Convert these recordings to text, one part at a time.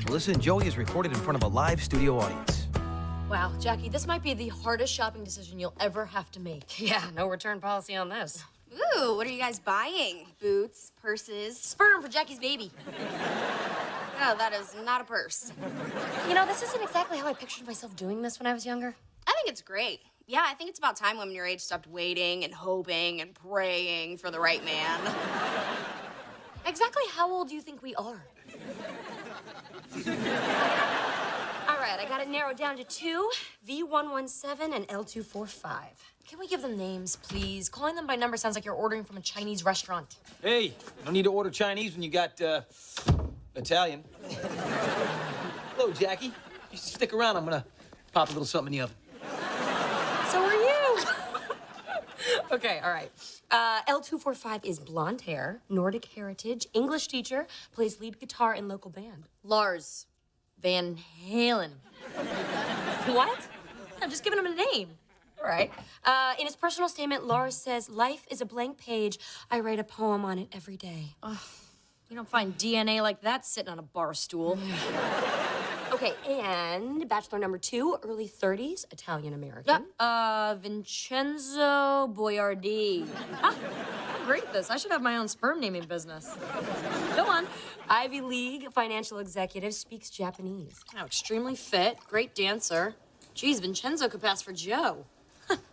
Melissa and Joey is recorded in front of a live studio audience. Wow, Jackie, this might be the hardest shopping decision you'll ever have to make. Yeah, no return policy on this. Ooh, what are you guys buying? Boots, purses? Sperm for Jackie's baby. No, that is not a purse. You know, this isn't exactly how I pictured myself doing this when I was younger. I think it's great. Yeah, I think it's about time women your age stopped waiting and hoping and praying for the right man. Exactly how old do you think we are? All right, I got it narrowed down to two, V117 and L245. Can we give them names, please? Calling them by number sounds like you're ordering from a Chinese restaurant. Hey, no need to order Chinese when you got, Italian. Hello, Jackie. You stick around. I'm gonna pop a little something in the oven. So are you. Okay, all right. L245 is blonde hair, Nordic heritage, English teacher, plays lead guitar in local band. Lars Van Halen. What? I'm just giving him a name. All right. In his personal statement, Lars says, "Life is a blank page. I write a poem on it every day." You don't find DNA like that sitting on a bar stool. Okay, and bachelor number 2, early 30s, Italian-American. Vincenzo Boiardi. I'm great at this. I should have my own sperm naming business. Go on. Ivy League financial executive, speaks Japanese. Oh, extremely fit, great dancer. Geez, Vincenzo could pass for Joe.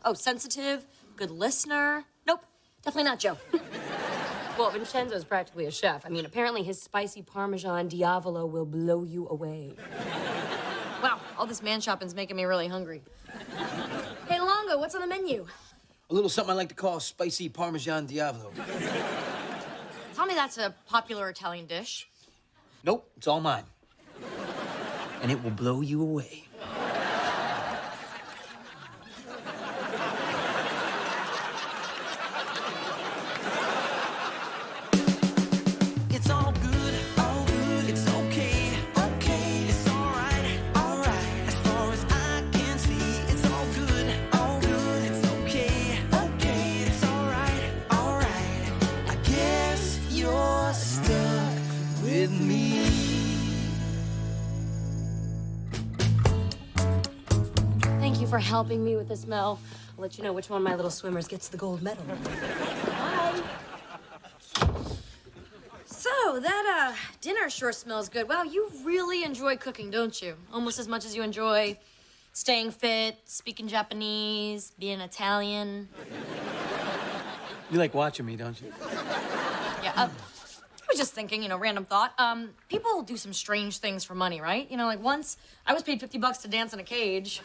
Oh, sensitive, good listener. Nope, definitely not Joe. Well, Vincenzo's practically a chef. I mean, apparently his spicy Parmesan Diavolo will blow you away. Wow, all this man shopping's making me really hungry. Hey, Longo, what's on the menu? A little something I like to call spicy Parmesan Diavolo. Tell me that's a popular Italian dish. Nope, it's all mine. And it will blow you away. It's all good, it's okay, it's all right. As far as I can see, it's all good, it's okay, it's all right. I guess you're stuck with me. Thank you for helping me with this, Mel. I'll let you know which one of my little swimmers gets the gold medal. Bye. So, that, dinner sure smells good. Wow, you really enjoy cooking, don't you? Almost as much as you enjoy staying fit, speaking Japanese, being Italian. You like watching me, don't you? Yeah, I was just thinking, random thought. People do some strange things for money, right? Like once I was paid $50 to dance in a cage.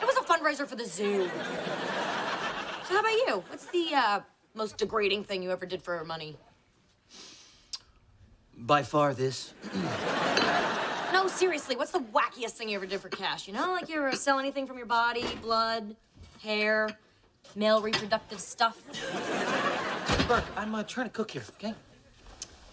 It was a fundraiser for the zoo. So how about you? What's the, most degrading thing you ever did for money? By far this. No, seriously, what's the wackiest thing you ever did for cash? Like you ever sell anything from your body, blood, hair, male reproductive stuff? Burke, I'm trying to cook here, okay?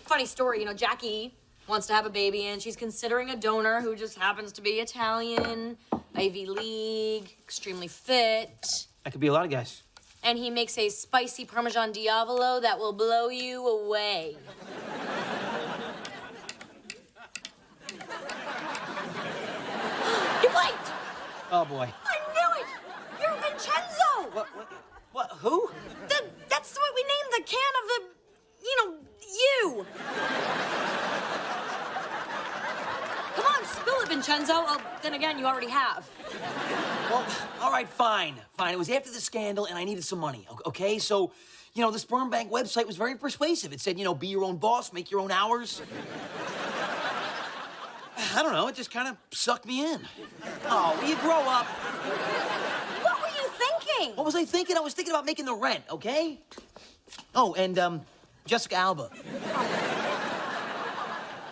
Funny story, Jackie wants to have a baby and she's considering a donor who just happens to be Italian, Ivy League, extremely fit. That could be a lot of guys. And he makes a spicy Parmesan Diavolo that will blow you away. You blinked! Oh, boy. I knew it! You're Vincenzo! What, who? That's what we named the can of the, you. Come on, spill it, Vincenzo. Oh, then again, you already have. Well, all right, fine. It was after the scandal, and I needed some money, okay? So, the sperm bank website was very persuasive. It said, be your own boss, make your own hours. I don't know, it just kind of sucked me in. Oh, will you grow up? What were you thinking? What was I thinking? I was thinking about making the rent, okay? Oh, and, Jessica Alba.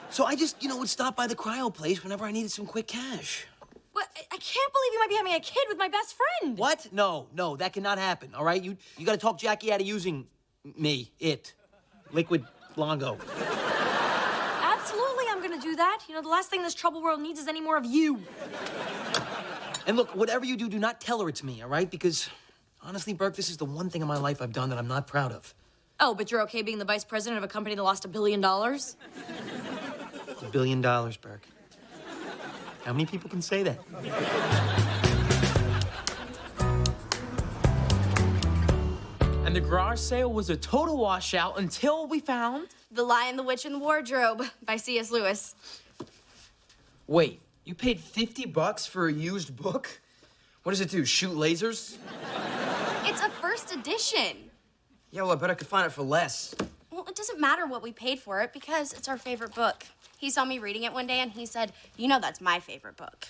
So I just, would stop by the cryo place whenever I needed some quick cash. What? I can't believe you might be having a kid with my best friend. What? No, that cannot happen, all right? You gotta talk Jackie out of using me, Liquid Longo. Absolutely, I'm gonna do that. The last thing this troubled world needs is any more of you. And look, whatever you do, do not tell her it's me, all right? Because, honestly, Burke, this is the one thing in my life I've done that I'm not proud of. Oh, but you're okay being the vice president of a company that lost $1 billion? $1 billion, Burke. How many people can say that? And the garage sale was a total washout until we found... The Lion, the Witch, and the Wardrobe by C.S. Lewis. Wait, you paid $50 for a used book? What does it do, shoot lasers? It's a first edition. Yeah, well, I bet I could find it for less. Well, it doesn't matter what we paid for it because it's our favorite book. He saw me reading it one day and he said, you know that's my favorite book.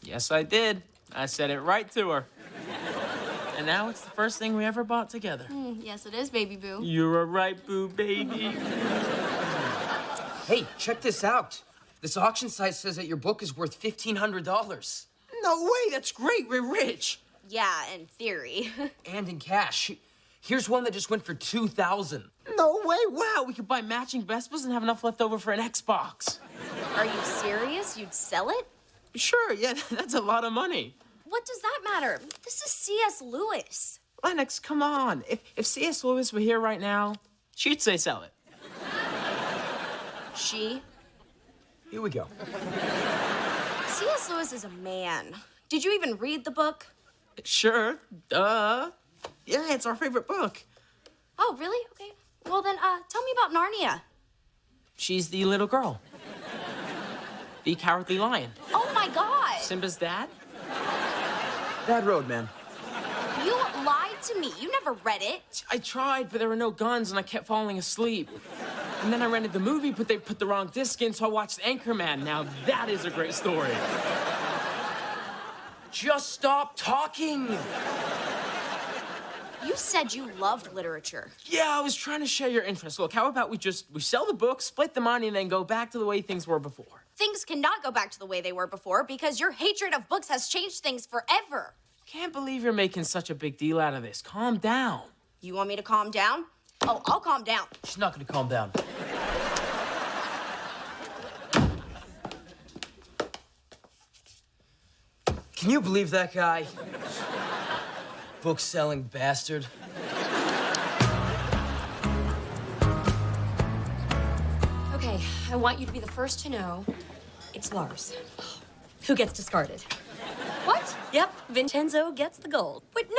Yes, I did. I said it right to her. And now it's the first thing we ever bought together. Yes, it is, baby boo. You're a right boo, baby. Hey, check this out. This auction site says that your book is worth $1,500. No way, that's great. We're rich. Yeah, in theory. And in cash. Here's one that just went for $2,000. No way, wow. We could buy matching Vespas and have enough left over for an Xbox. Are you serious? You'd sell it? Sure, yeah, that's a lot of money. What does that matter? This is C.S. Lewis. Lennox, come on. If C.S. Lewis were here right now, she'd say sell it. She? Here we go. C.S. Lewis is a man. Did you even read the book? Sure, duh. Yeah, it's our favorite book. Oh, really? Okay. Well, then, tell me about Narnia. She's the little girl. The Cowardly Lion. Oh, my God. Simba's dad? Bad road, man. You lied to me. You never read it. I tried, but there were no guns, and I kept falling asleep. And then I rented the movie, but they put the wrong disc in, so I watched Anchorman. Now that is a great story. Just stop talking. You said you loved literature. Yeah, I was trying to share your interest. Look, how about we sell the book, split the money, and then go back to the way things were before? Things cannot go back to the way they were before because your hatred of books has changed things forever. Can't believe you're making such a big deal out of this. Calm down. You want me to calm down? Oh, I'll calm down. She's not gonna calm down. Can you believe that guy? Book-selling bastard. Okay, I want you to be the first to know it's Lars who gets discarded. What? Yep, Vincenzo gets the gold. Wait, no.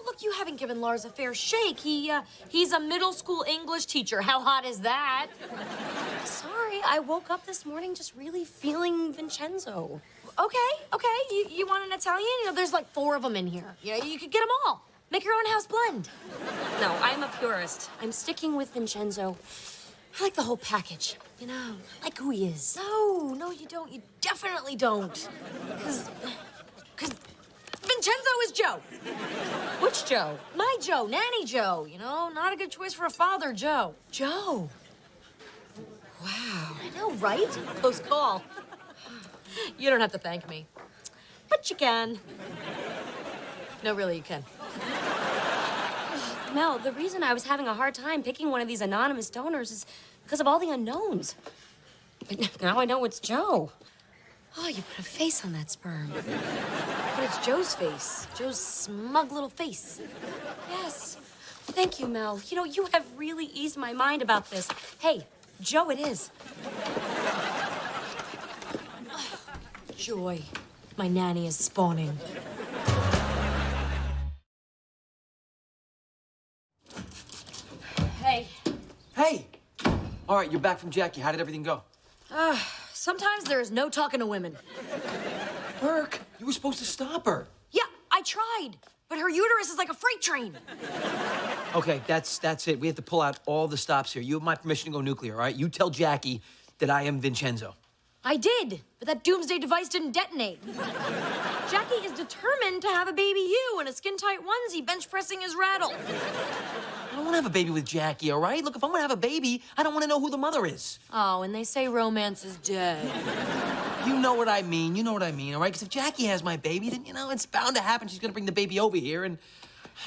Look, you haven't given Lars a fair shake. He's a middle school English teacher. How hot is that? Sorry, I woke up this morning just really feeling Vincenzo. Okay. You want an Italian? You know, there's like 4 of them in here. Yeah, you could get them all. Make your own house blend. No, I'm a purist. I'm sticking with Vincenzo. I like the whole package. You know, I like who he is. No, you don't. You definitely don't. Because Vincenzo is Joe. Which Joe? My Joe, Nanny Joe. You know, not a good choice for a father, Joe. Joe. Wow. I know, right? Close call. You don't have to thank me. But you can. No, really, you can. Mel, the reason I was having a hard time picking one of these anonymous donors is because of all the unknowns. But now I know it's Joe. Oh, you put a face on that sperm. But it's Joe's face. Joe's smug little face. Yes. Thank you, Mel. You know, you have really eased my mind about this. Hey, Joe it is. Joy. My nanny is spawning. Hey. Hey! All right, you're back from Jackie. How did everything go? Sometimes there is no talking to women. Burke, you were supposed to stop her. Yeah, I tried. But her uterus is like a freight train. Okay, that's it. We have to pull out all the stops here. You have my permission to go nuclear, all right? You tell Jackie that I am Vincenzo. I did, but that doomsday device didn't detonate. Jackie is determined to have a baby you in a skin-tight onesie bench pressing his rattle. I don't want to have a baby with Jackie, all right? Look, if I'm going to have a baby, I don't want to know who the mother is. Oh, and they say romance is dead. You know what I mean. You know what I mean, all right? Because if Jackie has my baby, then, you know, it's bound to happen. She's going to bring the baby over here, and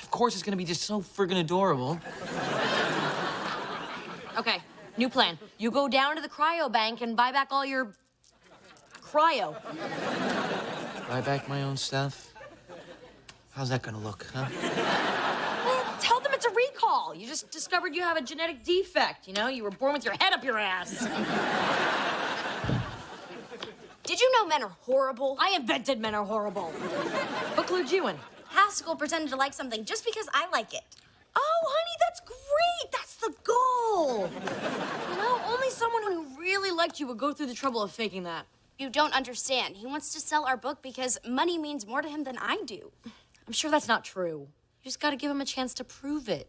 of course it's going to be just so friggin' adorable. Okay, new plan. You go down to the cryo bank and buy back all your cryo. Buy back my own stuff? How's that going to look, huh? Well, tell them it's a recall. You just discovered you have a genetic defect, you know? You were born with your head up your ass. Did you know men are horrible? I invented men are horrible. What clued you in? Haskell pretended to like something just because I like it. Oh, honey, that's great. That's the goal. You know, only someone who really liked you would go through the trouble of faking that. You don't understand. He wants to sell our book because money means more to him than I do. I'm sure that's not true. You just gotta give him a chance to prove it.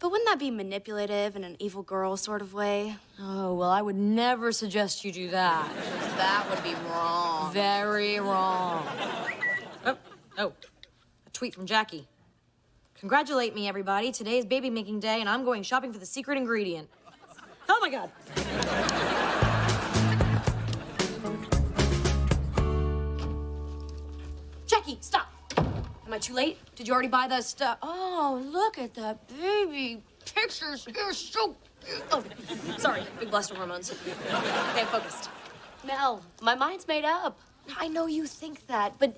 But wouldn't that be manipulative in an evil girl sort of way? Oh, well, I would never suggest you do that. That would be wrong. Very wrong. Oh, a tweet from Jackie. Congratulate me, everybody. Today is baby making day, and I'm going shopping for the secret ingredient. Oh, my God. Jackie, stop. Am I too late? Did you already buy the stuff? Oh, look at the baby pictures. You're so... Oh, sorry. Big blast of hormones. Okay, focused. Mel, my mind's made up. I know you think that, but...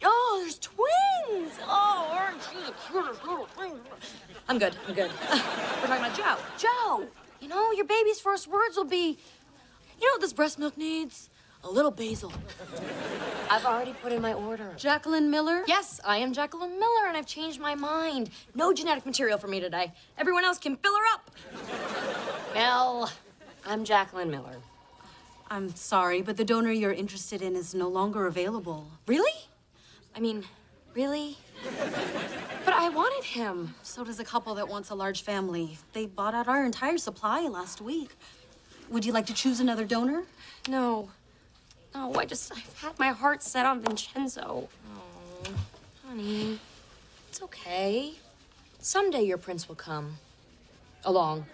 oh, there's twins! Oh, aren't you the cutest little thing? I'm good. We're talking about Joe. Joe! You know, your baby's first words will be... You know what this breast milk needs? A little basil. I've already put in my order. Jacqueline Miller? Yes, I am Jacqueline Miller, and I've changed my mind. No genetic material for me today. Everyone else can fill her up. Mel, I'm Jacqueline Miller. I'm sorry, but the donor you're interested in is no longer available. Really? I mean, really? But I wanted him. So does a couple that wants a large family. They bought out our entire supply last week. Would you like to choose another donor? No. No, I've had my heart set on Vincenzo. Oh, honey, it's okay. Someday your prince will come. Along.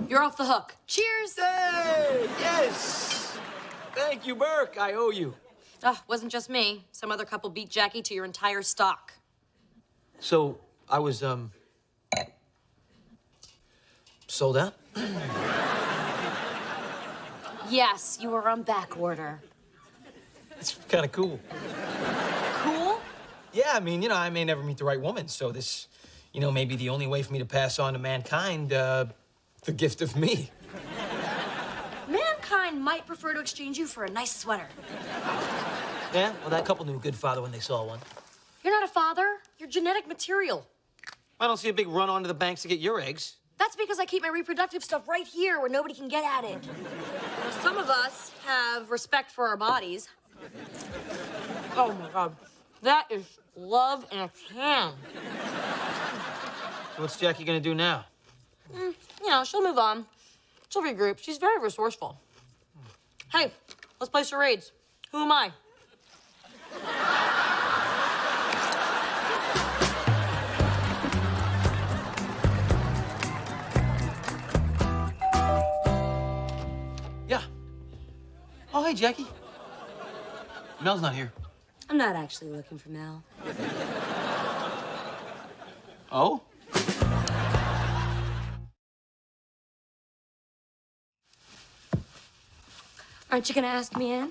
You're off the hook. Cheers! Hey, yes! Thank you, Burke. I owe you. Wasn't just me. Some other couple beat Jackie to your entire stock. So, I was, sold out? Yes, you were on back order. It's kind of cool. Cool? Yeah, I mean, I may never meet the right woman, so this, may be the only way for me to pass on to mankind, the gift of me. Mankind might prefer to exchange you for a nice sweater. Yeah, well, that couple knew a good father when they saw one. You're not a father. You're genetic material. I don't see a big run onto the banks to get your eggs. That's because I keep my reproductive stuff right here where nobody can get at it. Some of us have respect for our bodies. Oh, my God. That is love in a can. So what's Jackie gonna do now? She'll move on. She'll regroup. She's very resourceful. Hey, let's play charades. Who am I? Yeah. Oh, hey, Jackie. Mel's not here. I'm not actually looking for Mel. Oh? Aren't you gonna ask me in?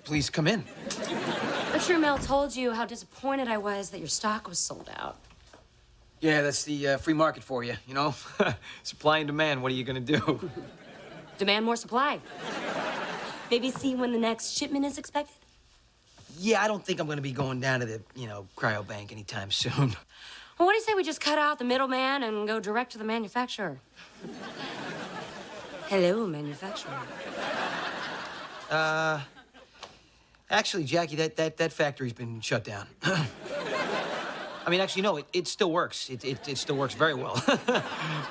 Please come in. I'm sure Mel told you how disappointed I was that your stock was sold out. Yeah, that's the free market for you, Supply and demand, what are you gonna do? Demand more supply. Maybe see when the next shipment is expected? Yeah, I don't think I'm gonna be going down to the, cryo bank anytime soon. Well, what do you say we just cut out the middleman and go direct to the manufacturer? Hello, manufacturer. Actually, Jackie, that factory's been shut down. I mean, actually, no, it still works. It still works very well.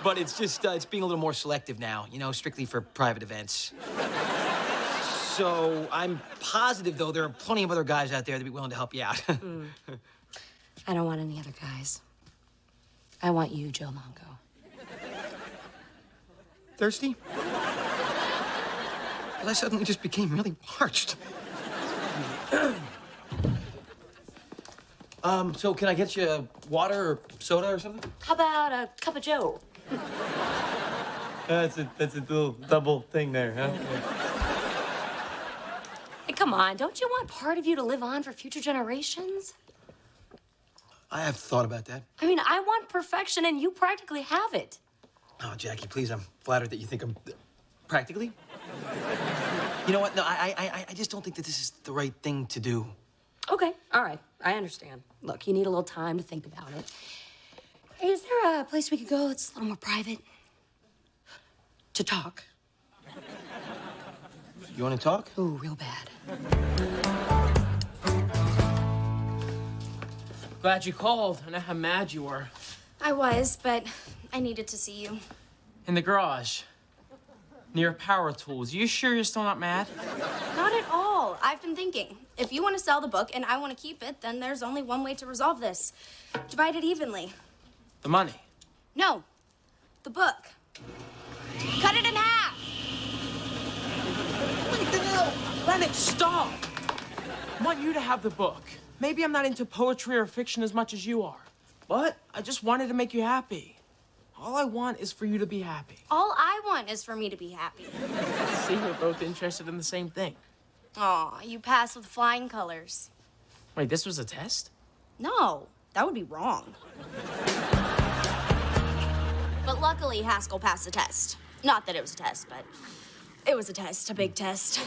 But it's just, it's being a little more selective now, strictly for private events. So I'm positive, though, there are plenty of other guys out there that'd be willing to help you out. I don't want any other guys. I want you, Joe Mongo. Thirsty? Well, I suddenly just became really parched. So can I get you water or soda or something? How about a cup of Joe? That's a little double thing there, huh? Hey, come on, don't you want part of you to live on for future generations? I have thought about that. I mean, I want perfection, and you practically have it. Oh, Jackie, please, I'm flattered that you think I'm practically. You know what? No, I just don't think that this is the right thing to do. Okay, all right, I understand. Look, you need a little time to think about it. Hey, is there a place we could go that's a little more private? To talk. You want to talk? Ooh, real bad. Glad you called. I know how mad you were. I was, but I needed to see you. In the garage. Near power tools. You sure you're still not mad? Not at all. I've been thinking. If you want to sell the book and I want to keep it, then there's only one way to resolve this. Divide it evenly. The money. No, the book. Cut it in half. What the hell? Lennox, stop! I want you to have the book. Maybe I'm not into poetry or fiction as much as you are, but I just wanted to make you happy. All I want is for you to be happy. All I want is for me to be happy. See, we're both interested in the same thing. Aw, you passed with flying colors. Wait, this was a test? No, that would be wrong. But luckily, Haskell passed the test. Not that it was a test, but it was a test, a big test.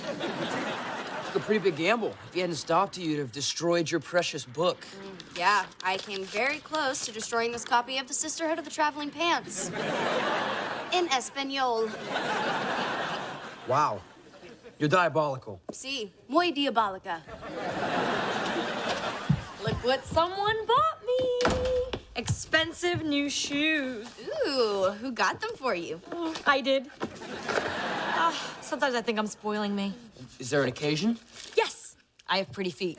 A pretty big gamble. If you hadn't stopped, you'd have destroyed your precious book. Yeah, I came very close to destroying this copy of The Sisterhood of the Traveling Pants. In Espanol. Wow. You're diabolical. Sí, muy diabólica. Look what someone bought me. Expensive new shoes. Ooh, who got them for you? I did. Sometimes I think I'm spoiling me. Is there an occasion? Yes, I have pretty feet.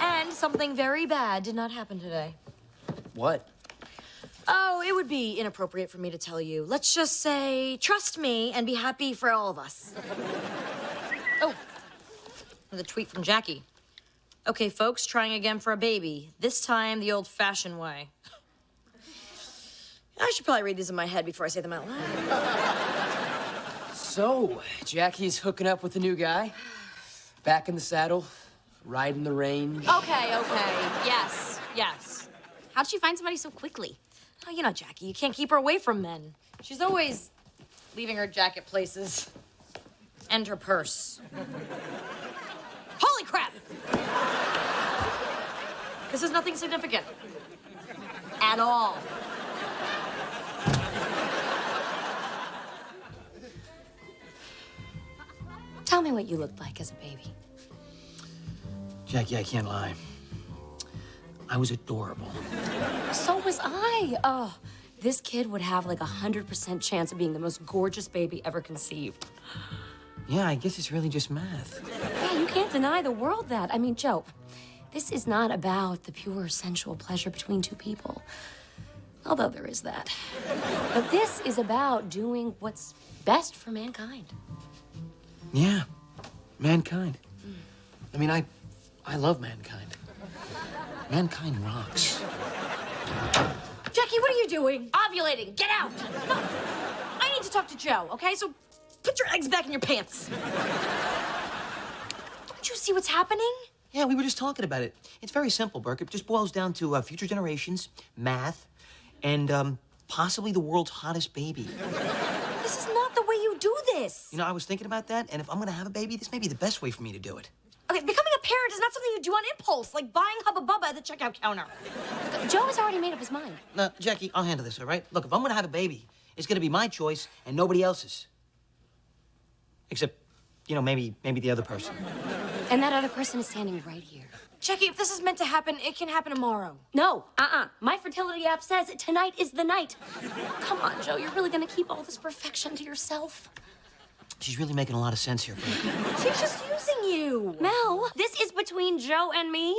And something very bad did not happen today. What? Oh, it would be inappropriate for me to tell you. Let's just say, trust me and be happy for all of us. Oh, with a tweet from Jackie. Okay, folks, trying again for a baby. This time the old-fashioned way. I should probably read these in my head before I say them out loud. So, Jackie's hooking up with a new guy? Back in the saddle? Riding the range? Okay. Yes. How'd she find somebody so quickly? Oh, you know, Jackie, you can't keep her away from men. She's always leaving her jacket places. And her purse. Holy crap! This is nothing significant. At all. Tell me what you looked like as a baby. Jackie, I can't lie. I was adorable. So was I. Oh, this kid would have like 100% chance of being the most gorgeous baby ever conceived. Yeah, I guess it's really just math. Yeah, you can't deny the world that. I mean, Joe, this is not about the pure sensual pleasure between two people. Although there is that. But this is about doing what's best for mankind. Yeah, mankind. I mean, I love mankind. Mankind rocks. Jackie, what are you doing? Ovulating, get out! I need to talk to Joe, okay? So put your eggs back in your pants. Don't you see what's happening? Yeah, we were just talking about it. It's very simple, Burke. It just boils down to future generations, math, and possibly the world's hottest baby. This is not the way you do this. You know, I was thinking about that, and if I'm gonna have a baby, this may be the best way for me to do it. Okay, becoming a parent is not something you do on impulse, like buying Hubba Bubba at the checkout counter. Joe has already made up his mind. Now, Jackie, I'll handle this, all right? Look, if I'm gonna have a baby, it's gonna be my choice and nobody else's. Except, you know, maybe the other person. And that other person is standing right here. Jackie, if this is meant to happen, it can happen tomorrow. No, My fertility app says tonight is the night. Come on, Joe, you're really gonna keep all this perfection to yourself? She's really making a lot of sense here, Burke. She's just using you. Mel, this is between Joe and me.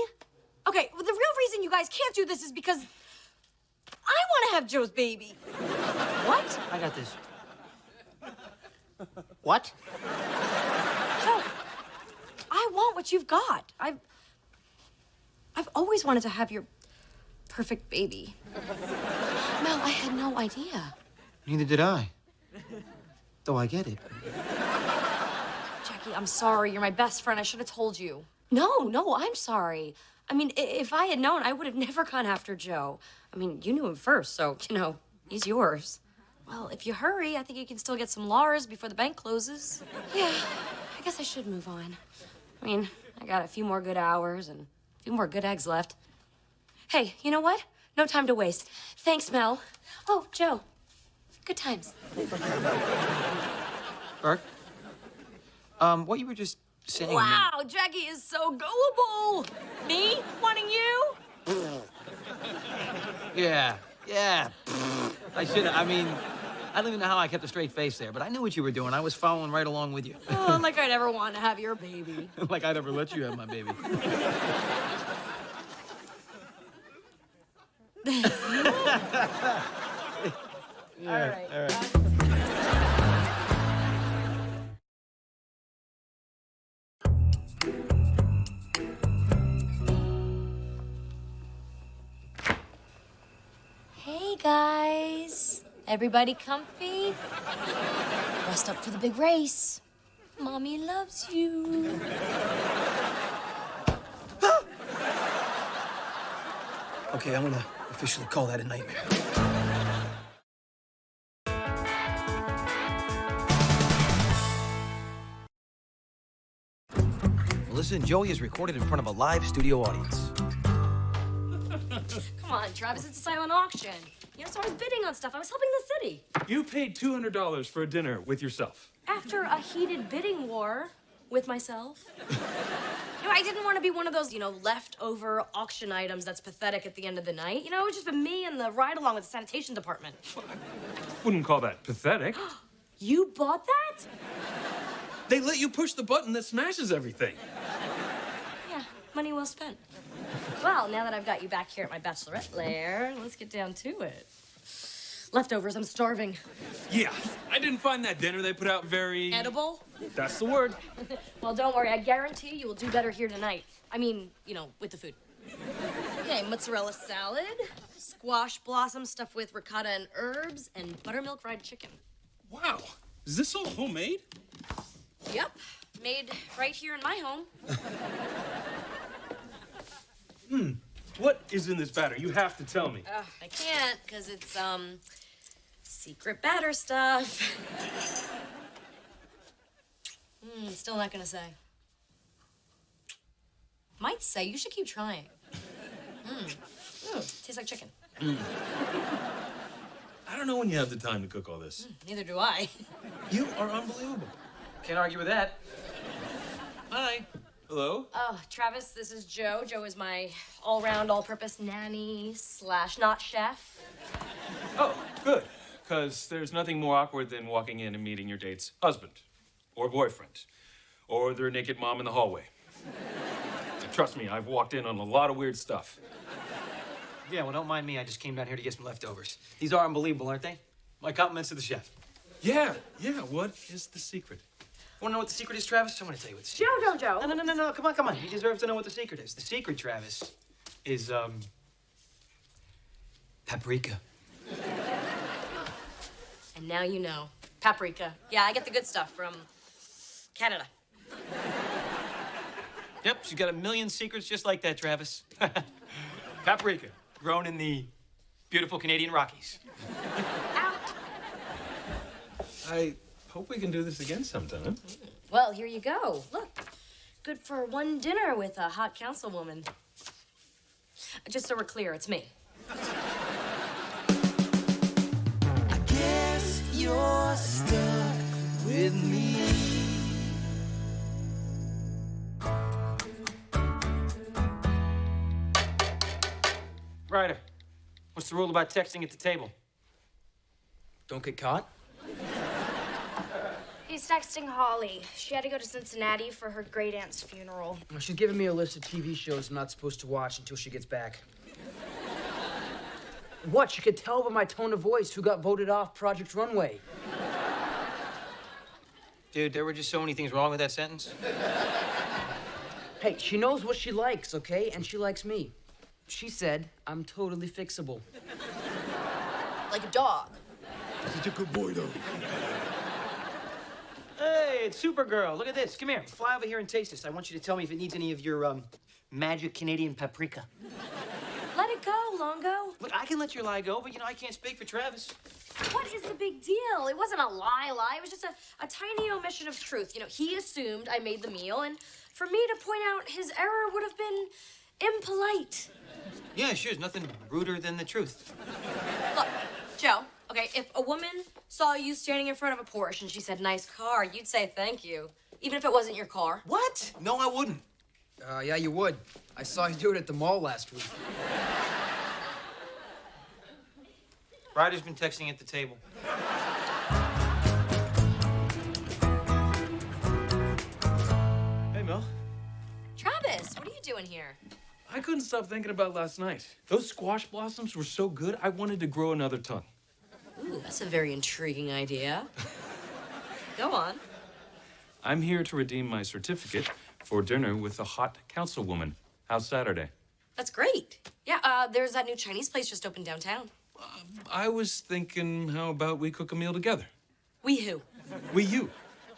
Okay, well, the real reason you guys can't do this is because I want to have Joe's baby. What? I got this. What? Joe, I want what you've got. I've always wanted to have your perfect baby. Mel, I had no idea. Neither did I. Though I get it. Jackie, I'm sorry. You're my best friend. I should have told you. No, I'm sorry. I mean, if I had known, I would have never gone after Joe. I mean, you knew him first, so, he's yours. Well, if you hurry, I think you can still get some Lars before the bank closes. Yeah, I guess I should move on. I mean, I got a few more good hours and a few more good eggs left. Hey, you know what? No time to waste. Thanks, Mel. Oh, Joe. Good times. Bert? What you were just saying... Wow, Jackie is so gullible. Me wanting you? Yeah. I should have, I don't even know how I kept a straight face there, but I knew what you were doing. I was following right along with you. Oh, like I'd ever want to have your baby. Like I'd ever let you have my baby. All right. Hey, guys. Everybody comfy? Rest up for the big race. Mommy loves you. Okay, I'm gonna officially call that a nightmare. Melissa and Joey is recorded in front of a live studio audience. Come on, Travis, it's a silent auction. So I was bidding on stuff. I was helping the city. You paid $200 for a dinner with yourself. After a heated bidding war with myself. I didn't want to be one of those, leftover auction items that's pathetic at the end of the night. It's just been me and the ride-along with the sanitation department. Wouldn't call that pathetic. You bought that? They let you push the button that smashes everything. Yeah, money well spent. Well, now that I've got you back here at my bachelorette lair, let's get down to it. Leftovers, I'm starving. Yeah, I didn't find that dinner they put out very... Edible? That's the word. Well, don't worry. I guarantee you will do better here tonight. I mean, with the food. Okay, mozzarella salad, squash blossom stuffed with ricotta and herbs, and buttermilk fried chicken. Wow, is this all homemade? Yep, made right here in my home. What is in this batter? You have to tell me. I can't, because it's, secret batter stuff. Still not gonna say. Might say you should keep trying. Tastes like chicken. I don't know when you have the time to cook all this. Neither do I. You are unbelievable. Can't argue with that. Hi. Hello? Oh, Travis, this is Joe. Joe is my all-round, all-purpose nanny / not chef. Oh, good. Because there's nothing more awkward than walking in and meeting your date's husband or boyfriend or their naked mom in the hallway. Trust me, I've walked in on a lot of weird stuff. Yeah, well, don't mind me. I just came down here to get some leftovers. These are unbelievable, aren't they? My compliments to the chef. Yeah. What is the secret? Want to know what the secret is, Travis? I'm going to tell you what the secret is. Joe. No. Come on. He deserves to know what the secret is. The secret, Travis, is, paprika. And now you know. Paprika. Yeah, I get the good stuff from Canada. Yep, she's got a million secrets just like that, Travis. Paprika, grown in the beautiful Canadian Rockies. I hope we can do this again sometime. Well, here you go. Look, good for one dinner with a hot councilwoman. Just so we're clear, it's me. I guess you're stuck with me. Ryder, what's the rule about texting at the table? Don't get caught? He's texting Holly. She had to go to Cincinnati for her great aunt's funeral. Well, she's giving me a list of TV shows I'm not supposed to watch until she gets back. What? She could tell by my tone of voice who got voted off Project Runway. Dude, there were just so many things wrong with that sentence. Hey, she knows what she likes, okay? And she likes me. She said I'm totally fixable. Like a dog. Such a good boy, though. Hey, it's Supergirl. Look at this. Come here. Fly over here and taste this. I want you to tell me if it needs any of your magic Canadian paprika. Let it go, Longo. Look, I can let your lie go, but I can't speak for Travis. What is the big deal? It wasn't a lie. It was just a tiny omission of truth. He assumed I made the meal, and for me to point out his error would have been impolite. Yeah, sure. There's nothing ruder than the truth. Look, Joe, okay, if a woman saw you standing in front of a Porsche and she said, nice car, you'd say thank you, even if it wasn't your car. What? No, I wouldn't. Yeah, you would. I saw you do it at the mall last week. Ryder's been texting at the table. Hey, Mel. Travis, what are you doing here? I couldn't stop thinking about last night. Those squash blossoms were so good, I wanted to grow another ton. Ooh, that's a very intriguing idea. Go on. I'm here to redeem my certificate for dinner with a hot councilwoman. How's Saturday? That's great. Yeah, there's that new Chinese place just opened downtown. I was thinking, how about we cook a meal together? We who? You.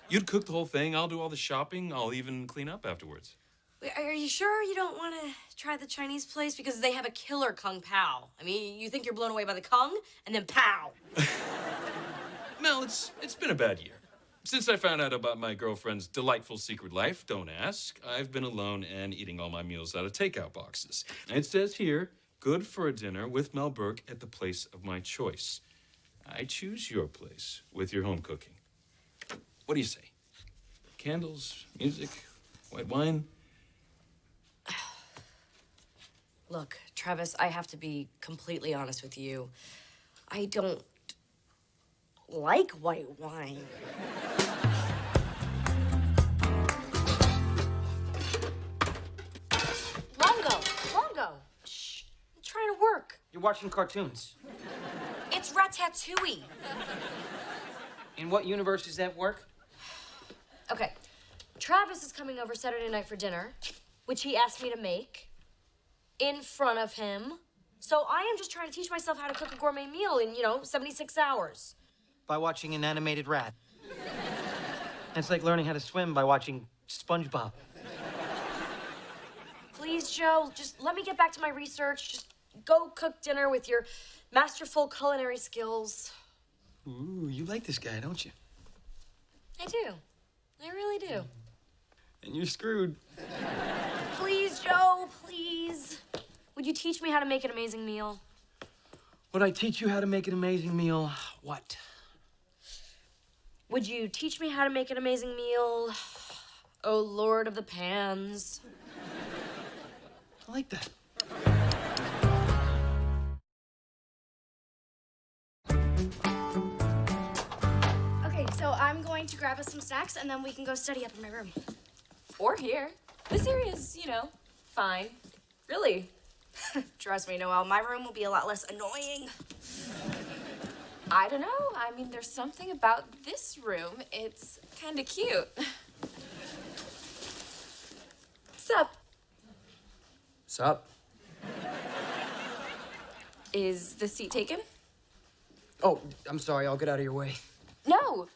You'd cook the whole thing, I'll do all the shopping, I'll even clean up afterwards. Wait, are you sure you don't want to try the Chinese place? Because they have a killer Kung Pao. I mean, you think you're blown away by the Kung, and then pow. Mel, it's been a bad year. Since I found out about my girlfriend's delightful secret life, don't ask, I've been alone and eating all my meals out of takeout boxes. It says here, good for a dinner with Mel Burke at the place of my choice. I choose your place with your home cooking. What do you say? Candles, music, white wine? Look, Travis, I have to be completely honest with you. I don't like white wine. Longo. Shh, I'm trying to work. You're watching cartoons. It's Ratatouille. In what universe does that work? Okay, Travis is coming over Saturday night for dinner, which he asked me to make in front of him. So I am just trying to teach myself how to cook a gourmet meal in, 76 hours. By watching an animated rat. It's like learning how to swim by watching SpongeBob. Please, Joe, just let me get back to my research. Just go cook dinner with your masterful culinary skills. Ooh, you like this guy, don't you? I do. I really do. And you're screwed. Please, Joe, please. Would you teach me how to make an amazing meal? Would I teach you how to make an amazing meal? What? Would you teach me how to make an amazing meal? Oh, Lord of the Pans. I like that. Okay, so I'm going to grab us some snacks and then we can go study up in my room. Or here. This area is, fine. Really. Trust me, Noelle, my room will be a lot less annoying. I don't know. I mean, there's something about this room. It's kind of cute. Sup? Sup? Is the seat taken? Oh, I'm sorry, I'll get out of your way. No.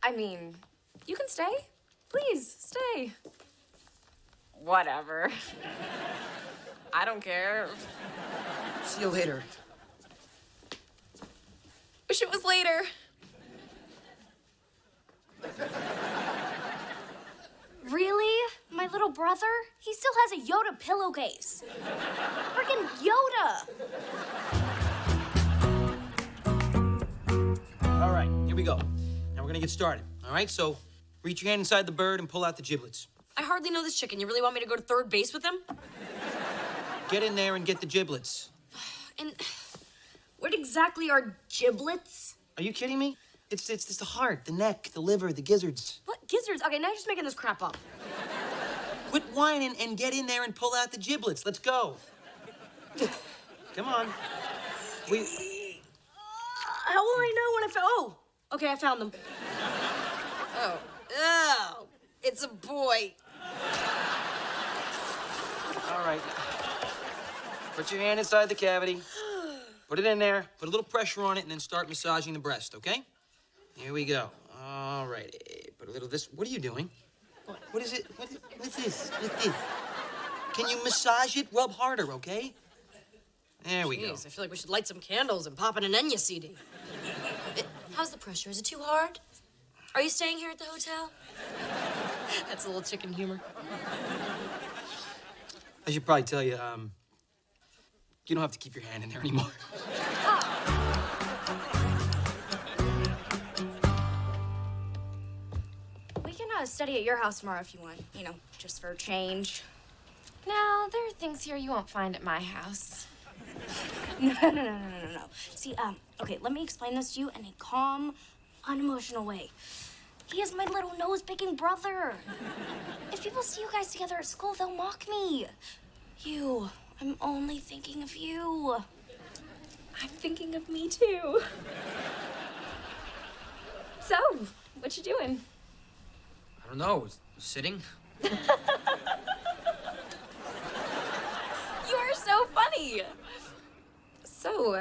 I mean, you can stay. Please, stay. Whatever. I don't care. See you later. Wish it was later. Really? My little brother? He still has a Yoda pillowcase. Freaking Yoda! All right, here we go. Now we're gonna get started. All right, so reach your hand inside the bird and pull out the giblets. I hardly know this chicken. You really want me to go to third base with him? Get in there and get the giblets. And what exactly are giblets? Are you kidding me? It's the heart, the neck, the liver, the gizzards. What gizzards? Okay, now you're just making this crap up. Quit whining and get in there and pull out the giblets. Let's go. Come on. How will I know when I found? Oh, okay, I found them. Oh, it's a boy. All right. Put your hand inside the cavity. Put it in there. Put a little pressure on it, and then start massaging the breast, okay? Here we go. All right. Put a little this. What are you doing? What is it? What's this? What's this? Can you massage it? Rub harder, okay? There we go. Jeez, I feel like we should light some candles and pop in an Enya CD. How's the pressure? Is it too hard? Are you staying here at the hotel? That's a little chicken humor. I should probably tell you, you don't have to keep your hand in there anymore. We can study at your house tomorrow if you want. You know, just for a change. No, there are things here you won't find at my house. No. See, okay, let me explain this to you in a calm, unemotional way. He is my little nose-picking brother. If people see you guys together at school, they'll mock me. You, I'm only thinking of you. I'm thinking of me too. So, what you doing? I don't know. Sitting? You are so funny. So,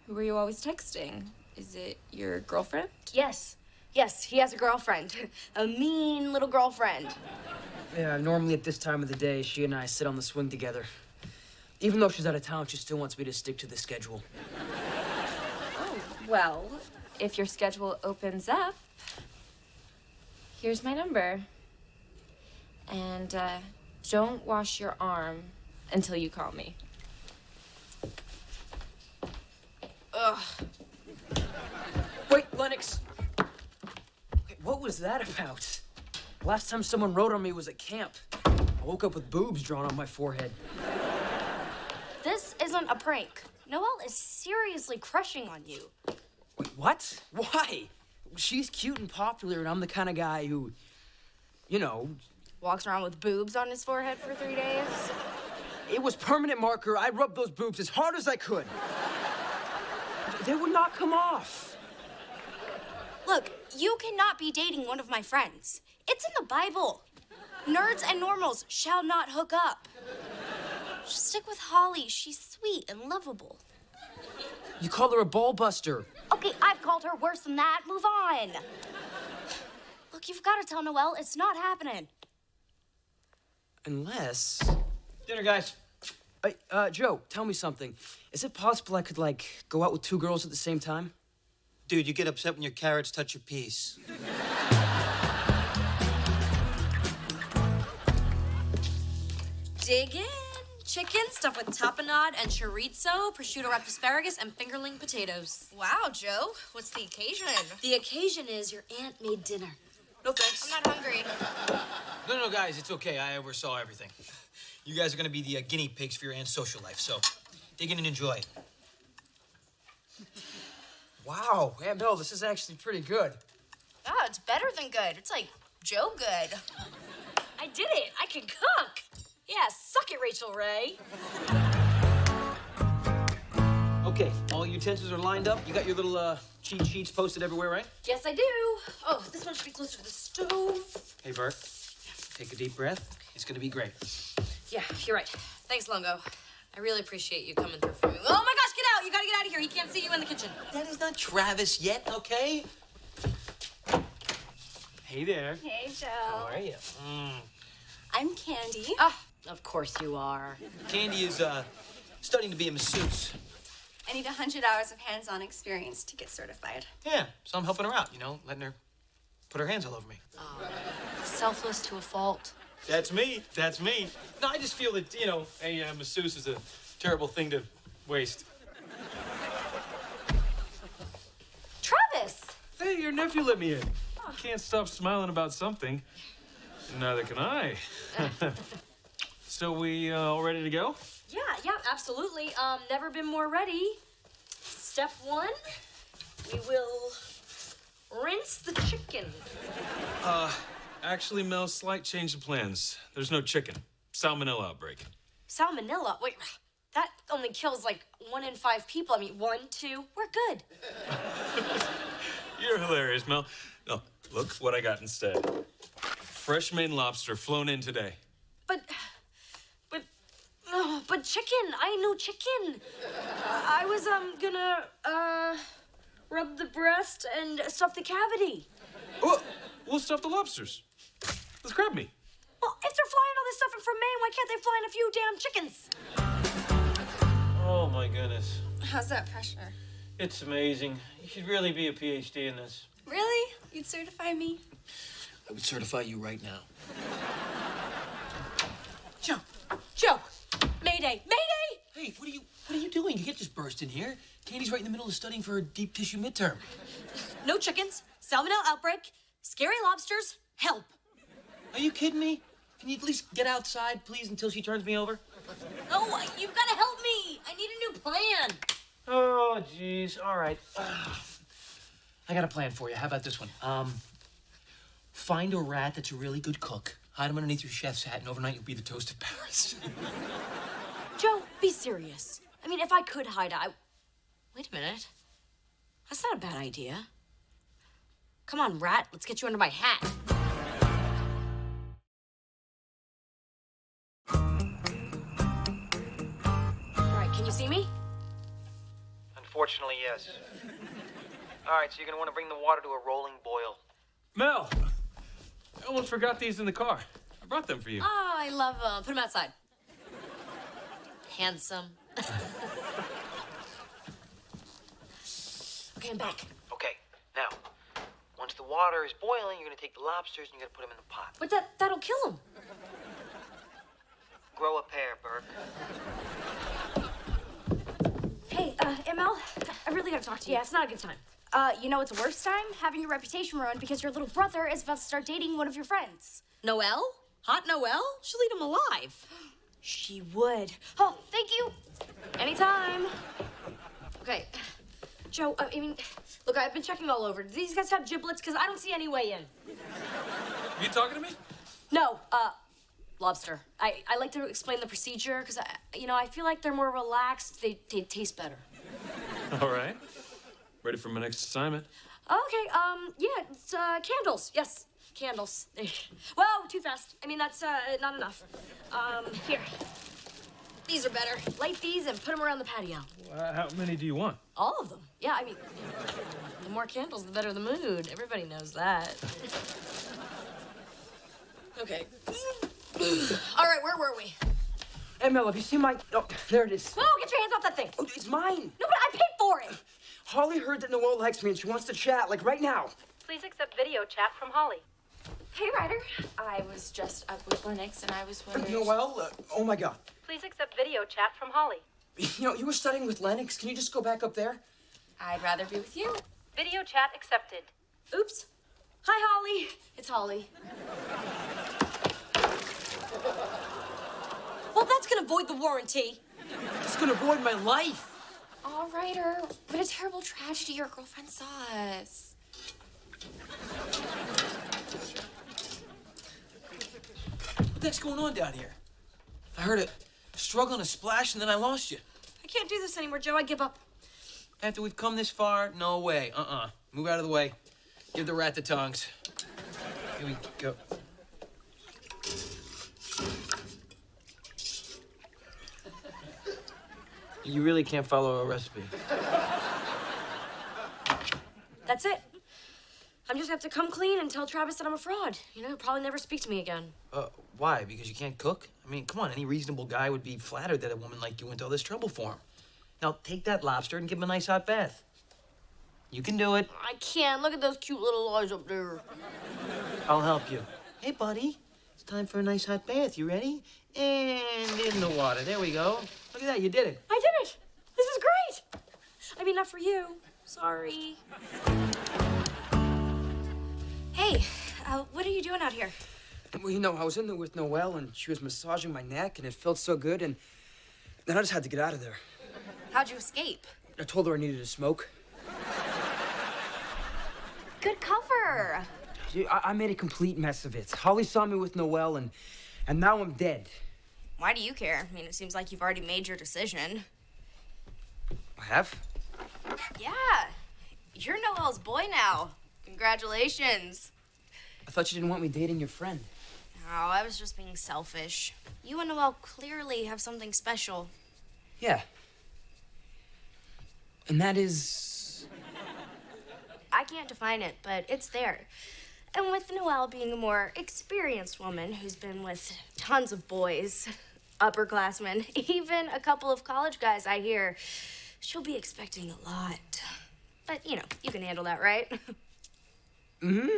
who are you always texting? Is it your girlfriend? Yes, he has a girlfriend. A mean little girlfriend. Yeah, normally at this time of the day, she and I sit on the swing together. Even though she's out of town, she still wants me to stick to the schedule. Oh, well, if your schedule opens up, here's my number. And don't wash your arm until you call me. Ugh. Wait, Lennox. Wait, what was that about? Last time someone wrote on me was at camp. I woke up with boobs drawn on my forehead. This isn't a prank. Noelle is seriously crushing on you. Wait, what? Why? She's cute and popular, and I'm the kind of guy who, you know... Walks around with boobs on his forehead for 3 days. It was permanent marker. I rubbed those boobs as hard as I could. They would not come off. Look, you cannot be dating one of my friends. It's in the Bible. Nerds and normals shall not hook up. Just stick with Holly. She's sweet and lovable. You call her a ball buster. Okay, I've called her worse than that. Move on. Look, you've got to tell Noelle it's not happening. Unless... Dinner, guys. Hey, Joe, tell me something. Is it possible I could, like, go out with 2 girls at the same time? Dude, you get upset when your carrots touch your peas. Dig in. Chicken stuffed with tapenade and chorizo, prosciutto wrapped asparagus, and fingerling potatoes. Wow, Joe. What's the occasion? The occasion is your aunt made dinner. No thanks. I'm not hungry. No, guys, it's okay. I oversaw everything. You guys are gonna be the guinea pigs for your aunt's social life, so dig in and enjoy. Wow, Aunt Bill, this is actually pretty good. Yeah, it's better than good. It's like Joe good. I did it. I can cook. Yeah, suck it, Rachel Ray. Okay, all utensils are lined up. You got your little cheat sheets posted everywhere, right? Yes, I do. Oh, this one should be closer to the stove. Hey, Bert, take a deep breath. It's gonna be great. Yeah, you're right. Thanks, Longo. I really appreciate you coming through for me. Oh my gosh, get out! You gotta get out of here. He can't see you in the kitchen. That is not Travis yet, okay? Hey there. Hey, Joe. How are you? I'm Candy. Ah, of course you are. Candy is studying to be a masseuse. I need 100 hours of hands-on experience to get certified. Yeah, so I'm helping her out, you know, letting her put her hands all over me. Selfless to a fault. That's me. That's me. No, I just feel that, you know, a masseuse is a terrible thing to waste. Travis! Hey, your nephew let me in. Can't stop smiling about something. Neither can I. So we all ready to go? Yeah, absolutely. Never been more ready. Step 1, we will rinse the chicken. Actually, Mel, slight change of plans. There's no chicken. Salmonella outbreak. Salmonella? Wait, that only kills like 1 in 5 people. I mean, 1, 2, we're good. You're hilarious, Mel. No, look what I got instead. Fresh Maine lobster flown in today. But chicken. I ain't no chicken. I was gonna rub the breast and stuff the cavity. Oh, we'll stuff the lobsters. Let's grab me. Well, if they're flying all this stuff in from Maine, why can't they fly in a few damn chickens? Oh my goodness. How's that pressure? It's amazing. You should really be a PhD in this. Really? You'd certify me? I would certify you right now. Joe! Mayday! Mayday! Hey, what are you doing? You can't just burst in here. Candy's right in the middle of studying for her deep tissue midterm. No chickens, salmonella outbreak, scary lobsters, help. Are you kidding me? Can you at least get outside, please, until she turns me over? No, you've got to help me. I need a new plan. Oh, jeez. All right. I got a plan for you. How about this one? Find a rat that's a really good cook. Hide him underneath your chef's hat, and overnight you'll be the toast of Paris. Joe, be serious. I mean, if I could hide, Wait a minute. That's not a bad idea. Come on, rat. Let's get you under my hat. All right, can you see me? Unfortunately, yes. All right, so you're gonna want to bring the water to a rolling boil. Mel, I almost forgot these in the car. I brought them for you. Oh, I love them. Put them outside. Handsome. Okay, I'm back. Okay, now, once the water is boiling, you're gonna take the lobsters and you're gonna put them in the pot. But that'll kill them. Grow a pair, Burke. Hey, ML, I really gotta talk to you. Yeah, it's not a good time. You know, it's the worst time having your reputation ruined because your little brother is about to start dating one of your friends. Noelle? Hot Noelle? She'll eat him alive. She would. Oh, thank you. Anytime. Okay. Joe, look, I've been checking all over. Do these guys have giblets? Because I don't see any way in. Are you talking to me? No, lobster. I like to explain the procedure because, I feel like they're more relaxed. They taste better. All right. Ready for my next assignment? Okay, yeah, it's, candles. Yes, candles. Whoa, too fast. That's, not enough. Here. These are better. Light these and put them around the patio. How many do you want? All of them. Yeah, the more candles, the better the mood. Everybody knows that. Okay. All right, where were we? Hey, Mel, have you seen my... Oh, there it is. Whoa, get your hands off that thing. Oh, it's mine. No, but I paid for it. Holly heard that Noelle likes me and she wants to chat, like right now. Please accept video chat from Holly. Hey, Ryder. I was just up with Lennox and I was wondering... Noelle? Oh, my God. Please accept video chat from Holly. You were studying with Lennox. Can you just go back up there? I'd rather be with you. Video chat accepted. Oops. Hi, Holly. It's Holly. Well, that's gonna void the warranty. It's gonna void my life. All right, Ryder. What a terrible tragedy. Your girlfriend saw us. What the heck's going on down here? I heard a struggle and a splash, and then I lost you. I can't do this anymore, Joe. I give up. After we've come this far, no way. Move out of the way. Give the rat the tongs. Here we go. You really can't follow a recipe. That's it. I'm just gonna have to come clean and tell Travis that I'm a fraud. He'll probably never speak to me again. Why? Because you can't cook? Come on, any reasonable guy would be flattered that a woman like you went to all this trouble for him. Now, take that lobster and give him a nice hot bath. You can do it. I can't. Look at those cute little eyes up there. I'll help you. Hey, buddy. It's time for a nice hot bath. You ready? And in the water. There we go. Look at that. You did it. I did it. This is great. Not for you. Sorry. Hey, what are you doing out here? Well, I was in there with Noelle, and she was massaging my neck, and it felt so good, and then I just had to get out of there. How'd you escape? I told her I needed to smoke. Good cover. I made a complete mess of it. Holly saw me with Noelle, and now I'm dead. Why do you care? It seems like you've already made your decision. I have? Yeah. You're Noelle's boy now. Congratulations. I thought you didn't want me dating your friend. Oh, I was just being selfish. You and Noelle clearly have something special. Yeah. And that is... I can't define it, but it's there. And with Noelle being a more experienced woman who's been with tons of boys, upperclassmen, even a couple of college guys, I hear, she'll be expecting a lot. But, you know, you can handle that, right? Mm-hmm.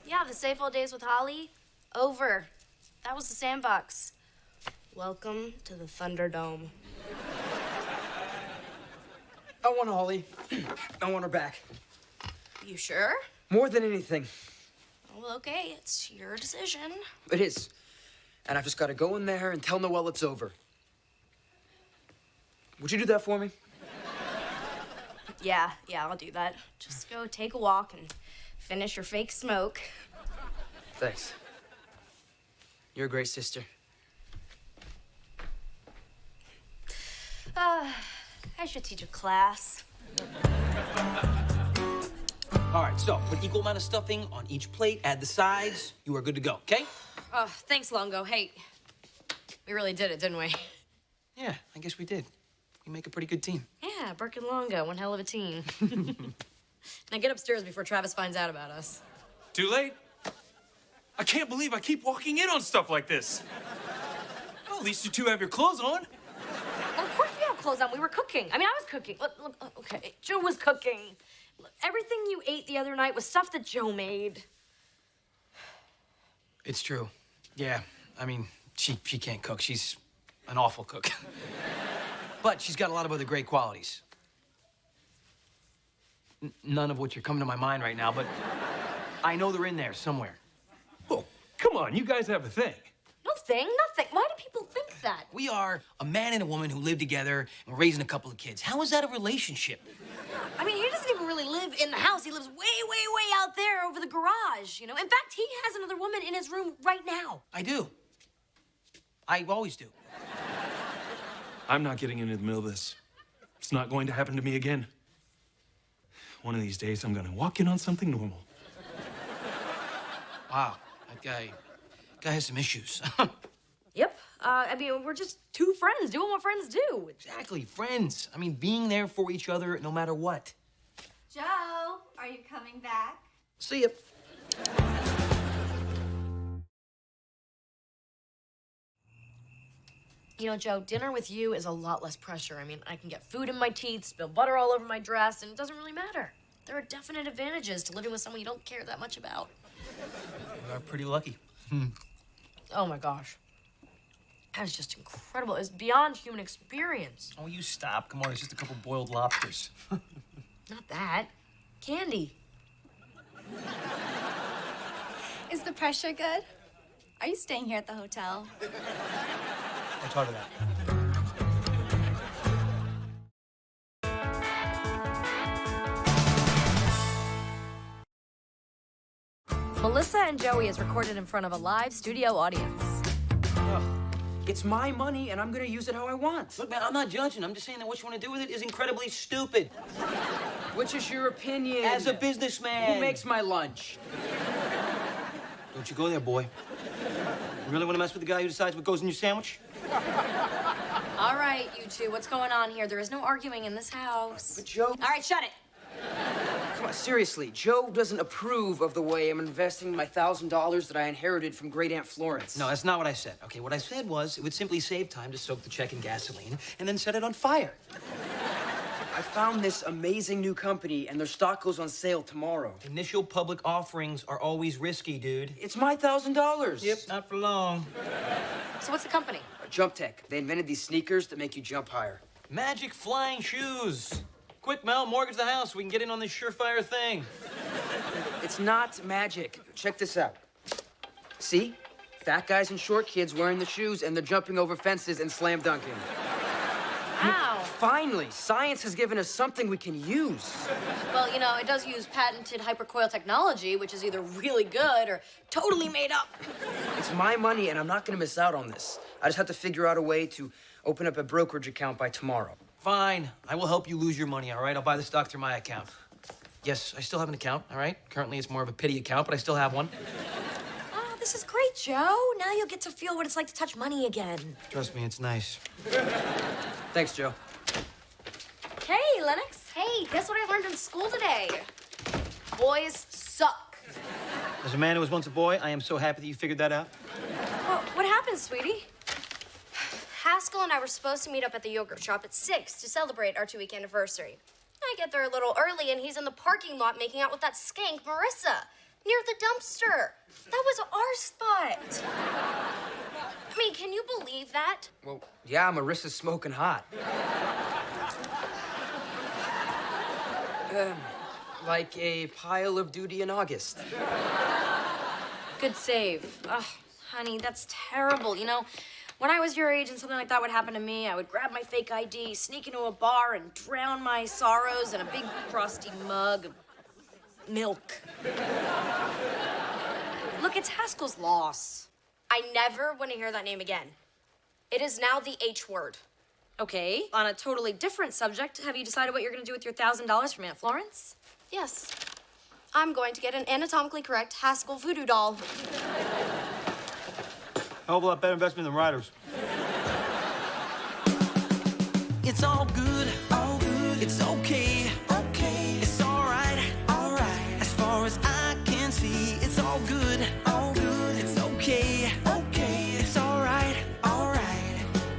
Yeah, the safe old days with Holly, over. That was the sandbox. Welcome to the Thunderdome. I want Holly. I want her back. You sure? More than anything. Well, okay, it's your decision. It is. And I've just got to go in there and tell Noelle it's over. Would you do that for me? Yeah, I'll do that. Just go take a walk and finish your fake smoke. Thanks. You're a great sister. I should teach a class. All right, so put equal amount of stuffing on each plate, add the sides. You are good to go, okay? Thanks, Longo. Hey, we really did it, didn't we? Yeah, I guess we did. We make a pretty good team. Yeah, Burke and Longo, one hell of a team. Now get upstairs before Travis finds out about us. Too late? I can't believe I keep walking in on stuff like this. Well, at least you two have your clothes on. Well, of course we have clothes on. We were cooking. I mean, I was cooking. Look, okay, Joe was cooking. Look, everything you ate the other night was stuff that Joe made. It's true. Yeah, I mean, she can't cook. She's an awful cook. But she's got a lot of other great qualities. None of which are coming to my mind right now, but I know they're in there somewhere. Oh, come on, you guys have a thing. Nothing. Why do people think that? We are a man and a woman who live together and we're raising a couple of kids. How is that a relationship? I mean, he doesn't even really live in the house. He lives way, way, way out there over the garage, you know? In fact, he has another woman in his room right now. I do. I always do. I'm not getting into the middle of this. It's not going to happen to me again. One of these days, I'm gonna walk in on something normal. Wow, that guy has some issues. Yep. I mean, we're just two friends doing what friends do. Exactly, friends. I mean, being there for each other no matter what. Joe, are you coming back? See ya. You know, Joe, dinner with you is a lot less pressure. I mean, I can get food in my teeth, spill butter all over my dress, and it doesn't really matter. There are definite advantages to living with someone you don't care that much about. We are pretty lucky. Oh my gosh. That was just incredible. It's beyond human experience. Oh, you stop. Come on, it's just a couple boiled lobsters. Not that. Candy. Is the pressure good? Are you staying here at the hotel? I taught her that. Melissa and Joey is recorded in front of a live studio audience. It's my money, and I'm gonna use it how I want. Look, man, I'm not judging. I'm just saying that what you want to do with it is incredibly stupid. Which is your opinion? As a businessman. Who makes my lunch? Don't you go there, boy. You really want to mess with the guy who decides what goes in your sandwich? All right, you two, what's going on here? There is no arguing in this house. But Joe... All right, shut it. Come on, seriously. Joe doesn't approve of the way I'm investing my $1,000 that I inherited from Great Aunt Florence. No, that's not what I said. Okay, what I said was it would simply save time to soak the check in gasoline and then set it on fire. I found this amazing new company, and their stock goes on sale tomorrow. Initial public offerings are always risky, dude. It's my $1,000. Yep, not for long. So what's the company? Jump Tech. They invented these sneakers that make you jump higher. Magic flying shoes. Quick, Mel, mortgage the house so we can get in on this surefire thing. It's not magic. Check this out. See? Fat guys and short kids wearing the shoes, and they're jumping over fences and slam dunking. Wow. Finally, science has given us something we can use. Well, you know, it does use patented hypercoil technology, which is either really good or totally made up. It's my money, and I'm not gonna miss out on this. I just have to figure out a way to open up a brokerage account by tomorrow. Fine. I will help you lose your money, all right? I'll buy the stock through my account. Yes, I still have an account, all right? Currently, it's more of a pity account, but I still have one. this is great, Joe. Now you'll get to feel what it's like to touch money again. Trust me, it's nice. Thanks, Joe. Hey, Lennox. Hey, guess what I learned in school today? Boys suck. As a man who was once a boy, I am so happy that you figured that out. Well, what happened, sweetie? Haskell and I were supposed to meet up at the yogurt shop at 6 to celebrate our 2-week anniversary. I get there a little early, and he's in the parking lot making out with that skank, Marissa, near the dumpster. That was our spot. I mean, can you believe that? Well, yeah, Marissa's smoking hot. Like a pile of duty in August. Good save. Ugh, honey, that's terrible. You know, when I was your age and something like that would happen to me, I would grab my fake ID, sneak into a bar, and drown my sorrows in a big frosty mug of milk. Look, it's Haskell's loss. I never want to hear that name again. It is now the H word. Okay, on a totally different subject, have you decided what you're going to do with your $1,000 from Aunt Florence? Yes. I'm going to get an anatomically correct Haskell voodoo doll. Hell of a lot better investment than Riders. It's all good, it's okay, it's all right, as far as I can see, it's all good, it's okay, it's all right,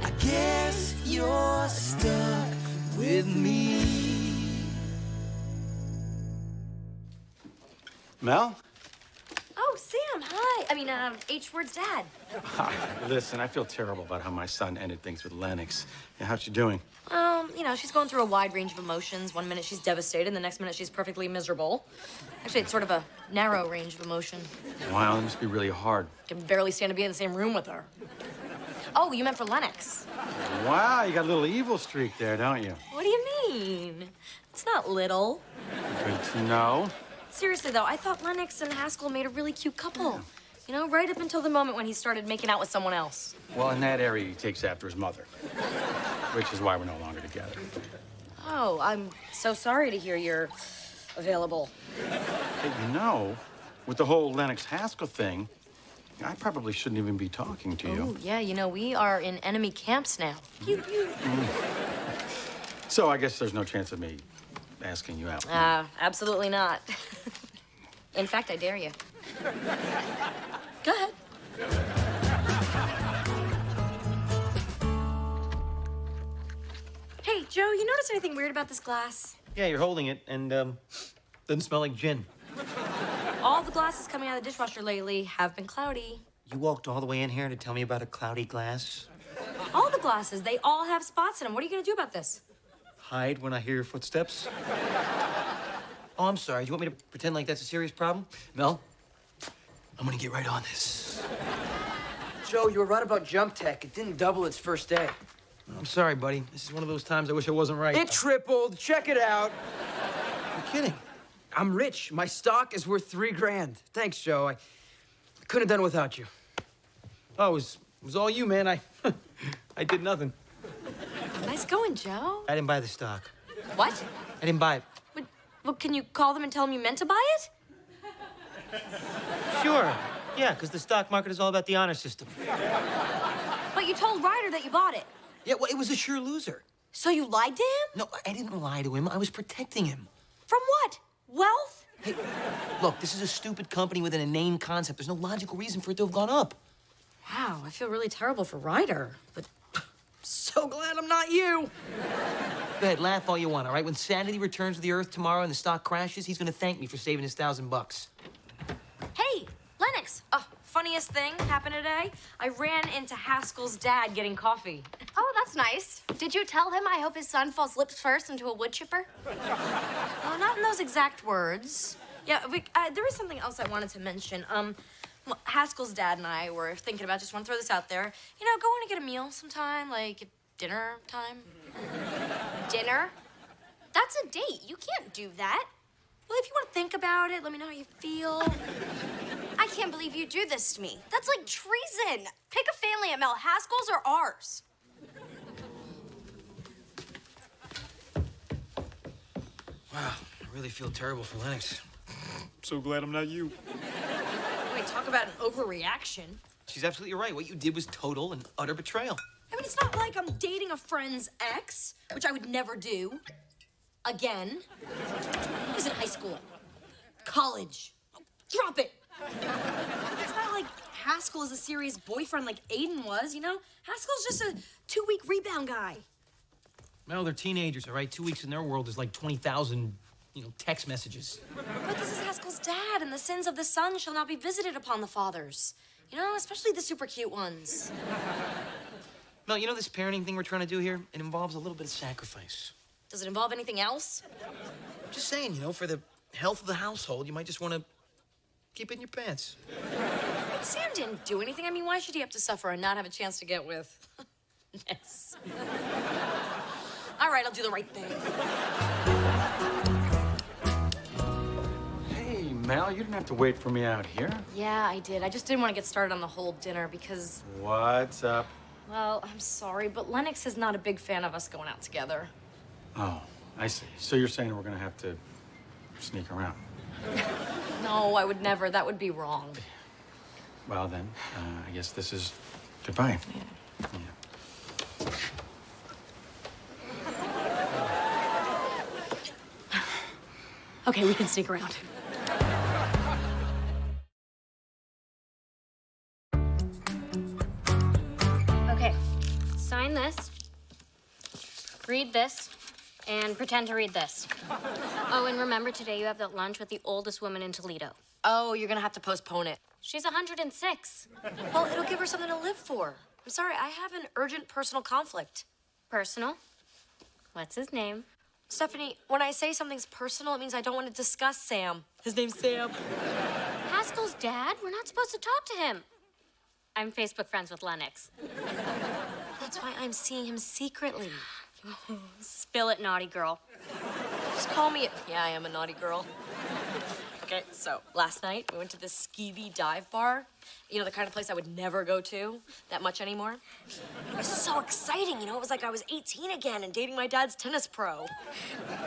I guess you're stuck with me. Mel? Oh, Sam, hi. I mean, H-word's dad. Hi. Listen, I feel terrible about how my son ended things with Lennox. Yeah, how's she doing? You know, she's going through a wide range of emotions. One minute she's devastated, the next minute she's perfectly miserable. Actually, it's sort of a narrow range of emotion. Wow, that must be really hard. I can barely stand to be in the same room with her. Oh, you meant for Lennox. Wow, you got a little evil streak there, don't you? What do you mean? It's not little. Good to know. Seriously, though, I thought Lennox and Haskell made a really cute couple. You know, right up until the moment when he started making out with someone else. Well, in that area, he takes after his mother, which is why we're no longer together. Oh, I'm so sorry to hear you're available. Hey, you know, with the whole Lennox-Haskell thing, I probably shouldn't even be talking to you. Oh, yeah, you know, we are in enemy camps now. So I guess there's no chance of me asking you out. Absolutely not. In fact, I dare you. Go ahead. Hey, Joe, you notice anything weird about this glass? Yeah, you're holding it, and, doesn't smell like gin. All the glasses coming out of the dishwasher lately have been cloudy. You walked all the way in here to tell me about a cloudy glass? All the glasses, they all have spots in them. What are you gonna do about this? Hide when I hear your footsteps? Oh, I'm sorry. Do you want me to pretend like that's a serious problem? Mel, I'm gonna get right on this. Joe, you were right about jump tech. It didn't double its first day. I'm sorry, buddy. This is one of those times I wish I wasn't right. It tripled. Check it out. You're kidding. I'm rich. My stock is worth $3 grand. Thanks, Joe. I couldn't have done it without you. Oh, it was all you, man. I did nothing. Nice going, Joe. I didn't buy the stock. What? I didn't buy it. Well, can you call them and tell them you meant to buy it? Sure. Yeah, because the stock market is all about the honor system. But you told Ryder that you bought it. Yeah, well, it was a sure loser. So you lied to him? No, I didn't lie to him. I was protecting him. From what? Wealth? Hey, look, this is a stupid company with an inane concept. There's no logical reason for it to have gone up. Wow, I feel really terrible for Ryder, but So glad I'm not you. Go ahead, laugh all you want, all right? When sanity returns to the earth tomorrow and the stock crashes, he's gonna thank me for saving his $1,000. Hey, Lennox. Funniest thing happened today. I ran into Haskell's dad getting coffee. Oh, that's nice. Did you tell him I hope his son falls lips first into a wood chipper? Well, not in those exact words. Yeah, there was something else I wanted to mention. Well, Haskell's dad and I were thinking about, just want to throw this out there, you know, going to get a meal sometime, like dinner time. Dinner? That's a date. You can't do that. Well, if you want to think about it, let me know how you feel. I can't believe you do this to me. That's like treason. Pick a family at Mel, Haskell's or ours. Wow, I really feel terrible for Lennox. So glad I'm not you. Wait, talk about an overreaction. She's absolutely right. What you did was total and utter betrayal. I mean, it's not like I'm dating a friend's ex, which I would never do. Again. I was in high school. College. Oh, drop it. It's not like Haskell is a serious boyfriend like Aiden was, you know? Haskell's just a 2-week rebound guy. Well, they're teenagers, all right? 2 weeks in their world is like 20,000, text messages. But this is Haskell's dad, and the sins of the son shall not be visited upon the fathers. You know, especially the super cute ones. Mel, you know this parenting thing we're trying to do here? It involves a little bit of sacrifice. Does it involve anything else? I'm just saying, for the health of the household, you might just want to keep it in your pants. Sam didn't do anything. I mean, why should he have to suffer and not have a chance to get with Ness? All right, I'll do the right thing. Hey, Mal, you didn't have to wait for me out here. Yeah, I did. I just didn't want to get started on the whole dinner because, What's up? well, I'm sorry, but Lennox is not a big fan of us going out together. Oh, I see. So you're saying we're gonna have to sneak around. No, I would never. That would be wrong. Well, then, I guess this is goodbye. Yeah. Okay, we can sneak around. Okay, sign this, read this, and pretend to read this. Oh, and remember, today you have that lunch with the oldest woman in Toledo. Oh, you're gonna have to postpone it. She's 106. Well, it'll give her something to live for. I'm sorry, I have an urgent personal conflict. Personal? What's his name? Stephanie, when I say something's personal, it means I don't want to discuss Sam. His name's Sam. Haskell's dad? We're not supposed to talk to him. I'm Facebook friends with Lennox. That's why I'm seeing him secretly. Spill it, naughty girl. Just call me. Yeah, I am a naughty girl. Okay, so last night we went to this skeevy dive bar. You know, the kind of place I would never go to that much anymore. It was so exciting, it was like I was 18 again and dating my dad's tennis pro.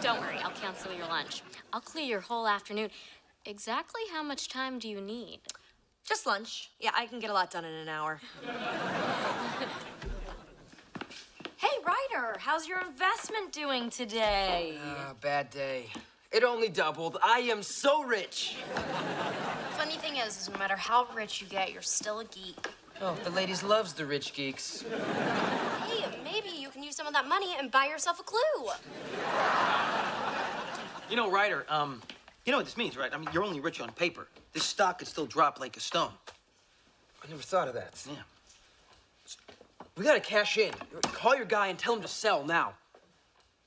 Don't worry, I'll cancel your lunch. I'll clear your whole afternoon. Exactly how much time do you need? Just lunch. Yeah, I can get a lot done in an hour. Hey, Ryder, how's your investment doing today? Bad day. It only doubled. I am so rich. Funny thing is no matter how rich you get, you're still a geek. Oh, the ladies loves the rich geeks. Hey, maybe you can use some of that money and buy yourself a clue. Ryder, you know what this means, right? I mean, you're only rich on paper. This stock could still drop like a stone. I never thought of that. Yeah. We gotta cash in. Call your guy and tell him to sell now.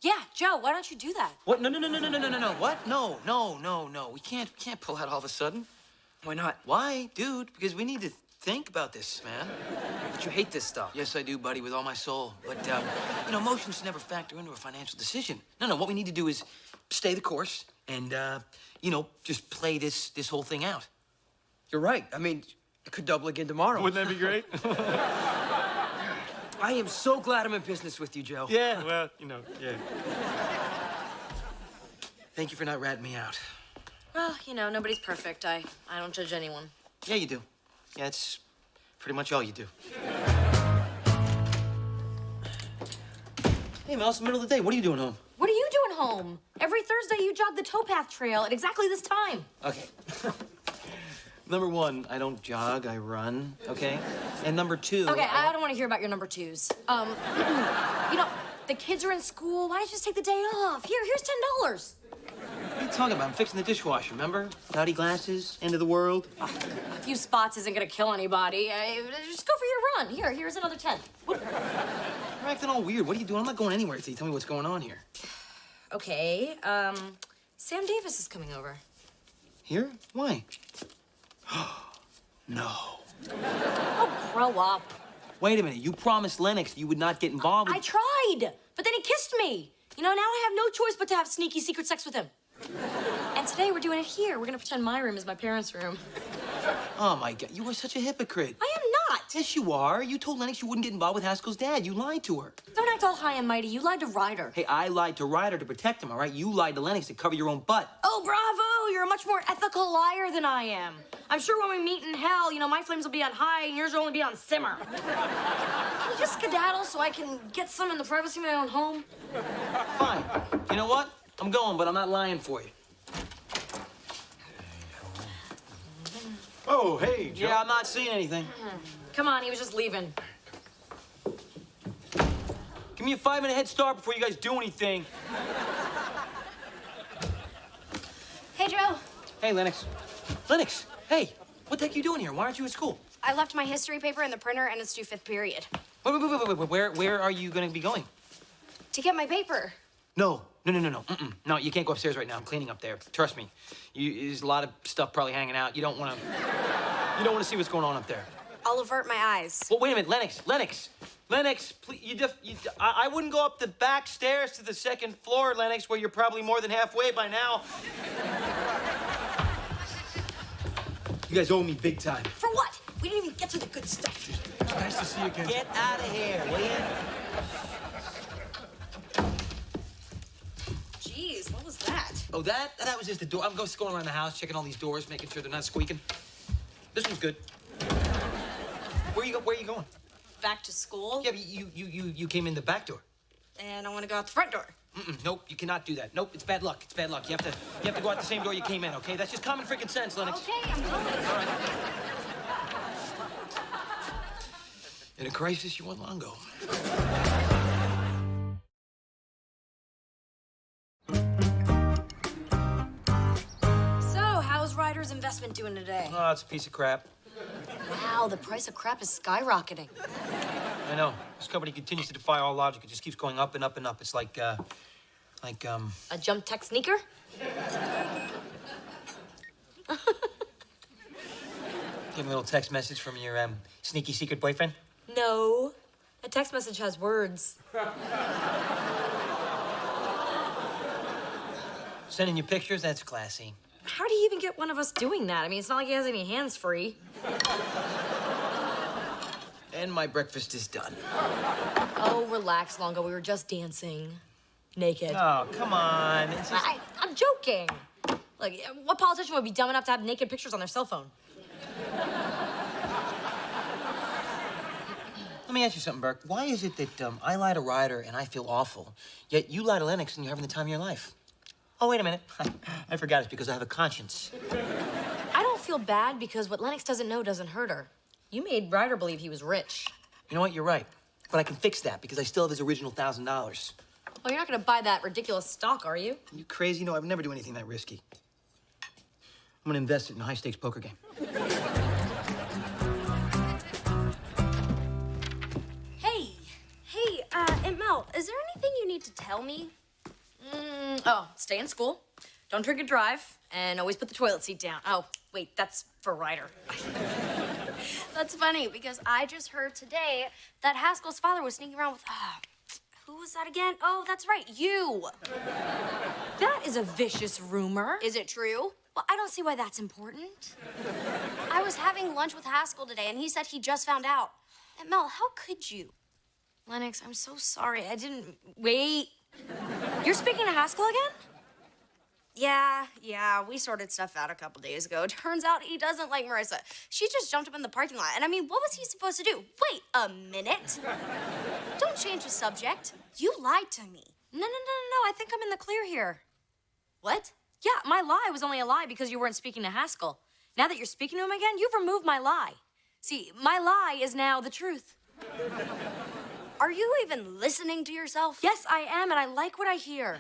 Yeah, Joe, why don't you do that? What? No. What? No. We can't pull out all of a sudden. Why not? Why? Dude, because we need to think about this, man. But you hate this stuff. Yes, I do, buddy, with all my soul. But, emotions never factor into a financial decision. No, what we need to do is stay the course and, just play this whole thing out. You're right. I mean, it could double again tomorrow. Wouldn't that be great? I am so glad I'm in business with you, Joe. Yeah, well, yeah. Thank you for not ratting me out. Well, nobody's perfect. I don't judge anyone. Yeah, you do. Yeah, it's pretty much all you do. Hey, Mel, it's the middle of the day. What are you doing home? What are you doing home? Every Thursday you jog the towpath trail at exactly this time. Okay. Number one, I don't jog, I run, okay? And number two... Okay, I don't want to hear about your number twos. The kids are in school. Why don't you just take the day off? Here's $10. What are you talking about? I'm fixing the dishwasher, remember? Cloudy glasses, end of the world. A few spots isn't gonna kill anybody. Just go for your run. Here's another 10. You're acting all weird. What are you doing? I'm not going anywhere until you tell me what's going on here. Okay, Sam Davis is coming over. Here? Why? No. Oh, grow up. Wait a minute. You promised Lennox you would not get involved with... I tried, but then he kissed me. Now I have no choice but to have sneaky secret sex with him. And today we're doing it here. We're gonna pretend my room is my parents' room. Oh, my God. You are such a hypocrite. I am not. Yes, you are. You told Lennox you wouldn't get involved with Haskell's dad. You lied to her. Don't act all high and mighty. You lied to Ryder. Hey, I lied to Ryder to protect him, all right? You lied to Lennox to cover your own butt. Oh, bravo! You're a much more ethical liar than I am. I'm sure when we meet in hell, my flames will be on high and yours will only be on simmer. Can you just skedaddle so I can get some in the privacy of my own home? Fine. You know what? I'm going, but I'm not lying for you. Oh, hey, Joe. Yeah, I'm not seeing anything. Come on, he was just leaving. Give me a 5-minute head start before you guys do anything. Hey, Joe. Hey, Lennox. Lennox, hey, what the heck are you doing here? Why aren't you at school? I left my history paper in the printer and it's due 5th period. Wait. Where are you going to be going? To get my paper. No. No, you can't go upstairs right now. I'm cleaning up there. Trust me. There's a lot of stuff probably hanging out. You don't want to see what's going on up there. I'll avert my eyes. Well, wait a minute, Lennox, please, I wouldn't go up the back stairs to the 2nd floor, Lennox, where you're probably more than halfway by now. You guys owe me big time. For what? We didn't even get to the good stuff. It's nice to see you again. Get out of here, will you? Jeez, what was that? Oh, that was just the door. I'm just going around the house, checking all these doors, making sure they're not squeaking. This one's good. Where are you going? Back to school? Yeah, but you came in the back door. And I want to go out the front door. Nope, you cannot do that. Nope, it's bad luck. It's bad luck. You have to go out the same door you came in, okay? That's just common freaking sense, Lennox. Okay, I'm going. All right. In a crisis, you want Longo. So, how's Ryder's investment doing today? Oh, it's a piece of crap. Wow, the price of crap is skyrocketing. I know. This company continues to defy all logic. It just keeps going up and up and up. It's like A jump tech sneaker? Get a little text message from your sneaky secret boyfriend. No. A text message has words. Sending you pictures? That's classy. How do you even get one of us doing that? I mean, it's not like he has any hands free. And my breakfast is done. Oh, relax, Longo. We were just dancing. Naked. Oh, come on. It's just... I'm joking. Like, what politician would be dumb enough to have naked pictures on their cell phone? Let me ask you something, Burke. Why is it that I lie to Ryder and I feel awful, yet you lie to Lennox and you're having the time of your life? Oh, wait a minute. I forgot it's because I have a conscience. I don't feel bad because what Lennox doesn't know doesn't hurt her. You made Ryder believe he was rich. You know what? You're right. But I can fix that because I still have his original $1,000. Well, you're not gonna buy that ridiculous stock, are you? You crazy? No, I would never do anything that risky. I'm gonna invest it in a high-stakes poker game. Hey, Aunt Mel, is there anything you need to tell me? Stay in school. Don't drink and drive. And always put the toilet seat down. Oh, wait, that's for Ryder. That's funny, because I just heard today that Haskell's father was sneaking around with, who was that again? Oh, that's right, you. That is a vicious rumor. Is it true? Well, I don't see why that's important. I was having lunch with Haskell today, and he said he just found out. Aunt Mel, how could you? Lennox, I'm so sorry. I didn't... Wait. You're speaking to Haskell again? Yeah, we sorted stuff out a couple days ago. Turns out he doesn't like Marissa. She just jumped up in the parking lot. And I mean, what was he supposed to do? Wait a minute. Don't change the subject. You lied to me. No. I think I'm in the clear here. What? Yeah, my lie was only a lie because you weren't speaking to Haskell. Now that you're speaking to him again, you've removed my lie. See, my lie is now the truth. Are you even listening to yourself? Yes, I am, and I like what I hear.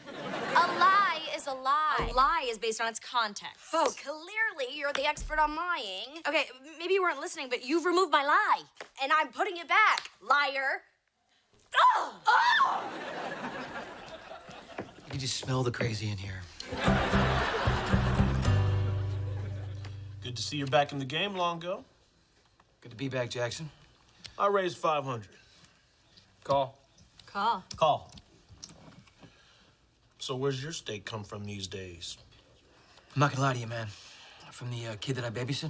A lie is a lie. A lie is based on its context. Oh, clearly you're the expert on lying. Okay, maybe you weren't listening, but you've removed my lie. And I'm putting it back, liar. You can just smell the crazy in here. Good to see you're back in the game, Longo. Good to be back, Jackson. I raised 500. Call. Call. So where's your steak come from these days? I'm not gonna lie to you, man. From the kid that I babysit.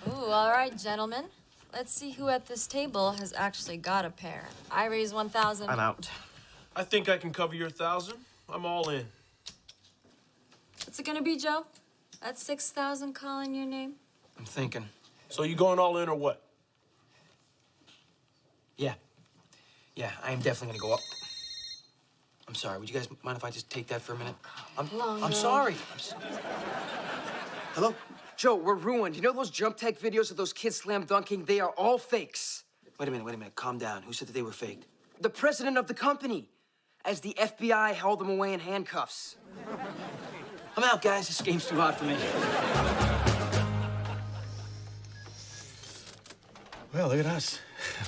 Ooh, all right, gentlemen. Let's see who at this table has actually got a pair. I raise 1,000. I'm out. I think I can cover your 1,000. I'm all in. What's it gonna be, Joe? That's 6,000 calling your name? I'm thinking. So you going all in or what? Yeah. Yeah, I am definitely gonna go up. I'm sorry. Would you guys mind if I just take that for a minute? I'm sorry. Hello? Joe, we're ruined. You know those jump tech videos of those kids slam dunking? They are all fakes. Wait a minute. Calm down. Who said that they were faked? The president of the company, as the FBI held them away in handcuffs. I'm out, guys. This game's too hot for me. Well, look at us.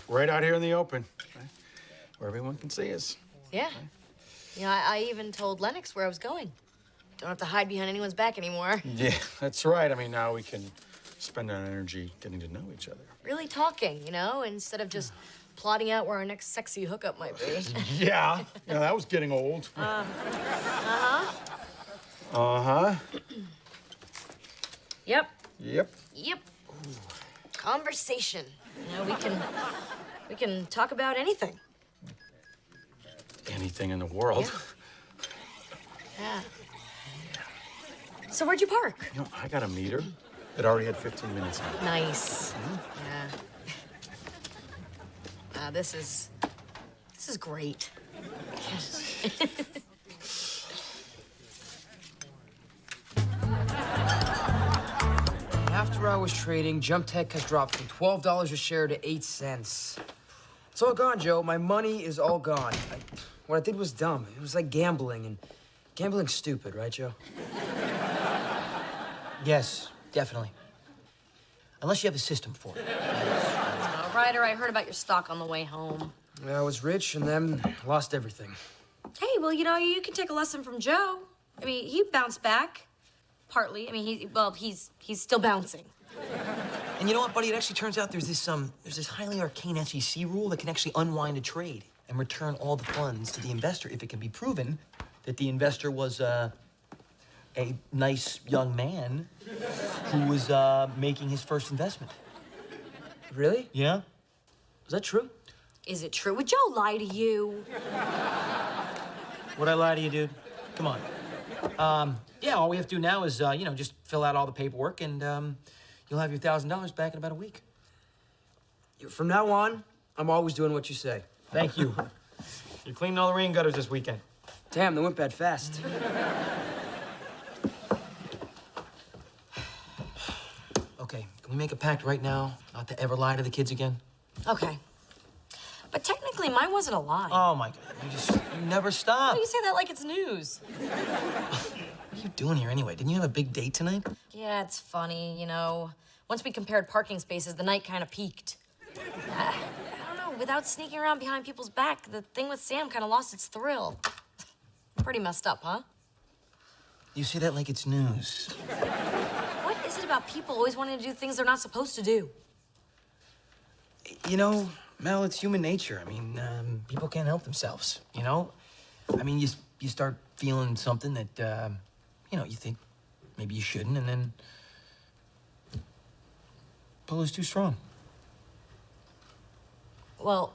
Right out here in the open, right? Where everyone can see us. Yeah. You know, I even told Lennox where I was going. Don't have to hide behind anyone's back anymore. Yeah, that's right. I mean, now we can spend our energy getting to know each other. Really talking, you know, instead of just plotting out where our next sexy hookup might be. Yeah, that was getting old. Uh-huh. Uh-huh. Yep. Yep. Yep. Conversation. You know, we can talk about anything. Anything in the world. Yeah. So where'd you park? You know, I got a meter that already had 15 minutes on it. Nice. Yeah. This is great. After hours trading, Jump Tech has dropped from $12 a share to 8 cents. It's all gone, Joe. My money is all gone. What I did was dumb. It was like gambling, and gambling's stupid, right, Joe? Yes, definitely. Unless you have a system for it. Ryder, I heard about your stock on the way home. I was rich and then lost everything. Hey, well, you know, you can take a lesson from Joe. I mean, he bounced back, partly. I mean, he's still bouncing. And you know what, buddy? It actually turns out there's this highly arcane SEC rule that can actually unwind a trade and return all the funds to the investor if it can be proven that the investor was a nice young man who was making his first investment. Really? Yeah. Is that true? Is it true? Would Joe lie to you? Would I lie to you, dude? Come on. Yeah, all we have to do now is, just fill out all the paperwork and you'll have your $1,000 back in about a week. From now on, I'm always doing what you say. Thank you. You cleaned all the rain gutters this weekend. Damn, they went bad fast. Okay, can we make a pact right now not to ever lie to the kids again? Okay. But technically, mine wasn't a lie. Oh, my God. You never stop. Why do you say that like it's news? What are you doing here anyway? Didn't you have a big date tonight? Yeah, it's funny, you know. Once we compared parking spaces, the night kind of peaked. I don't know, without sneaking around behind people's back, the thing with Sam kind of lost its thrill. Pretty messed up, huh? You say that like it's news. What is it about people always wanting to do things they're not supposed to do? You know, Mel, it's human nature. I mean, people can't help themselves, you know? I mean, you start feeling something that, you think maybe you shouldn't, and then pull is too strong. Well,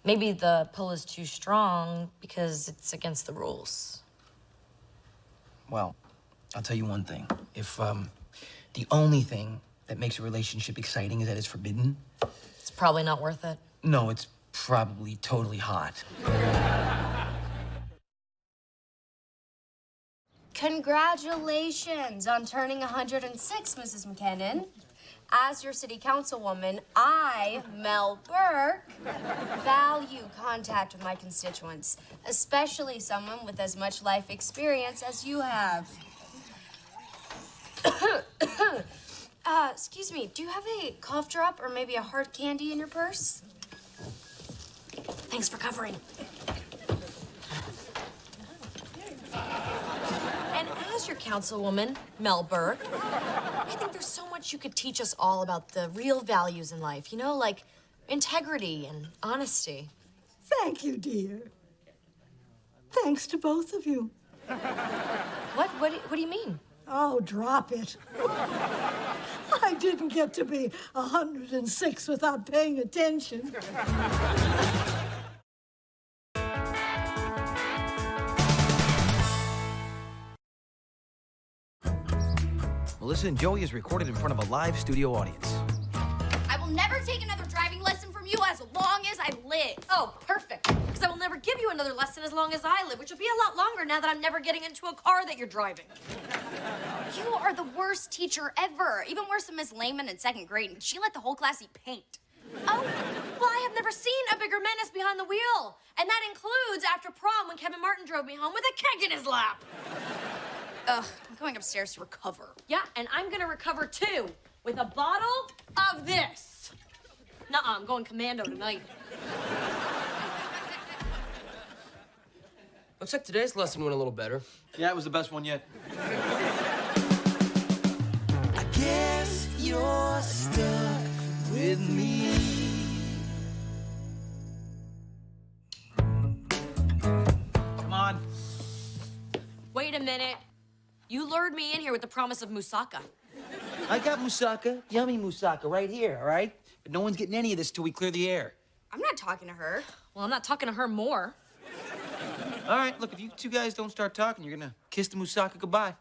maybe the pull is too strong because it's against the rules. Well, I'll tell you one thing. If the only thing that makes a relationship exciting is that it's forbidden, it's probably not worth it. No, it's probably totally hot. Congratulations on turning 106, Mrs. McKinnon. As your city councilwoman, I, Mel Burke, value contact with my constituents, especially someone with as much life experience as you have. Excuse me, do you have a cough drop or maybe a hard candy in your purse? Thanks for covering. And as your councilwoman, Mel Burke, I think there's so much you could teach us all about the real values in life, you know, like integrity and honesty. Thank you, dear. Thanks to both of you. What do you mean? Oh, drop it. I didn't get to be 106 without paying attention. Melissa and Joey is recorded in front of a live studio audience. I will never take another driving lesson from you as long as I live. Oh, perfect. Because I will never give you another lesson as long as I live, which will be a lot longer now that I'm never getting into a car that you're driving. You are the worst teacher ever. Even worse than Miss Lehman in second grade, and she let the whole class eat paint. Oh, well, I have never seen a bigger menace behind the wheel. And that includes after prom when Kevin Martin drove me home with a keg in his lap. Ugh, I'm going upstairs to recover. Yeah, and I'm gonna recover too, with a bottle of this. Nuh-uh, I'm going commando tonight. Looks like today's lesson went a little better. Yeah, it was the best one yet. I guess you're stuck with me. Come on. Wait a minute. You lured me in here with the promise of moussaka. I got moussaka, yummy moussaka, right here, all right? But no one's getting any of this till we clear the air. I'm not talking to her. Well, I'm not talking to her more. All right, look, if you two guys don't start talking, you're gonna kiss the moussaka goodbye.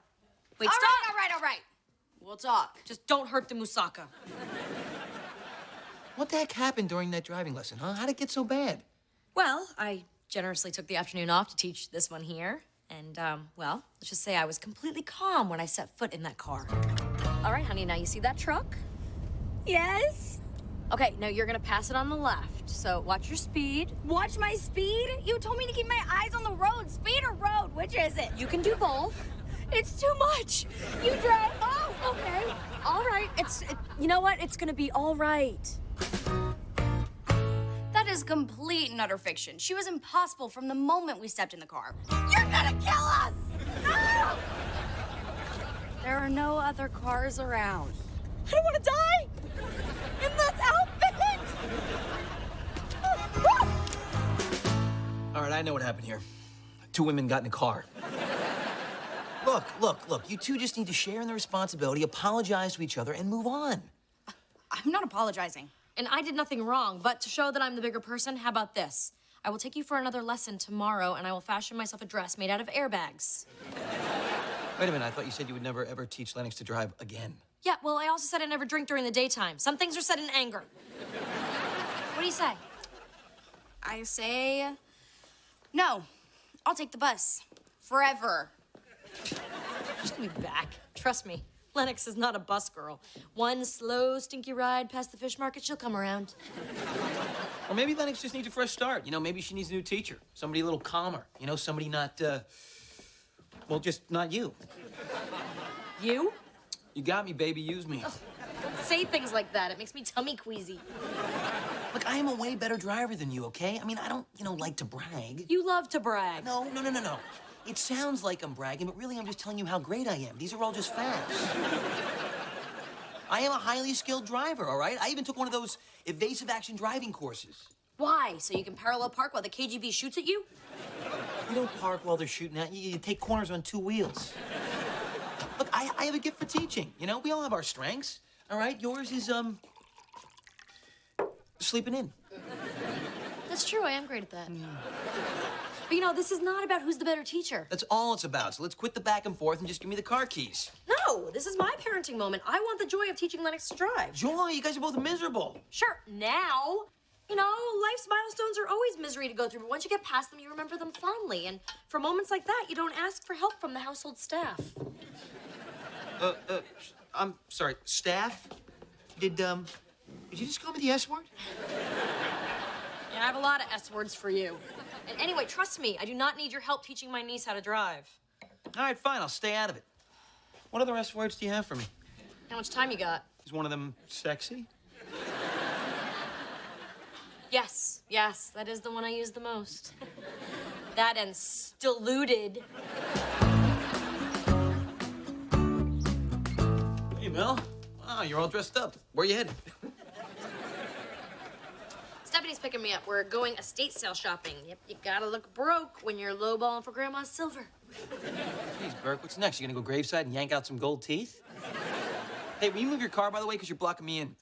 Wait, All stop! right, all right, all right. We'll talk. Just don't hurt the moussaka. What the heck happened during that driving lesson, huh? How'd it get so bad? Well, I generously took the afternoon off to teach this one here. And, well, let's just say I was completely calm when I set foot in that car. All right, honey, now you see that truck? Yes? Okay, now you're gonna pass it on the left. So watch your speed. Watch my speed? You told me to keep my eyes on the road. Speed or road? Which is it? You can do both. It's too much. You drive. Oh, okay. All right, you know what? It's gonna be all right. That is complete and utter fiction. She was impossible from the moment we stepped in the car. You're gonna kill us! No! There are no other cars around. I don't wanna die in this outfit! All right, I know what happened here. Two women got in a car. Look, you two just need to share in the responsibility, apologize to each other, and move on. I'm not apologizing. And I did nothing wrong, but to show that I'm the bigger person, how about this? I will take you for another lesson tomorrow, and I will fashion myself a dress made out of airbags. Wait a minute, I thought you said you would never, ever teach Lennox to drive again. Yeah, well, I also said I never drink during the daytime. Some things are said in anger. What do you say? I say no. I'll take the bus. Forever. She'll be back. Trust me. Lennox is not a bus girl. One slow, stinky ride past the fish market, she'll come around. Or maybe Lennox just needs a fresh start. You know, maybe she needs a new teacher. Somebody a little calmer. You know, somebody not, well, just not you. You? You got me, baby. Use me. Ugh, don't say things like that. It makes me tummy queasy. Look, I am a way better driver than you, okay? I mean, I don't, like to brag. You love to brag. No. It sounds like I'm bragging, but really I'm just telling you how great I am. These are all just facts. I am a highly skilled driver, all right? I even took one of those evasive action driving courses. Why? So you can parallel park while the KGB shoots at you? You don't park while they're shooting at you. You take corners on two wheels. Look, I have a gift for teaching. You know, we all have our strengths, all right? Yours is, sleeping in. That's true. I am great at that. But, this is not about who's the better teacher. That's all it's about. So let's quit the back and forth and just give me the car keys. No, this is my parenting moment. I want the joy of teaching Lennox to drive. Joy, you guys are both miserable. Sure, now, life's milestones are always misery to go through, but once you get past them, you remember them fondly. And for moments like that, you don't ask for help from the household staff. I'm sorry, staff? Did you just call me the S word? Yeah, I have a lot of S words for you. And anyway, trust me, I do not need your help teaching my niece how to drive. All right, fine, I'll stay out of it. What other S words do you have for me? How much time you got? Is one of them sexy? Yes, that is the one I use the most. That and stilluded. Hey, Mel. Wow, you're all dressed up. Where you headed? Stephanie's picking me up. We're going estate sale shopping. Yep, you gotta look broke when you're lowballing for Grandma's silver. Jeez, Burke, what's next? You gonna go graveside and yank out some gold teeth? Hey, will you move your car, by the way, because you're blocking me in?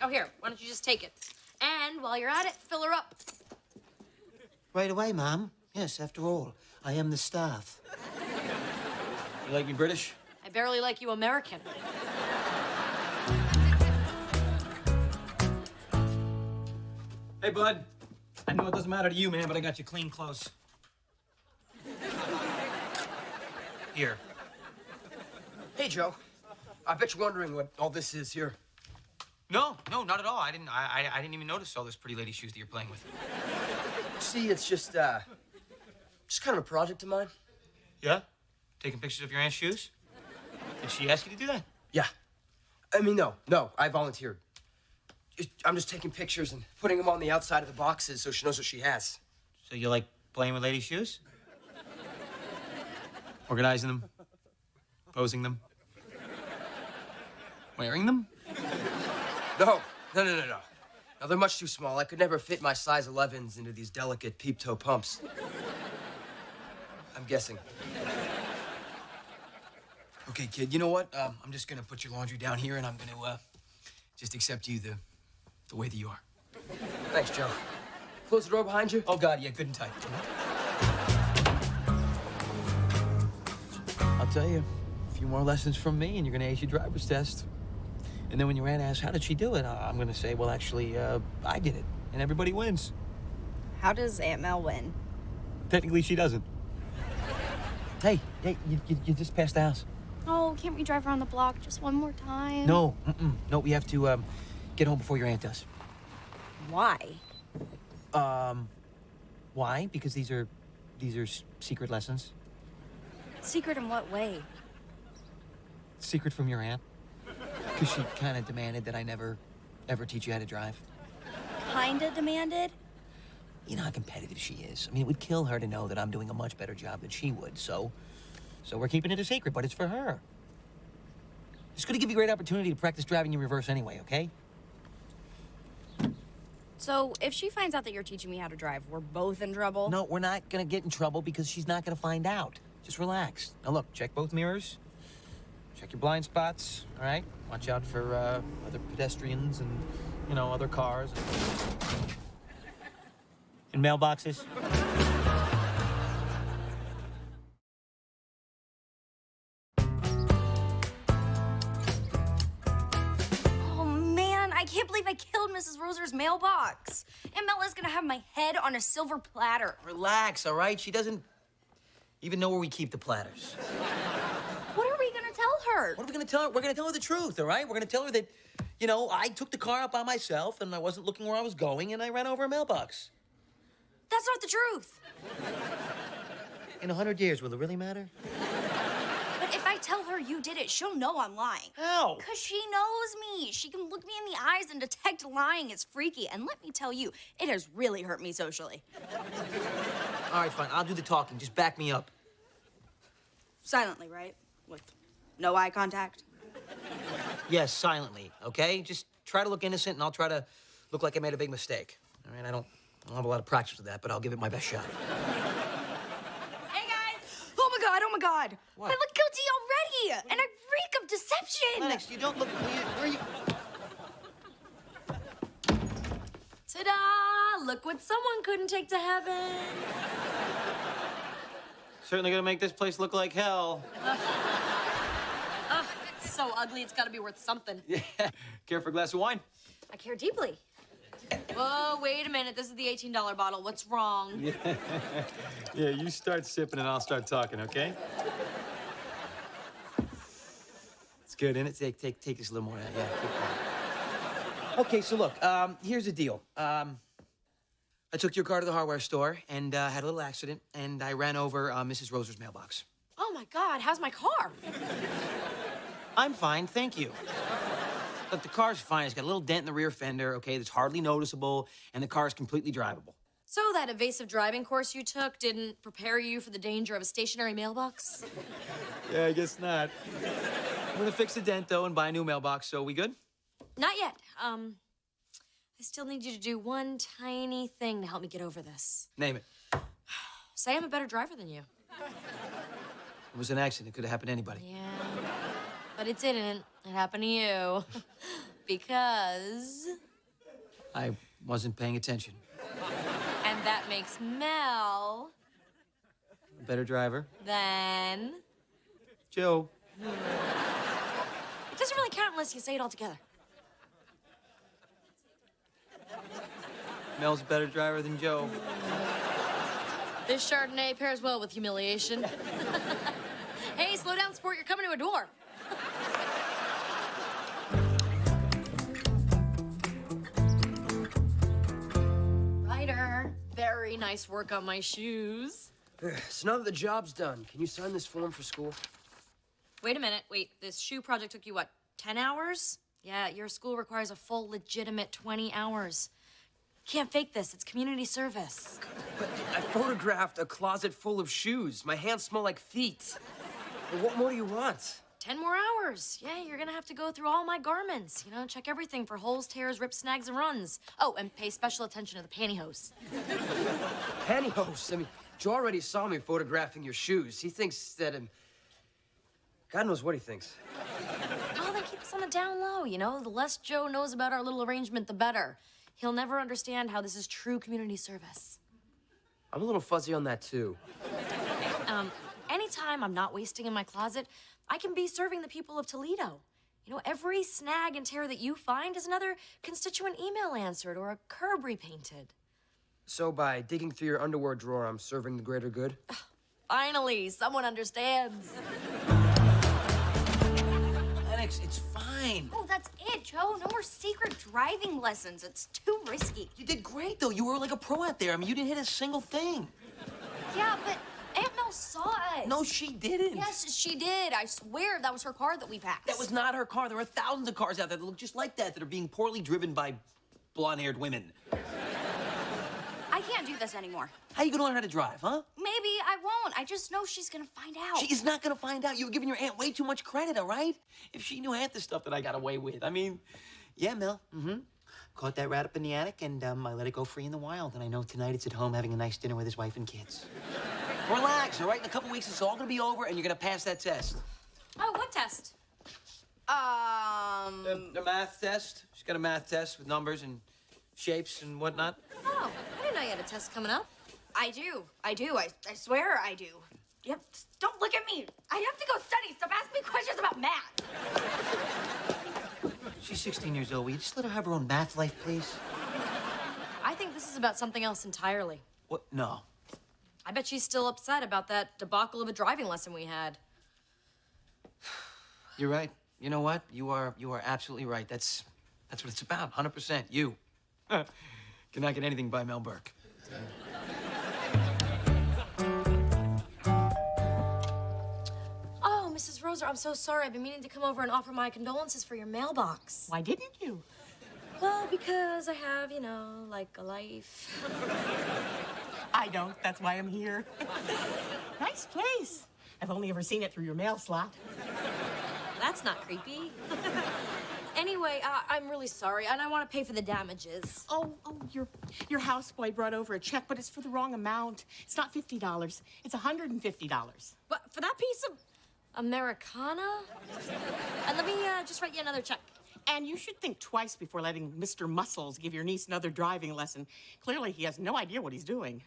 Oh, here, why don't you just take it? And while you're at it, fill her up. Right away, ma'am. Yes, after all, I am the staff. You like me British? I barely like you American. Hey, bud. I know it doesn't matter to you, man, but I got you clean clothes. Here. Hey, Joe. I bet you're wondering what all this is here. No, not at all. I didn't even notice all those pretty lady shoes that you're playing with. See, it's just kind of a project of mine. Yeah? Taking pictures of your aunt's shoes? Did she ask you to do that? Yeah. I mean, no, I volunteered. I'm just taking pictures and putting them on the outside of the boxes so she knows what she has. So you like playing with lady shoes? Organizing them? Posing them? Wearing them? No. Now, they're much too small. I could never fit my size 11s into these delicate peep-toe pumps. I'm guessing. Okay, kid, you know what? I'm just gonna put your laundry down here and I'm gonna, just accept you the way that you are. Thanks, Joe. Close the door behind you. Oh, God, yeah, good and tight. I'll tell you, a few more lessons from me and you're gonna ace your driver's test. And then when your aunt asks, how did she do it? I'm gonna say, well, actually, I did it. And everybody wins. How does Aunt Mel win? Technically, she doesn't. Hey, you just passed the house. Oh, can't we drive around the block just one more time? No, no, we have to, get home before your aunt does. Why? Why? Because these are secret lessons. Secret in what way? Secret from your aunt. Because she kind of demanded that I never, ever teach you how to drive. Kinda demanded? You know how competitive she is. I mean, it would kill her to know that I'm doing a much better job than she would, so we're keeping it a secret, but it's for her. It's gonna give you a great opportunity to practice driving in reverse anyway, okay? So, if she finds out that you're teaching me how to drive, we're both in trouble? No, we're not gonna get in trouble because she's not gonna find out. Just relax. Now look, check both mirrors. Check your blind spots, all right? Watch out for other pedestrians and, you know, other cars. And mailboxes. Oh, man, I can't believe I killed Mrs. Roser's mailbox. Aunt Mella's gonna have my head on a silver platter. Relax, all right? She doesn't even know where we keep the platters. What are we gonna tell her? What are we gonna tell her? We're gonna tell her the truth, all right? We're gonna tell her that, you know, I took the car out by myself and I wasn't looking where I was going and I ran over a mailbox. That's not the truth. In 100 years, will it really matter? But if I tell her you did it, she'll know I'm lying. How? Because she knows me. She can look me in the eyes and detect lying is freaky. And let me tell you, it has really hurt me socially. All right, fine. I'll do the talking. Just back me up. Silently, right? With no eye contact? Yes, silently, okay? Just try to look innocent and I'll try to look like I made a big mistake. All right, I don't have a lot of practice with that, but I'll give it my best shot. Hey, guys! Oh, my God. What? I look guilty already, and I reek of deception. Lennox, you don't look... Where are you... Ta-da! Look what someone couldn't take to heaven. Certainly gonna make this place look like hell. Ugh, it's so ugly, it's gotta be worth something. Yeah. Care for a glass of wine? I care deeply. Whoa, wait a minute. This is the $18 bottle. What's wrong? Yeah, you start sipping and I'll start talking, okay? It's good, isn't it? Take this a little more. Yeah, keep going. Okay, so look, here's the deal. I took your car to the hardware store and had a little accident, and I ran over Mrs. Roser's mailbox. Oh my God, how's my car? I'm fine, thank you. Look, the car's fine. It's got a little dent in the rear fender, okay, that's hardly noticeable, and the car's completely drivable. So that evasive driving course you took didn't prepare you for the danger of a stationary mailbox? Yeah, I guess not. I'm gonna fix the dent, though, and buy a new mailbox, so we good? Not yet. I still need you to do one tiny thing to help me get over this. Name it. Say I'm a better driver than you. It was an accident. It could have happened to anybody. Yeah. But it didn't. It happened to you. Because... I wasn't paying attention. And that makes Mel... A better driver. Then... Joe. It doesn't really count unless you say it all together. Mel's a better driver than Joe. This Chardonnay pairs well with humiliation. Hey, slow down, sport. You're coming to a door. Ryder, very nice work on my shoes. So now that the job's done, can you sign this form for school? Wait a minute. Wait, this shoe project took you, what, 10 hours? Yeah, your school requires a full, legitimate 20 hours. Can't fake this. It's community service. But I photographed a closet full of shoes. My hands smell like feet. Well, what more do you want? 10 more hours. Yeah, you're gonna have to go through all my garments. You know, check everything for holes, tears, rips, snags, and runs. Oh, and pay special attention to the pantyhose. Pantyhose? I mean, Joe already saw me photographing your shoes. He thinks that God knows what he thinks. Oh, then keep us on the down low, you know? The less Joe knows about our little arrangement, the better. He'll never understand how this is true community service. I'm a little fuzzy on that, too. Anytime I'm not wasting in my closet, I can be serving the people of Toledo. You know, every snag and tear that you find is another constituent email answered or a curb repainted. So by digging through your underwear drawer, I'm serving the greater good? Finally, someone understands. Lennox, it's fine. Oh, that's it, Joe. No more secret driving lessons. It's too risky. You did great, though. You were like a pro out there. I mean, you didn't hit a single thing. Yeah, but Aunt Mel saw us. No, she didn't. Yes, she did. I swear that was her car that we passed. That was not her car. There are thousands of cars out there that look just like that are being poorly driven by blonde-haired women. I can't do this anymore. How you gonna learn how to drive, huh? Maybe I won't. I just know she's gonna find out. She is not gonna find out. You're giving your aunt way too much credit, all right? If she knew half the stuff that I got away with. I mean, yeah, Mel. Caught that rat up in the attic, and I let it go free in the wild. And I know tonight it's at home having a nice dinner with his wife and kids. Relax, all right? In a couple weeks, it's all gonna be over, and you're gonna pass that test. Oh, what test? The math test. She's got a math test with numbers and shapes and whatnot. Oh, I didn't know you had a test coming up. I do. I swear I do. Yep. Don't look at me. I have to go study. Stop asking me questions about math. She's 16 years old. Will you just let her have her own math life, please? I think this is about something else entirely. What? No. I bet she's still upset about that debacle of a driving lesson we had. You're right. You know what? You are absolutely right. That's what it's about. 100%. You. Cannot get anything by Mel Burke. Oh, Mrs. Roser, I'm so sorry. I've been meaning to come over and offer my condolences for your mailbox. Why didn't you? Well, because I have, you know, like a life. I don't. That's why I'm here. Nice place. I've only ever seen it through your mail slot. That's not creepy. Anyway, I'm really sorry, and I want to pay for the damages. Oh, your houseboy brought over a check, but it's for the wrong amount. It's not $50. It's $150. But for that piece of Americana? And let me just write you another check. And you should think twice before letting Mr. Muscles give your niece another driving lesson. Clearly, he has no idea what he's doing.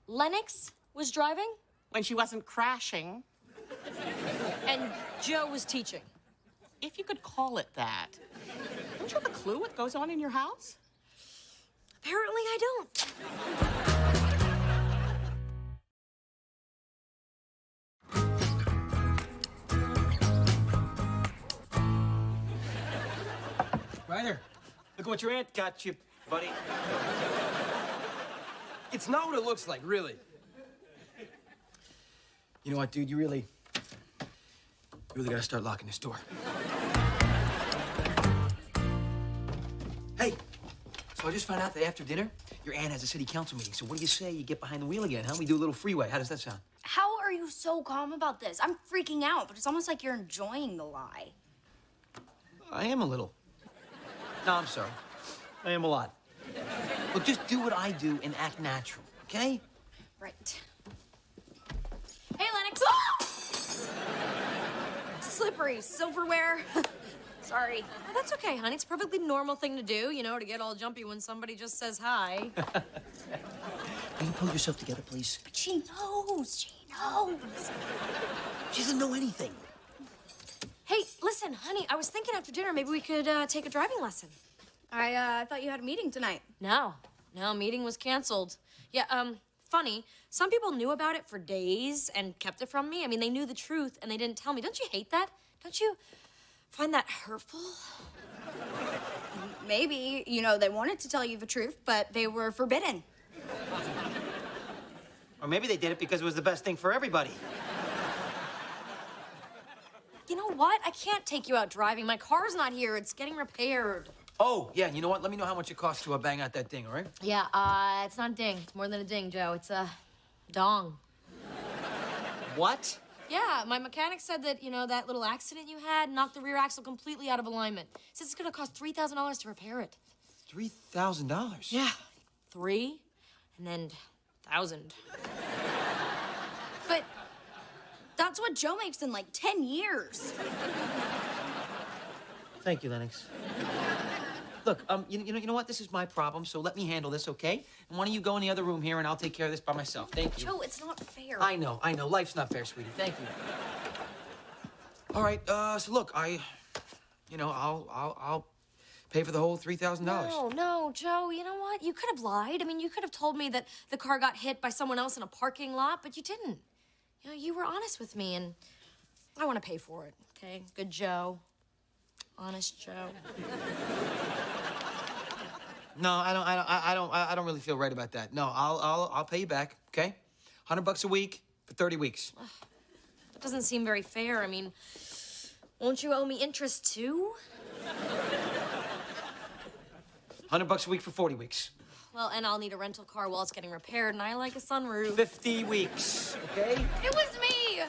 Lennox was driving? When she wasn't crashing. And Joe was teaching. If you could call it that. Don't you have a clue what goes on in your house? Apparently I don't. Ryder, look at what your aunt got you, buddy. It's not what it looks like, really. You know what, dude? You really gotta start locking this door. Hey, so I just found out that after dinner, your aunt has a city council meeting. So what do you say you get behind the wheel again, huh? We do a little freeway. How does that sound? How are you so calm about this? I'm freaking out, but it's almost like you're enjoying the lie. I am a little. No, I'm sorry. I am a lot. Look, just do what I do and act natural, okay? Right. Hey, Lennox. Slip crockery, silverware. Sorry. Oh, that's okay, honey. It's a perfectly normal thing to do, you know, to get all jumpy when somebody just says hi. Will you pull yourself together, please? But she knows. She knows. She doesn't know anything. Hey, listen, honey, I was thinking after dinner maybe we could take a driving lesson. I thought you had a meeting tonight. No, meeting was canceled. Yeah, funny. Some people knew about it for days and kept it from me. I mean, they knew the truth and they didn't tell me. Don't you hate that? Don't you find that hurtful? Maybe, you know, they wanted to tell you the truth, but they were forbidden. Or maybe they did it because it was the best thing for everybody. You know what? I can't take you out driving. My car's not here. It's getting repaired. Oh, yeah, you know what? Let me know how much it costs to bang out that ding, all right? Yeah, it's not a ding. It's more than a ding, Joe. It's a dong. What? Yeah, my mechanic said that, you know, that little accident you had knocked the rear axle completely out of alignment. Says it's gonna cost $3,000 to repair it. $3,000? Yeah, 3 and then 1,000. But that's what Joe makes in like 10 years. Thank you, Lennox. Look, you know what? This is my problem, so let me handle this, okay? And why don't you go in the other room here and I'll take care of this by myself. Thank you. Joe, it's not fair. I know. Life's not fair, sweetie. Thank you. All right, so look, I'll pay for the whole $3,000. No, Joe, you know what? You could have lied. I mean, you could have told me that the car got hit by someone else in a parking lot, but you didn't. You know, you were honest with me, and I want to pay for it, okay? Good Joe. Honest Joe. No, I don't really feel right about that. No, I'll pay you back, okay? $100 a week for 30 weeks. That doesn't seem very fair. I mean, won't you owe me interest too? $100 a week for 40 weeks. Well, and I'll need a rental car while it's getting repaired, and I like a sunroof. 50 weeks, okay? It was me.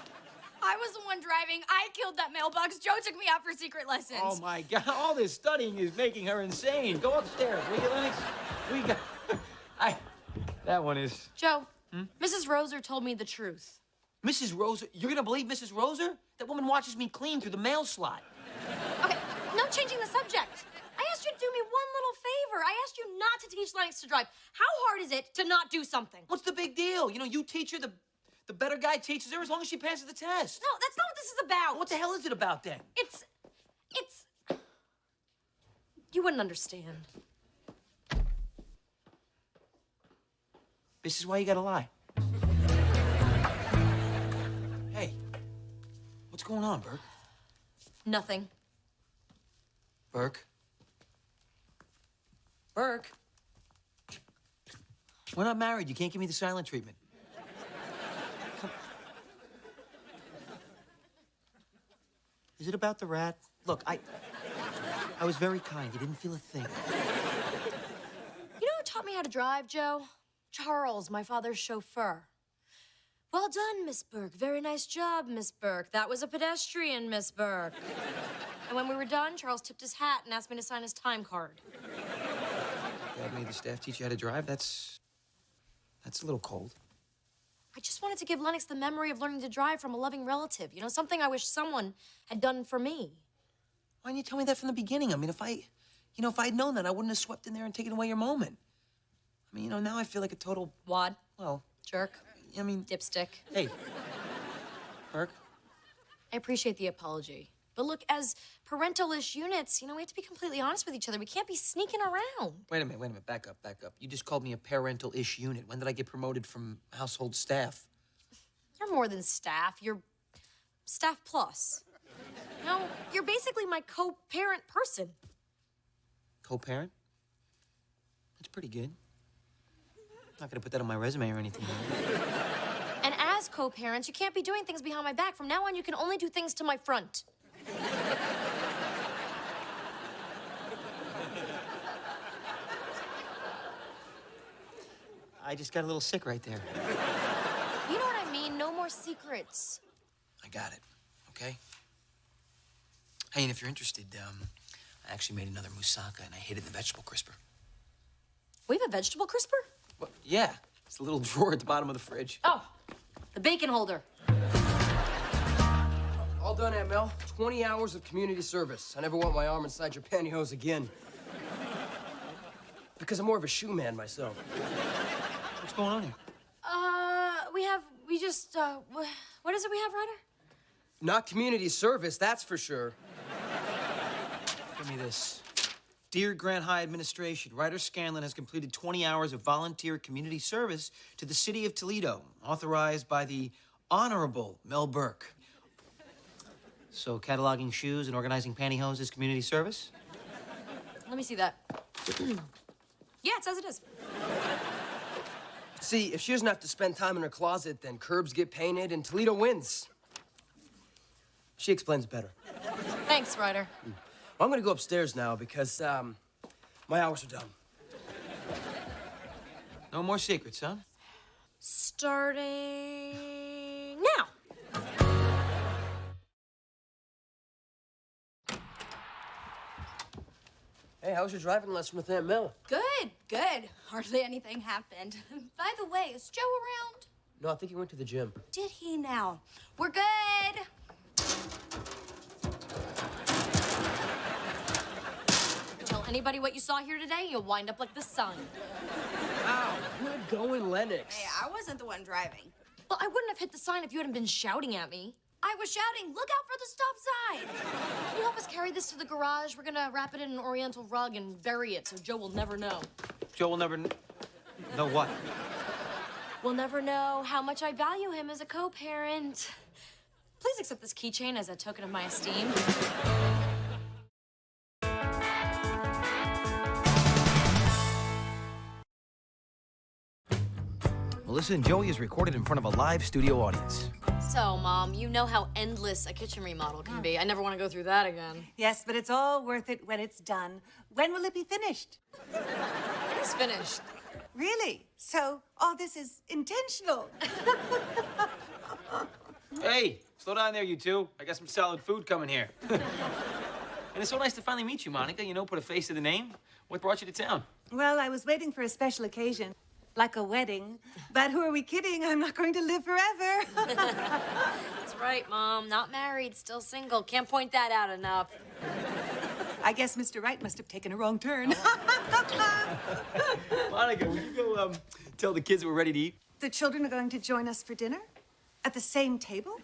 I was the one driving. I killed that mailbox. Joe took me out for secret lessons. Oh, my God. All this studying is making her insane. Go upstairs, will you, Lennox? We got... That one is... Joe, Mrs. Roser told me the truth. Mrs. Roser? You're gonna believe Mrs. Roser? That woman watches me clean through the mail slot. Okay, no changing the subject. I asked you to do me one little favor. I asked you not to teach Lennox to drive. How hard is it to not do something? What's the big deal? You know, you teach her, the better guy teaches her as long as she passes the test. No, that's not what this is about. What the hell is it about, then? It's... You wouldn't understand. This is why you gotta lie. Hey, what's going on, Burke? Nothing. Burke? Burke? We're not married. You can't give me the silent treatment. Come. Is it about the rat? Look, I was very kind. You didn't feel a thing. You know who taught me how to drive, Joe? Charles, my father's chauffeur. Well done, Miss Burke. Very nice job, Miss Burke. That was a pedestrian, Miss Burke. And when we were done, Charles tipped his hat and asked me to sign his time card. Dad made the staff teach you how to drive? That's a little cold. I just wanted to give Lennox the memory of learning to drive from a loving relative. You know, something I wish someone had done for me. Why didn't you tell me that from the beginning? I mean, if I'd known that, I wouldn't have swept in there and taken away your moment. I mean, you know, now I feel like a total... Wad? Well... Jerk? I mean... Dipstick? Hey. Burke? I appreciate the apology. But look, as parental-ish units, you know, we have to be completely honest with each other. We can't be sneaking around. Wait a minute. Back up. You just called me a parental-ish unit. When did I get promoted from household staff? You're more than staff. You're staff plus. You know, you're basically my co-parent person. Co-parent? That's pretty good. I'm not gonna put that on my resume or anything. And as co-parents, you can't be doing things behind my back. From now on, you can only do things to my front. I just got a little sick right there. You know what I mean? No more secrets. I got it, okay? Hey, and if you're interested, I actually made another moussaka and I hid it in the vegetable crisper. We have a vegetable crisper? Well, yeah. It's the little drawer at the bottom of the fridge. Oh, the bacon holder. All done, Aunt Mel. 20 hours of community service. I never want my arm inside your pantyhose again. Because I'm more of a shoe man myself. What's going on here? What is it we have, Ryder? Not community service, that's for sure. Give me this. Dear Grant High Administration, Ryder Scanlon has completed 20 hours of volunteer community service to the city of Toledo, authorized by the Honorable Mel Burke. So, cataloging shoes and organizing pantyhose is community service? Let me see that. Yeah, it says it is. See, if she doesn't have to spend time in her closet, then curbs get painted and Toledo wins. She explains better. Thanks, Ryder. Well, I'm gonna go upstairs now because, my hours are done. No more secrets, huh? Starting now. Hey, how was your driving lesson with Aunt Mel? Good, good. Hardly anything happened. By the way, is Joe around? No, I think he went to the gym. Did he now? We're good. Tell anybody what you saw here today, you'll wind up like the sun. Wow, good going, Lennox. Hey, I wasn't the one driving. Well, I wouldn't have hit the sign if you hadn't been shouting at me. I was shouting, look out for the stop sign. Can you help us carry this to the garage? We're gonna wrap it in an oriental rug and bury it so Joe will never know. Joe will never know what? We'll never know how much I value him as a co-parent. Please accept this keychain as a token of my esteem. Melissa and Joey is recorded in front of a live studio audience. So, Mom, you know how endless a kitchen remodel can be. I never want to go through that again. Yes, but it's all worth it when it's done. When will it be finished? It is finished. Really? So all this is intentional? Hey, slow down there, you two. I got some solid food coming here. And it's so nice to finally meet you, Monica. You know, put a face to the name. What brought you to town? Well, I was waiting for a special occasion, like a wedding. But who are we kidding? I'm not going to live forever. That's right, Mom. Not married, still single. Can't point that out enough. I guess Mr. Wright must have taken a wrong turn. Monica, will you go tell the kids that we're ready to eat? The children are going to join us for dinner? At the same table?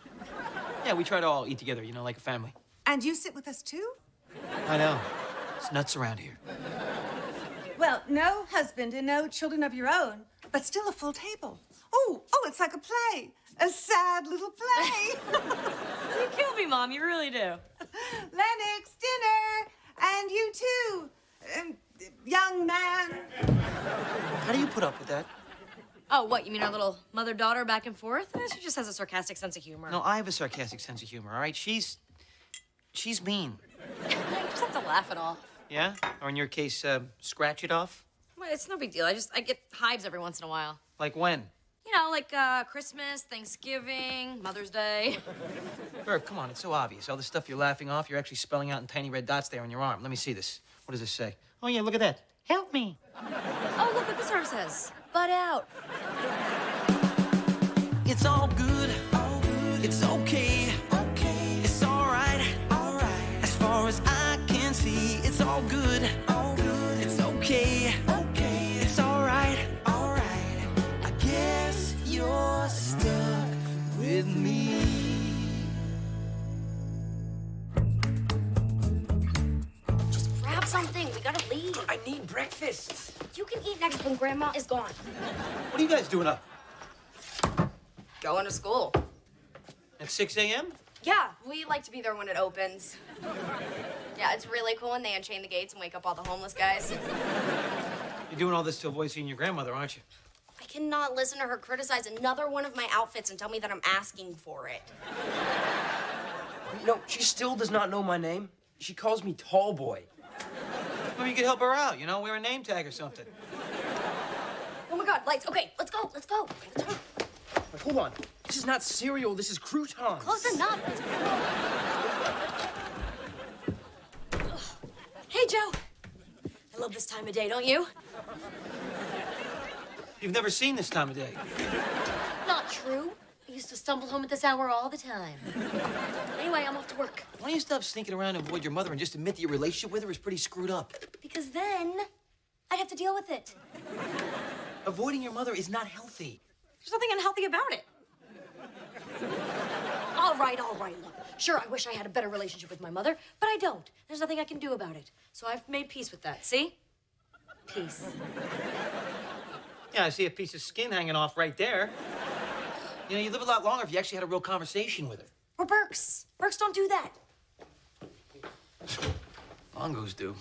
Yeah, we try to all eat together, you know, like a family. And you sit with us too? I know. It's nuts around here. Well, no husband and no children of your own, but still a full table. Oh, it's like a play. A sad little play. You kill me, Mom. You really do. Lennox, dinner. And you too, young man. How do you put up with that? Oh, what? You mean our little mother-daughter back and forth? She just has a sarcastic sense of humor. No, I have a sarcastic sense of humor, all right? She's mean. You just have to laugh it off. Yeah? Or in your case, scratch it off? Well, it's no big deal. I get hives every once in a while. Like when? You know, like Christmas, Thanksgiving, Mother's Day. Herb, come on, it's so obvious. All the stuff you're laughing off, you're actually spelling out in tiny red dots there on your arm. Let me see this. What does this say? Oh, yeah, look at that. Help me. Oh, look what this arm says. Butt out. It's all good, it's okay, it's all right, as far as I can see, it's all good, it's okay, it's all right, I guess you're stuck with me. Just grab something. We gotta leave. I need breakfast. You can eat next when Grandma is gone. What are you guys doing up? Going to school. At 6 a.m.? Yeah, we like to be there when it opens. Yeah, it's really cool when they unchain the gates and wake up all the homeless guys. You're doing all this to avoid seeing your grandmother, aren't you? I cannot listen to her criticize another one of my outfits and tell me that I'm asking for it. You know, she still does not know my name. She calls me Tall Boy. Maybe you could help her out, you know, wear a name tag or something. Oh my God, lights. Okay, let's go. Wait, hold on. This is not cereal, this is croutons. Close enough. Hey, Joe. I love this time of day, don't you? You've never seen this time of day. Not true. used to stumble home at this hour all the time. Anyway, I'm off to work. Why don't you stop sneaking around and avoid your mother and just admit that your relationship with her is pretty screwed up? Because then I'd have to deal with it. Avoiding your mother is not healthy. There's nothing unhealthy about it. All right, look. Sure, I wish I had a better relationship with my mother, but I don't. There's nothing I can do about it. So I've made peace with that, see? Peace. Yeah, I see a piece of skin hanging off right there. You know, you'd live a lot longer if you actually had a real conversation with her. We're Burks. Burks don't do that. Bongos do.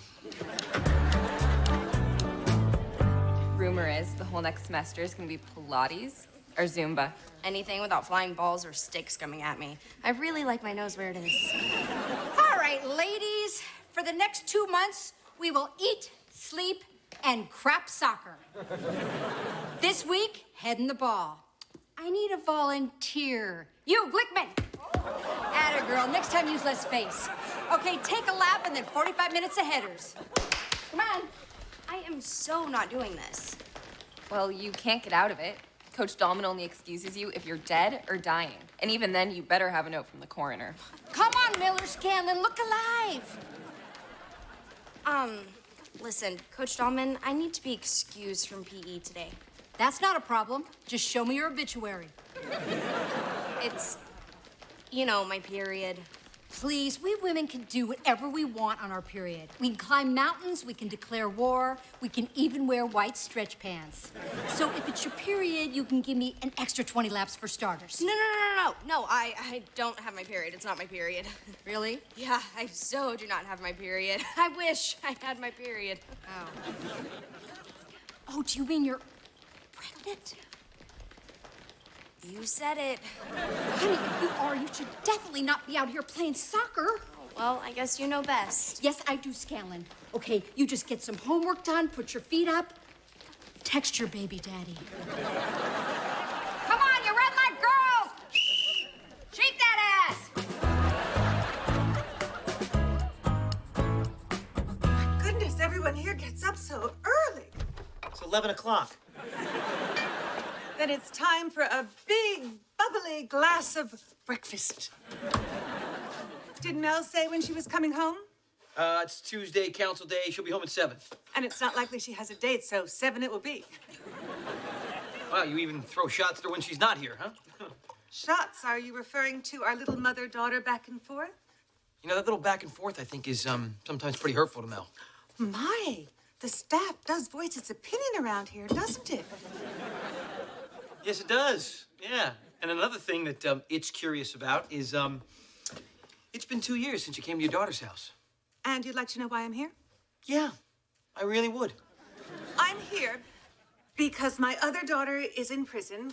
Rumor is the whole next semester is gonna be Pilates or Zumba. Anything without flying balls or sticks coming at me. I really like my nose where it is. All right, ladies, for the next 2 months, we will eat, sleep, and crap soccer. This week, head in the ball. I need a volunteer. You, Glickman. Atta girl, next time use less face. Okay, take a lap and then 45 minutes of headers. Come on. I am so not doing this. Well, you can't get out of it. Coach Dahlman only excuses you if you're dead or dying. And even then, you better have a note from the coroner. Come on, Miller Scanlon, look alive. Listen, Coach Dahlman, I need to be excused from PE today. That's not a problem. Just show me your obituary. It's, you know, my period. Please, we women can do whatever we want on our period. We can climb mountains, we can declare war, we can even wear white stretch pants. So if it's your period, you can give me an extra 20 laps for starters. No, I don't have my period. It's not my period. Really? Yeah, I so do not have my period. I wish I had my period. Oh. Oh, do you mean you're pregnant? You said it. Honey, if you are, you should definitely not be out here playing soccer. Well, I guess you know best. Yes, I do, Scanlon. Okay, you just get some homework done, put your feet up, text your baby daddy. Come on, you red light girls! Shake that ass! My goodness, everyone here gets up so early. It's 11 o'clock. Then it's time for a big, bubbly glass of breakfast. Did Mel say when she was coming home? It's Tuesday, council day. She'll be home at 7. And it's not likely she has a date, so 7 it will be. Wow, you even throw shots at her when she's not here, huh? Shots, are you referring to our little mother-daughter back and forth? You know, that little back and forth, I think, is sometimes pretty hurtful to Mel. My, the staff does voice its opinion around here, doesn't it? Yes, it does. Yeah. And another thing that it's curious about is, it's been 2 years since you came to your daughter's house. And you'd like to know why I'm here? Yeah, I really would. I'm here because my other daughter is in prison,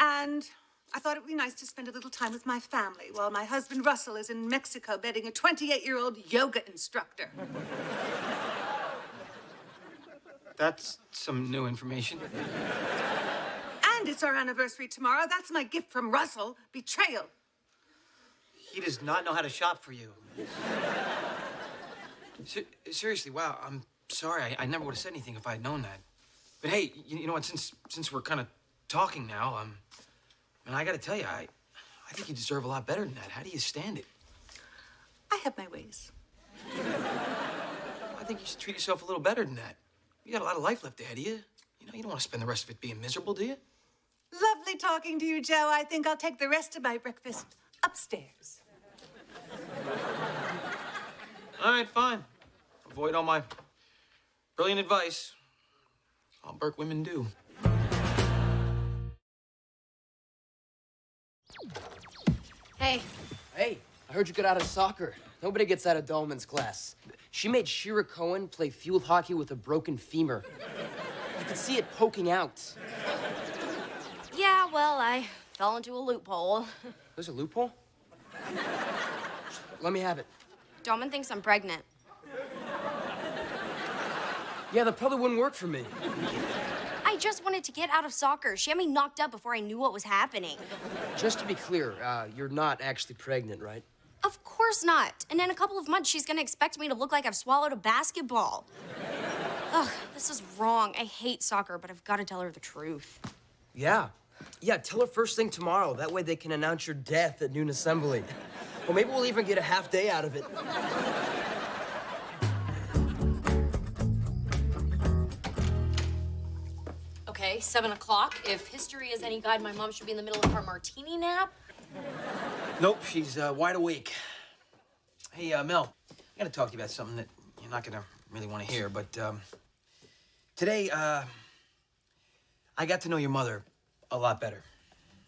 and I thought it would be nice to spend a little time with my family while my husband Russell is in Mexico bedding a 28-year-old yoga instructor. That's some new information. And it's our anniversary tomorrow. That's my gift from Russell. Betrayal. He does not know how to shop for you. Seriously, wow, I'm sorry. I never would have said anything if I had known that. But hey, you know what? Since we're kind of talking now, man, I got to tell you, I think you deserve a lot better than that. How do you stand it? I have my ways. I think you should treat yourself a little better than that. You got a lot of life left ahead of you. You know, you don't want to spend the rest of it being miserable, do you? Lovely talking to you, Joe. I think I'll take the rest of my breakfast upstairs. All right, fine. Avoid all my brilliant advice. All Burke women do. Hey. Hey, I heard you got out of soccer. Nobody gets out of Dahlman's class. She made Shira Cohen play field hockey with a broken femur. You could see it poking out. Yeah, well, I fell into a loophole. There's a loophole? Let me have it. Dahlman thinks I'm pregnant. Yeah, that probably wouldn't work for me. I just wanted to get out of soccer. She had me knocked up before I knew what was happening. Just to be clear, you're not actually pregnant, right? Of course not. And in a couple of months, she's gonna expect me to look like I've swallowed a basketball. Ugh, this is wrong. I hate soccer, but I've got to tell her the truth. Yeah. Yeah, tell her first thing tomorrow. That way they can announce your death at noon assembly. Or maybe we'll even get a half day out of it. Okay, 7 o'clock. If history is any guide, my mom should be in the middle of her martini nap. Nope, she's wide awake. Hey, Mel, I gotta talk to you about something that you're not gonna really want to hear, but today, I got to know your mother a lot better.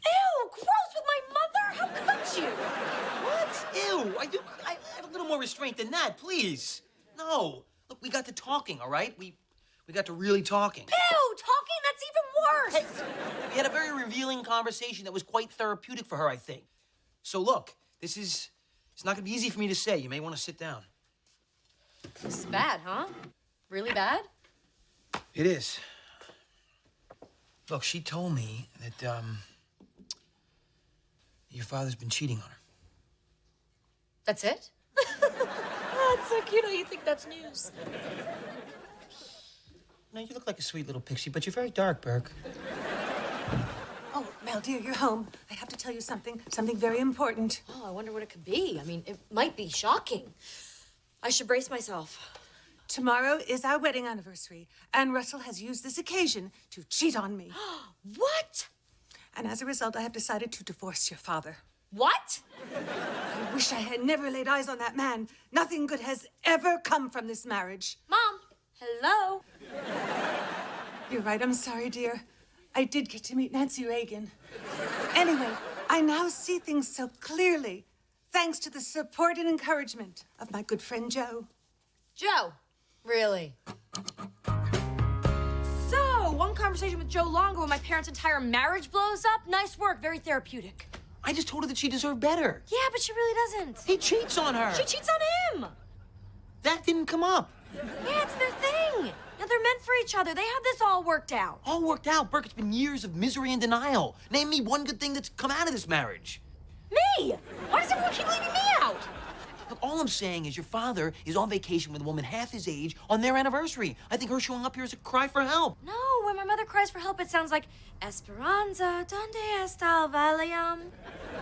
Ew, gross with my mother? How could you? What? Ew, I have a little more restraint than that, please. No, look, we got to talking, all right? We got to really talking. Ew, talking? That's even worse. Hey, we had a very revealing conversation that was quite therapeutic for her, I think. So look, it's not gonna be easy for me to say. You may want to sit down. This is bad, huh? Really bad? It is. Look, she told me that, your father's been cheating on her. That's it? Oh, it's so cute how you think that's news. No, you look like a sweet little pixie, but you're very dark, Burke. Oh, Mel, dear, you're home. I have to tell you something very important. Oh, I wonder what it could be. I mean, it might be shocking. I should brace myself. Tomorrow is our wedding anniversary, and Russell has used this occasion to cheat on me. What? And as a result, I have decided to divorce your father. What? I wish I had never laid eyes on that man. Nothing good has ever come from this marriage. Mom, hello? You're right, I'm sorry, dear. I did get to meet Nancy Reagan. Anyway, I now see things so clearly, thanks to the support and encouragement of my good friend Joe. Joe? Really? So, one conversation with Joe Longo and my parents' entire marriage blows up? Nice work, very therapeutic. I just told her that she deserved better. Yeah, but she really doesn't. He cheats on her. She cheats on him. That didn't come up. Yeah, it's their thing. Now, they're meant for each other. They have this all worked out. All worked out, Burke. It's been years of misery and denial. Name me one good thing that's come out of this marriage. Me? Why does everyone keep leaving me out? Look, all I'm saying is your father is on vacation with a woman half his age on their anniversary. I think her showing up here is a cry for help. No, when my mother cries for help, it sounds like Esperanza, donde está el Valium?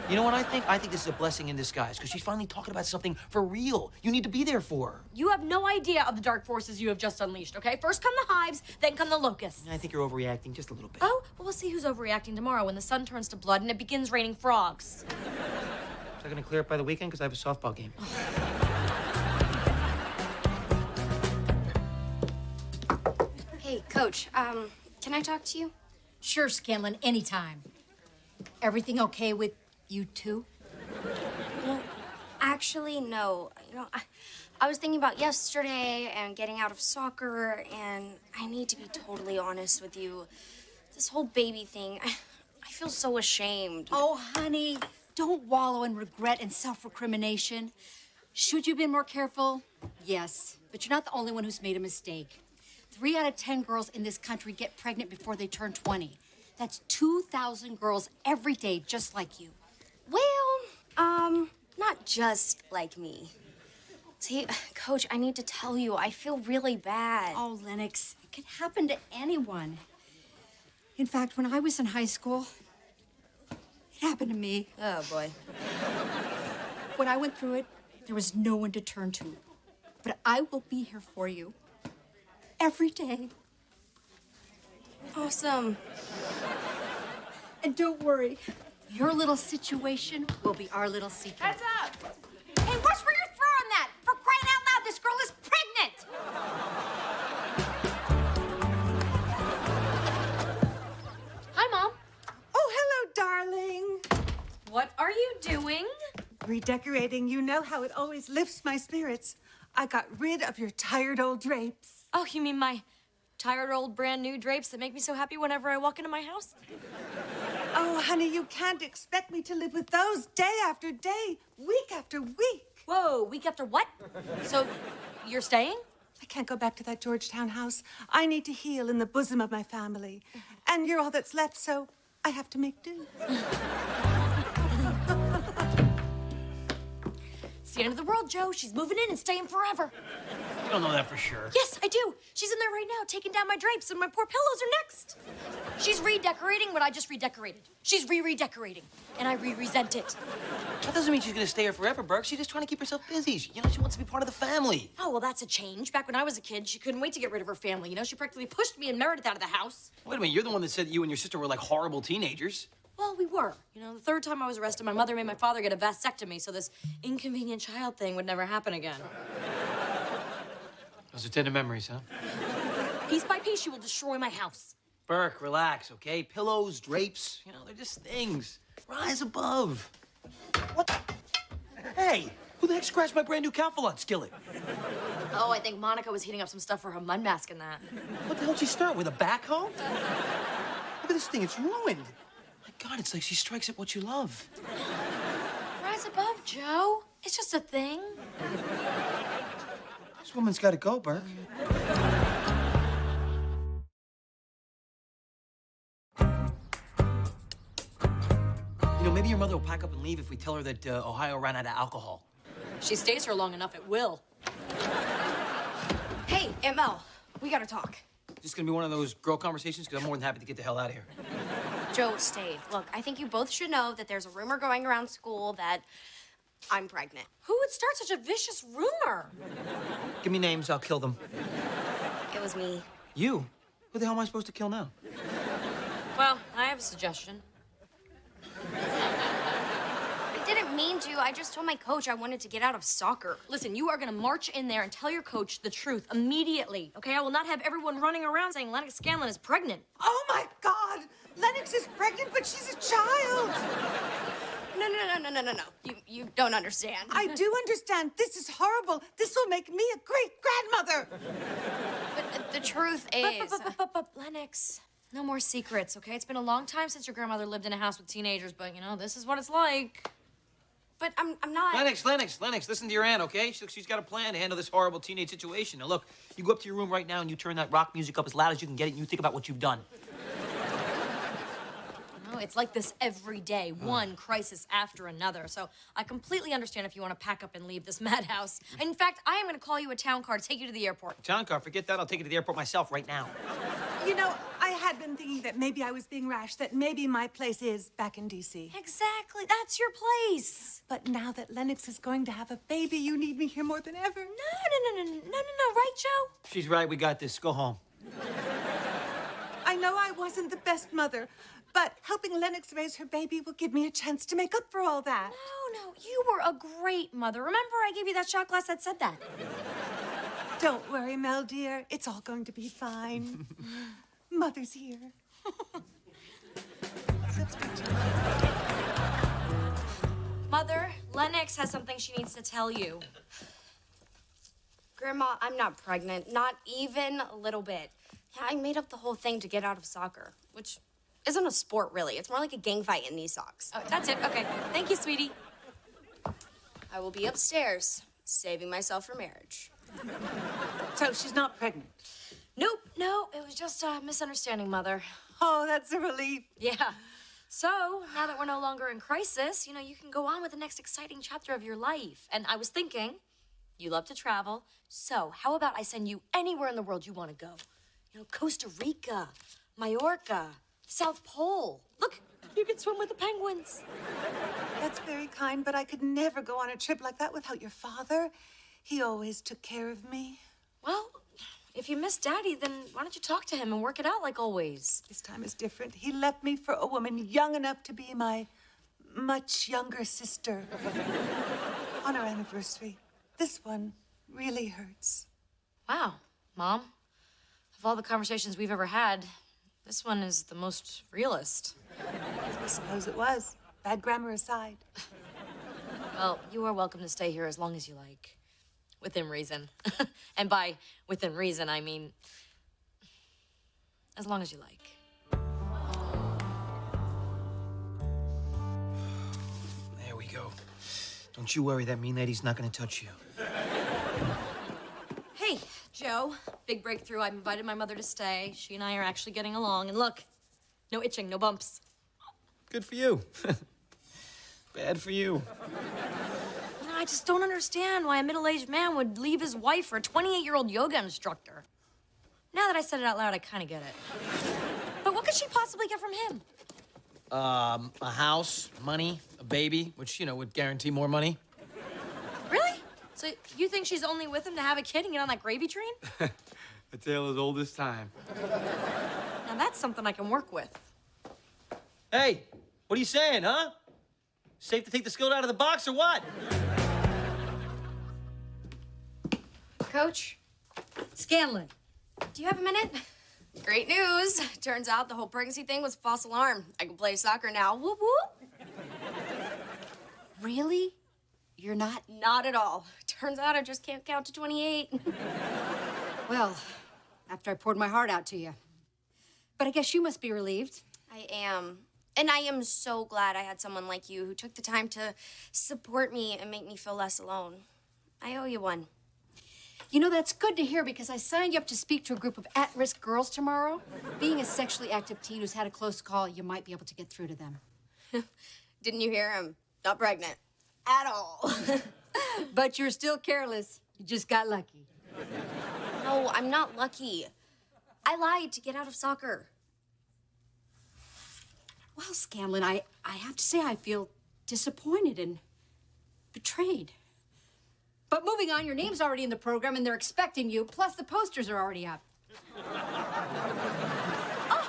You know what I think? I think this is a blessing in disguise, because she's finally talking about something for real. You need to be there for her. You have no idea of the dark forces you have just unleashed, okay? First come the hives, then come the locusts. I think you're overreacting just a little bit. Oh, well, we'll see who's overreacting tomorrow when the sun turns to blood and it begins raining frogs. Is that going to clear up by the weekend? Because I have a softball game. Hey, Coach, can I talk to you? Sure, Scanlon, anytime. Everything okay with you two? Well, actually, no. You know, I was thinking about yesterday and getting out of soccer, and I need to be totally honest with you. This whole baby thing, I feel so ashamed. Oh, honey, don't wallow in regret and self-recrimination. Should you have been more careful? Yes, but you're not the only one who's made a mistake. 3 out of 10 girls in this country get pregnant before they turn 20. That's 2,000 girls every day just like you. Well, not just like me. See, Coach, I need to tell you, I feel really bad. Oh, Lennox, it can happen to anyone. In fact, when I was in high school, it happened to me. Oh, boy. When I went through it, there was no one to turn to. But I will be here for you. Every day. Awesome. And don't worry, your little situation will be our little secret. Heads up! Hey, watch where you're throwing that! For crying out loud, this girl is pregnant! Hi, Mom. Oh, hello, darling. What are you doing? Redecorating. You know how it always lifts my spirits. I got rid of your tired old drapes. Oh, you mean my tired old brand new drapes that make me so happy whenever I walk into my house? Oh, honey, you can't expect me to live with those day after day, week after week. Whoa, week after what? So, you're staying? I can't go back to that Georgetown house. I need to heal in the bosom of my family. And you're all that's left, so I have to make do. It's the end of the world, Joe. She's moving in and staying forever. You don't know that for sure. Yes, I do. She's in there right now, taking down my drapes, and my poor pillows are next. She's redecorating what I just redecorated. She's redecorating, and I resent it. That doesn't mean she's gonna stay here forever, Burke. She's just trying to keep herself busy. She wants to be part of the family. Oh, well, that's a change. Back when I was a kid, she couldn't wait to get rid of her family. She practically pushed me and Meredith out of the house. Wait a minute, you're the one that said that you and your sister were like horrible teenagers. Well, we were. The third time I was arrested, my mother made my father get a vasectomy so this inconvenient child thing would never happen again. Those are tender memories, huh? Piece by piece, she will destroy my house. Burke, relax, okay? Pillows, drapes, they're just things. Rise above. What? Hey, who the heck scratched my brand new Calphalon skillet? Oh, I think Monica was heating up some stuff for her mud mask in that. What the hell did she start with, a backhoe? Look at this thing, it's ruined. My God, it's like she strikes at what you love. Rise above, Joe. It's just a thing. This woman's got to go, Burke. Maybe your mother will pack up and leave if we tell her that Ohio ran out of alcohol. She stays here long enough, it will. Hey, Aunt Mel, we gotta talk. Is this gonna be one of those girl conversations? Because I'm more than happy to get the hell out of here. Joe, stay. Look, I think you both should know that there's a rumor going around school that I'm pregnant. Who would start such a vicious rumor? Give me names, I'll kill them. It was me. You? Who the hell am I supposed to kill now? Well, I have a suggestion. I didn't mean to. I just told my coach I wanted to get out of soccer. Listen, you are gonna march in there and tell your coach the truth immediately, okay? I will not have everyone running around saying Lennox Scanlon is pregnant. Oh, my God! Lennox is pregnant, but she's a child! No. You don't understand. I do understand. This is horrible. This will make me a great grandmother. But the truth is... But, Lennox, no more secrets, okay? It's been a long time since your grandmother lived in a house with teenagers, but, this is what it's like. But I'm not... Lennox, listen to your aunt, okay? She's got a plan to handle this horrible teenage situation. Now, look, you go up to your room right now and you turn that rock music up as loud as you can get it and you think about what you've done. It's like this every day, one crisis after another. So I completely understand if you want to pack up and leave this madhouse. In fact, I am going to call you a town car to take you to the airport. Town car, forget that. I'll take you to the airport myself right now. I had been thinking that maybe I was being rash, that maybe my place is back in D.C. Exactly. That's your place. But now that Lennox is going to have a baby, you need me here more than ever. No. Right, Joe? She's right. We got this. Go home. I know I wasn't the best mother, but helping Lennox raise her baby will give me a chance to make up for all that. No. You were a great mother. Remember, I gave you that shot glass that said that. Don't worry, Mel, dear. It's all going to be fine. Mother's here. Mother, Lennox has something she needs to tell you. Grandma, I'm not pregnant. Not even a little bit. Yeah, I made up the whole thing to get out of soccer, which isn't a sport, really. It's more like a gang fight in these socks. Oh, that's it. Okay. Thank you, sweetie. I will be upstairs, saving myself for marriage. So she's not pregnant? Nope. No, it was just a misunderstanding, Mother. Oh, that's a relief. Yeah. So, now that we're no longer in crisis, you can go on with the next exciting chapter of your life. And I was thinking, you love to travel, so how about I send you anywhere in the world you want to go? Costa Rica, Mallorca, South Pole. Look, you can swim with the penguins. That's very kind, but I could never go on a trip like that without your father. He always took care of me. Well, if you miss Daddy, then why don't you talk to him and work it out like always? This time is different. He left me for a woman young enough to be my much younger sister. On our anniversary. This one really hurts. Wow, Mom. Of all the conversations we've ever had, this one is the most realist. I suppose it was. Bad grammar aside. Well, you are welcome to stay here as long as you like. Within reason. And by within reason, I mean as long as you like. There we go. Don't you worry, that mean lady's not gonna touch you. Hey, Joe. Big breakthrough. I've invited my mother to stay. She and I are actually getting along. And look, no itching, no bumps. Good for you. Bad for you. I just don't understand why a middle-aged man would leave his wife for a 28-year-old yoga instructor. Now that I said it out loud, I kind of get it. But what could she possibly get from him? A house, money, a baby, which, you know, would guarantee more money. Really? So you think she's only with him to have a kid and get on that gravy train? A tale as old as time. Now that's something I can work with. Hey, what are you saying, huh? Safe to take the skillet out of the box or what? Coach, Scanlon, do you have a minute? Great news. Turns out the whole pregnancy thing was a false alarm. I can play soccer now. Whoop, whoop. Really? You're not? Not at all. Turns out I just can't count to 28. Well, after I poured my heart out to you. But I guess you must be relieved. I am. And I am so glad I had someone like you who took the time to support me and make me feel less alone. I owe you one. You know, that's good to hear because I signed you up to speak to a group of at-risk girls tomorrow. Being a sexually active teen who's had a close call, you might be able to get through to them. Didn't you hear? I'm not pregnant. At all. But you're still careless. You just got lucky. No, I'm not lucky. I lied to get out of soccer. Well, Scanlon, I have to say I feel disappointed and betrayed. But moving on, your name's already in the program and they're expecting you, plus the posters are already up. Oh,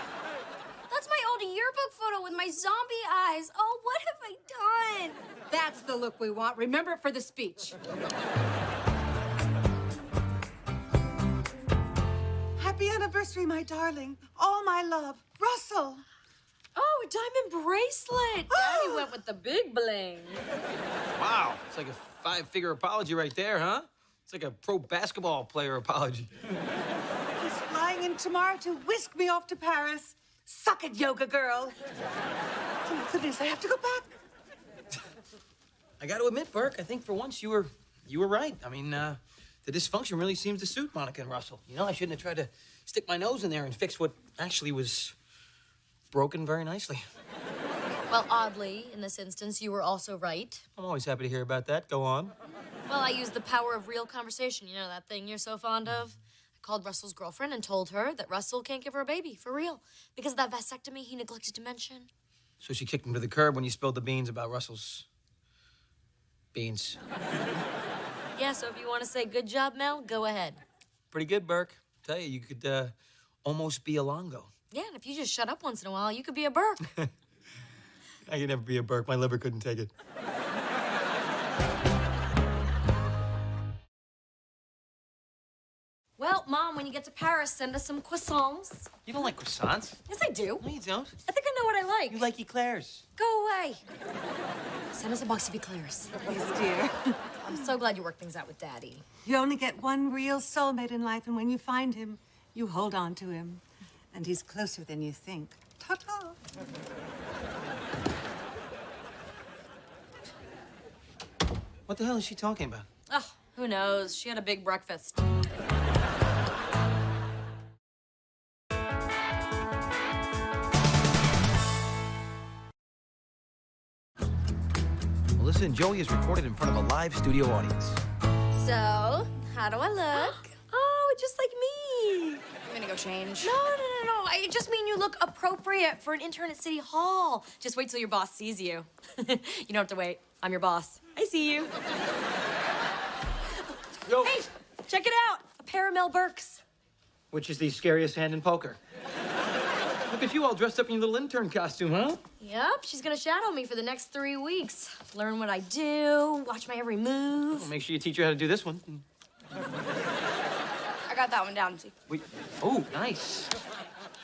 that's my old yearbook photo with my zombie eyes. Oh, what have I done? That's the look we want. Remember it for the speech. Happy anniversary, my darling. All my love. Russell. Oh, a diamond bracelet. Daddy went with the big bling. Wow, it's like a 5-figure apology right there, huh? It's like a pro basketball player apology. He's flying in tomorrow to whisk me off to Paris. Suck it, yoga girl. Oh, my goodness, I have to go back. I got to admit, Burke, I think for once you were right. I mean, the dysfunction really seems to suit Monica and Russell. You know, I shouldn't have tried to stick my nose in there and fix what actually was broken very nicely. Well, oddly, in this instance, you were also right. I'm always happy to hear about that. Go on. Well, I used the power of real conversation. You know, that thing you're so fond of? I called Russell's girlfriend and told her that Russell can't give her a baby, for real. Because of that vasectomy he neglected to mention. So she kicked him to the curb when you spilled the beans about Russell's beans. Yeah, so if you want to say good job, Mel, go ahead. Pretty good, Burke. Tell you, you could almost be a Longo. Yeah, and if you just shut up once in a while, you could be a Burke. I could never be a Burke. My liver couldn't take it. Well, Mom, when you get to Paris, send us some croissants. You don't like croissants? Yes, I do. No, you don't. I think I know what I like. You like eclairs. Go away. Send us a box of eclairs. Yes, dear. I'm so glad you worked things out with Daddy. You only get one real soulmate in life, and when you find him, you hold on to him. And he's closer than you think. Ta-ta. What the hell is she talking about? Oh, who knows? She had a big breakfast. Melissa and Joey is recorded in front of a live studio audience. So, how do I look? Oh, just like me. I'm gonna go change. No. I just mean you look appropriate for an intern at City Hall. Just wait till your boss sees you. You don't have to wait. I'm your boss. I see you. Yo. Hey, check it out. A pair of Mel Burks. Which is the scariest hand in poker? Look at you all dressed up in your little intern costume, huh? Yep, she's gonna shadow me for the next 3 weeks. Learn what I do, watch my every move. Well, make sure you teach her how to do this one. I got that one down, too. Wait. Oh, nice.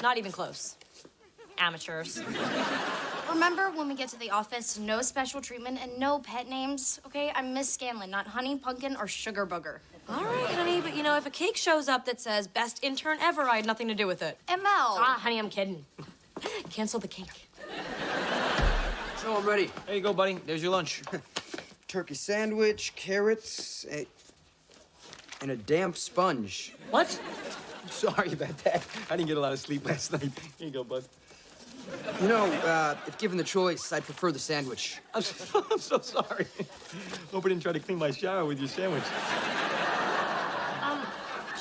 Not even close. Amateurs. Remember when we get to the office, no special treatment and no pet names, okay? I'm Miss Scanlon, not Honey, Pumpkin, or Sugar Booger. All right, honey, but you know, if a cake shows up that says best intern ever, I had nothing to do with it. ML. Ah, honey, I'm kidding. Cancel the cake. Joe, I'm ready. There you go, buddy. There's your lunch. Turkey sandwich, carrots, and a damp sponge. What? I'm sorry about that. I didn't get a lot of sleep last night. Here you go, bud. You know, if given the choice, I'd prefer the sandwich. I'm so sorry. Hope I didn't try to clean my shower with your sandwich.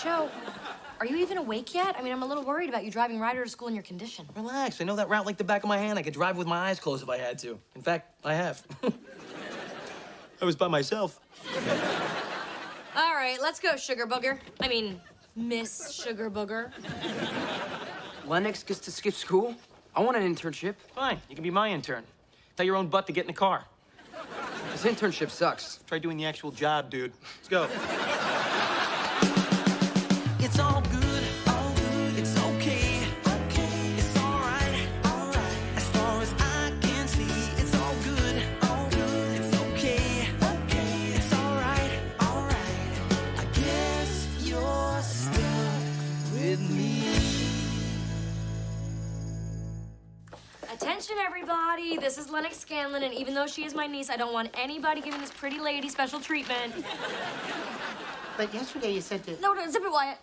Joe, Are you even awake yet? I mean, I'm a little worried about you driving Ryder to school in your condition. Relax. I know that route like the back of my hand. I could drive with my eyes closed if I had to. In fact, I have. I was by myself. All right, let's go, Sugar Booger. I mean, Miss Sugar Booger. Lennox gets to skip school? I want an internship. Fine, you can be my intern. Tell your own butt to get in the car. This internship sucks. Try doing the actual job, dude. Let's go. It's all good, it's okay, it's all right, as far as I can see, it's all good, it's okay, it's all right, I guess you're stuck with me. Attention, everybody. This is Lennox Scanlon, and even though she is my niece, I don't want anybody giving this pretty lady special treatment. But yesterday you said to... No, zip it, Wyatt.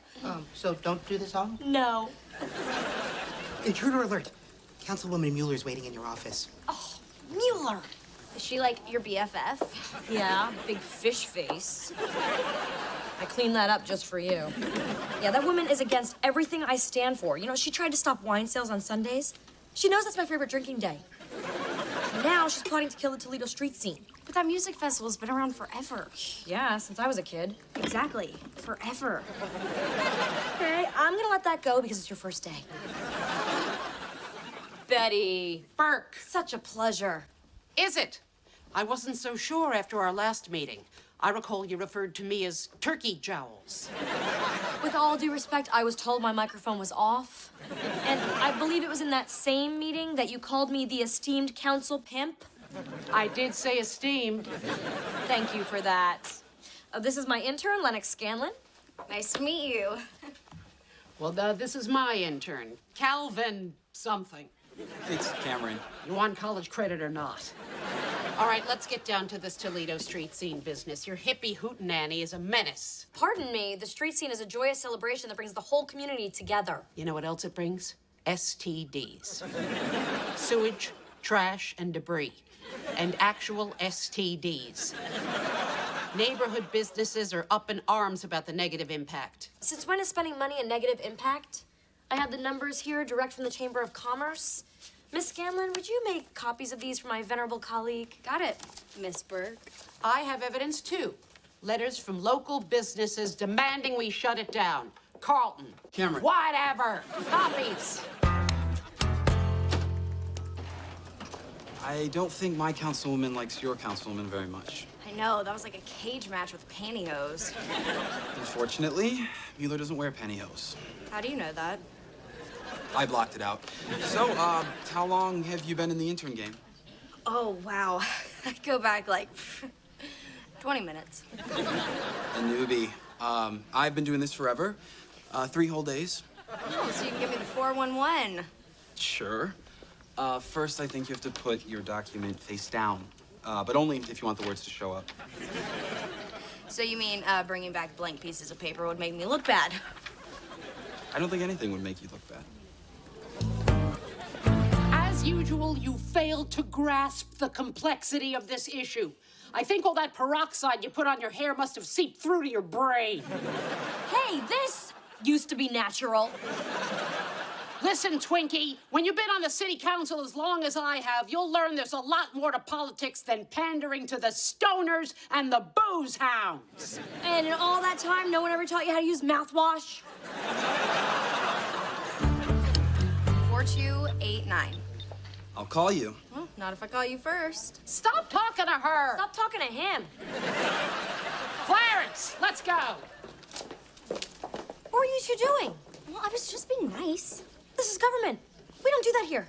So don't do this all? No. Intruder alert. Councilwoman Mueller's waiting in your office. Oh, Mueller. Is she like your BFF? Yeah, big fish face. I cleaned that up just for you. Yeah, that woman is against everything I stand for. You know, she tried to stop wine sales on Sundays. She knows that's my favorite drinking day. Now she's plotting to kill the Toledo street scene. But that music festival's been around forever. Yeah, since I was a kid. Exactly. Forever. Okay, I'm gonna let that go because it's your first day. Betty. Burke. Such a pleasure. Is it? I wasn't so sure after our last meeting. I recall you referred to me as turkey jowls. With all due respect, I was told my microphone was off. And I believe it was in that same meeting that you called me the esteemed council pimp. I did say esteemed. Thank you for that. This is my intern, Lennox Scanlon. Nice to meet you. Well, this is my intern, Calvin something. It's Cameron. You want college credit or not? All right, let's get down to this Toledo street scene business. Your hippie hootenanny is a menace. Pardon me, the street scene is a joyous celebration that brings the whole community together. You know what else it brings? STDs. Sewage, trash, and debris. And actual STDs. Neighborhood businesses are up in arms about the negative impact. Since when is spending money a negative impact? I have the numbers here direct from the Chamber of Commerce. Miss Scanlon, would you make copies of these for my venerable colleague? Got it, Miss Burke. I have evidence, too. Letters from local businesses demanding we shut it down. Carlton. Cameron. Whatever. Copies. I don't think my councilwoman likes your councilwoman very much. I know, that was like a cage match with pantyhose. Unfortunately, Mueller doesn't wear pantyhose. How do you know that? I blocked it out. So, how long have you been in the intern game? Oh, wow. I go back like 20 minutes. A newbie. I've been doing this forever. 3 whole days. Oh, so you can give me the 411. Sure. First, I think you have to put your document face down, but only if you want the words to show up. So you mean bringing back blank pieces of paper would make me look bad? I don't think anything would make you look bad. As usual, you failed to grasp the complexity of this issue. I think all that peroxide you put on your hair must have seeped through to your brain. Hey, this used to be natural. Listen, Twinkie, when you've been on the city council as long as I have, you'll learn there's a lot more to politics than pandering to the stoners and the booze hounds. And in all that time, no one ever taught you how to use mouthwash? 4289. I'll call you. Well, not if I call you first. Stop talking to her. Stop talking to him. Clarence, let's go. What were you two doing? Well, I was just being nice. This is government. We don't do that here.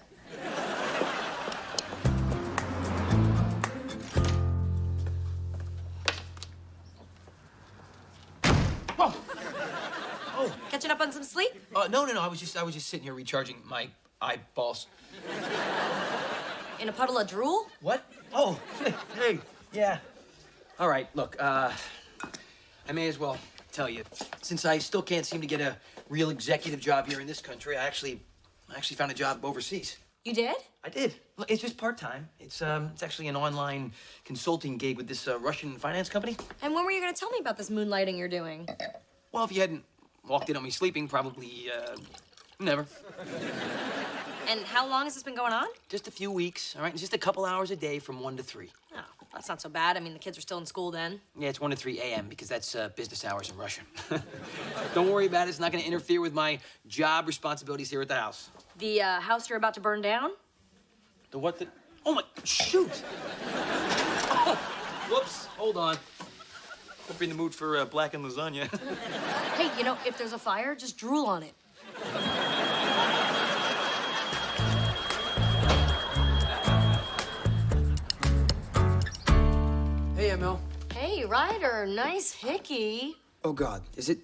Oh. Oh. Catching up on some sleep? No. I was just sitting here recharging my eyeballs. In a puddle of drool? What? Oh, hey, yeah. All right, look, I may as well tell you, since I still can't seem to get a real executive job here in this country, I actually found a job overseas. You did? I did. Look, it's just part-time. It's actually an online consulting gig with this Russian finance company. And when were you going to tell me about this moonlighting you're doing? Well, if you hadn't walked in on me sleeping, probably, never. And how long has this been going on? Just a few weeks, all right? It's just a couple hours a day from 1 to 3. Oh, that's not so bad. I mean, the kids are still in school then. Yeah, it's 1 to 3 a.m. because that's business hours in Russian. Don't worry about it. It's not going to interfere with my job responsibilities here at the house. The house you're about to burn down? The what? Oh, my... Shoot! Oh, whoops. Hold on. Hope you're in the mood for blackened lasagna. Hey, you know, if there's a fire, just drool on it. Hey, ML. Hey, Ryder, nice hickey. Oh, God. Is it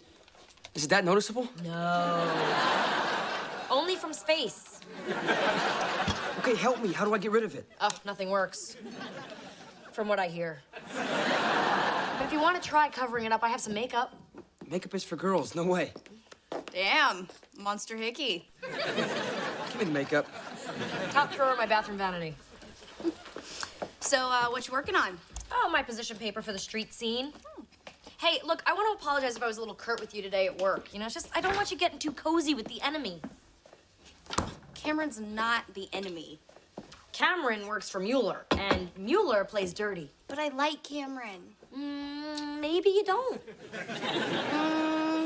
that noticeable? No. Only from space. Okay, help me. How do I get rid of it? Oh, nothing works. From what I hear. But if you want to try covering it up, I have some makeup. Makeup is for girls. No way. Damn, monster hickey. Give me the makeup. Top drawer of my bathroom vanity. So, what you working on? Oh, my position paper for the street scene. Hey, look, I want to apologize if I was a little curt with you today at work. You know, it's just, I don't want you getting too cozy with the enemy. Cameron's not the enemy. Cameron works for Mueller, and Mueller plays dirty. But I like Cameron. Maybe you don't.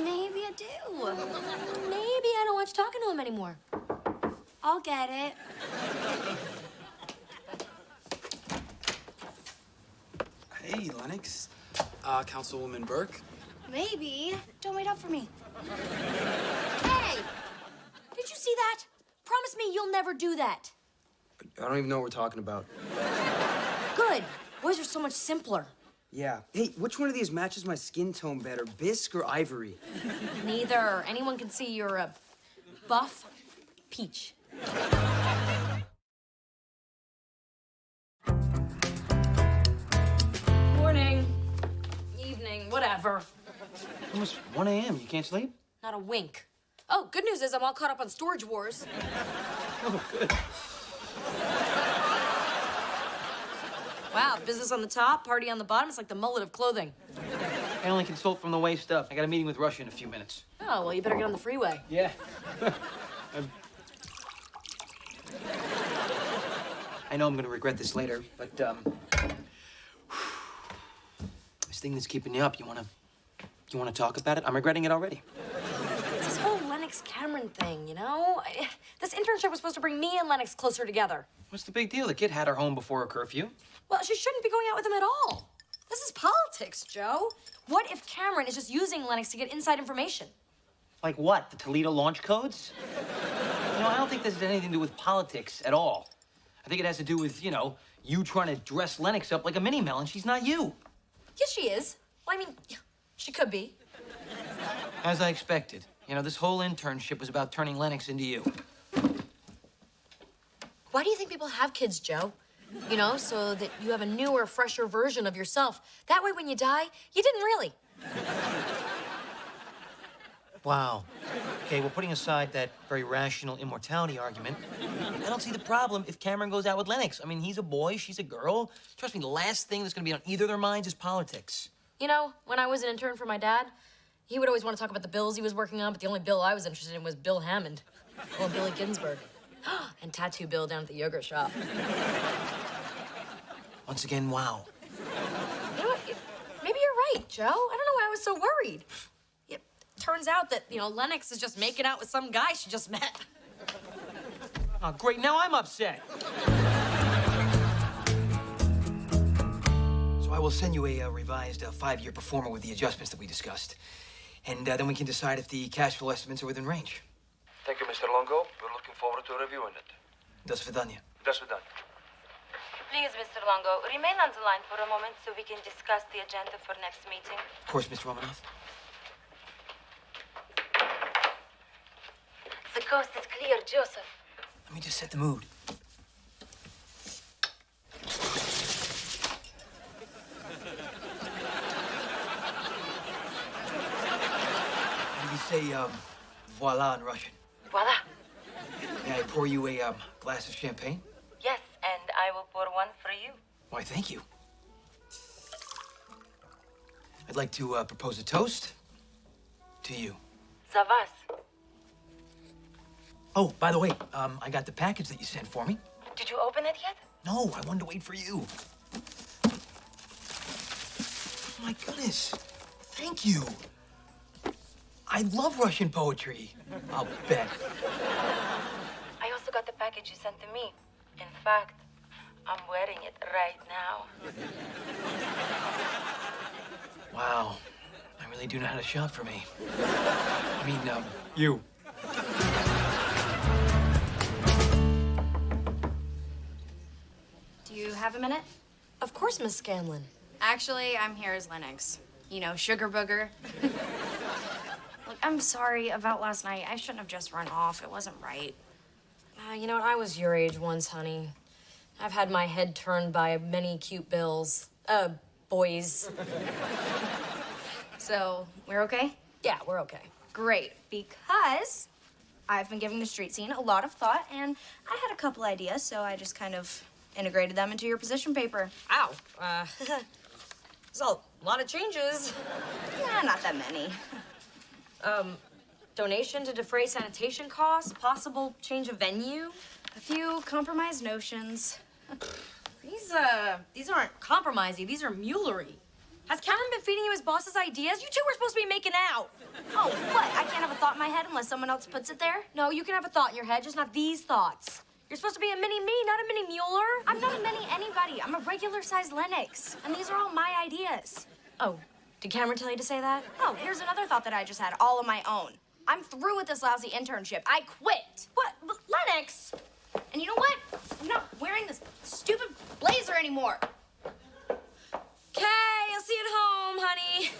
Maybe I do. Maybe I don't want you talking to him anymore. I'll get it. Hey, Lennox. Councilwoman Burke. Maybe. Don't wait up for me. Hey! Did you see that? Promise me you'll never do that. I don't even know what we're talking about. Good. Boys are so much simpler. Yeah. Hey, which one of these matches my skin tone better, bisque or ivory? Neither. Anyone can see you're a buff peach. Morning. Evening. Whatever. Almost 1 a.m. You can't sleep? Not a wink. Oh, good news is I'm all caught up on Storage Wars. Oh, good. Wow, business on the top, party on the bottom. It's like the mullet of clothing. I only consult from the waist up. I got a meeting with Russia in a few minutes. Oh, well, you better get on the freeway. Yeah. I know I'm gonna regret this later, but, this thing that's keeping you up, you wanna talk about it? I'm regretting it already. It's this whole Lennox Cameron thing, you know? This internship was supposed to bring me and Lennox closer together. What's the big deal? The kid had her home before a curfew. Well, she shouldn't be going out with him at all. This is politics, Joe. What if Cameron is just using Lennox to get inside information? Like what? The Toledo launch codes? You know, I don't think this has anything to do with politics at all. I think it has to do with, you know, you trying to dress Lennox up like a mini-mel, and she's not you. Yes, she is. Well, I mean, she could be. As I expected. You know, this whole internship was about turning Lennox into you. Why do you think people have kids, Joe? You know, so that you have a newer, fresher version of yourself. That way, when you die, you didn't really. Wow. Okay, well, putting aside that very rational immortality argument, I don't see the problem if Cameron goes out with Lennox. I mean, he's a boy, she's a girl. Trust me, the last thing that's gonna be on either of their minds is politics. You know, when I was an intern for my dad, he would always want to talk about the bills he was working on, but the only bill I was interested in was Bill Hammond. Or Billy Ginsburg. And Tattoo Bill down at the yogurt shop. Once again, wow. You know what? Maybe you're right, Joe. I don't know why I was so worried. It turns out that, you know, Lennox is just making out with some guy she just met. Oh, great. Now I'm upset. So I will send you a revised 5-year performer with the adjustments that we discussed. And then we can decide if the cash flow estimates are within range. Thank you, Mr. Longo. We're looking forward to reviewing it. До свидания. До свидания. Please, Mr. Longo, remain on the line for a moment so we can discuss the agenda for next meeting. Of course, Mr. Romanoff. The coast is clear, Joseph. Let me just set the mood. How do you say, voila in Russian? Voila. May I pour you a glass of champagne? Yes, and I will pour one for you. Why, thank you. I'd like to propose a toast to you. За вас. Oh, by the way, I got the package that you sent for me. Did you open it yet? No, I wanted to wait for you. Oh my goodness. Thank you. I love Russian poetry. I'll bet. I also got the package you sent to me. In fact, I'm wearing it right now. Wow. I really do know how to shop for me. I mean, you. Do you have a minute? Of course, Miss Scanlon. Actually, I'm here as Lennox. You know, sugar booger. Look, I'm sorry about last night. I shouldn't have just run off. It wasn't right. You know what? I was your age once, honey. I've had my head turned by many cute boys. So, we're okay? Yeah, we're okay. Great, because I've been giving the street scene a lot of thought, and I had a couple ideas, so I just kind of integrated them into your position paper. Ow. There's a lot of changes. Yeah, not that many. Donation to defray sanitation costs, possible change of venue. A few compromise notions. These aren't compromising, these are Muellery. Has Cameron been feeding you his boss's ideas? You two were supposed to be making out. Oh, what? I can't have a thought in my head unless someone else puts it there? No, you can have a thought in your head, just not these thoughts. You're supposed to be a mini-me, not a mini-Mueller. I'm not a mini anybody. I'm a regular-sized Lennox. And these are all my ideas. Oh, did Cameron tell you to say that? Oh, here's another thought that I just had, all of my own. I'm through with this lousy internship. I quit. What? Lennox! And you know what? I'm not wearing this stupid blazer anymore. Okay, I'll see you at home, honey.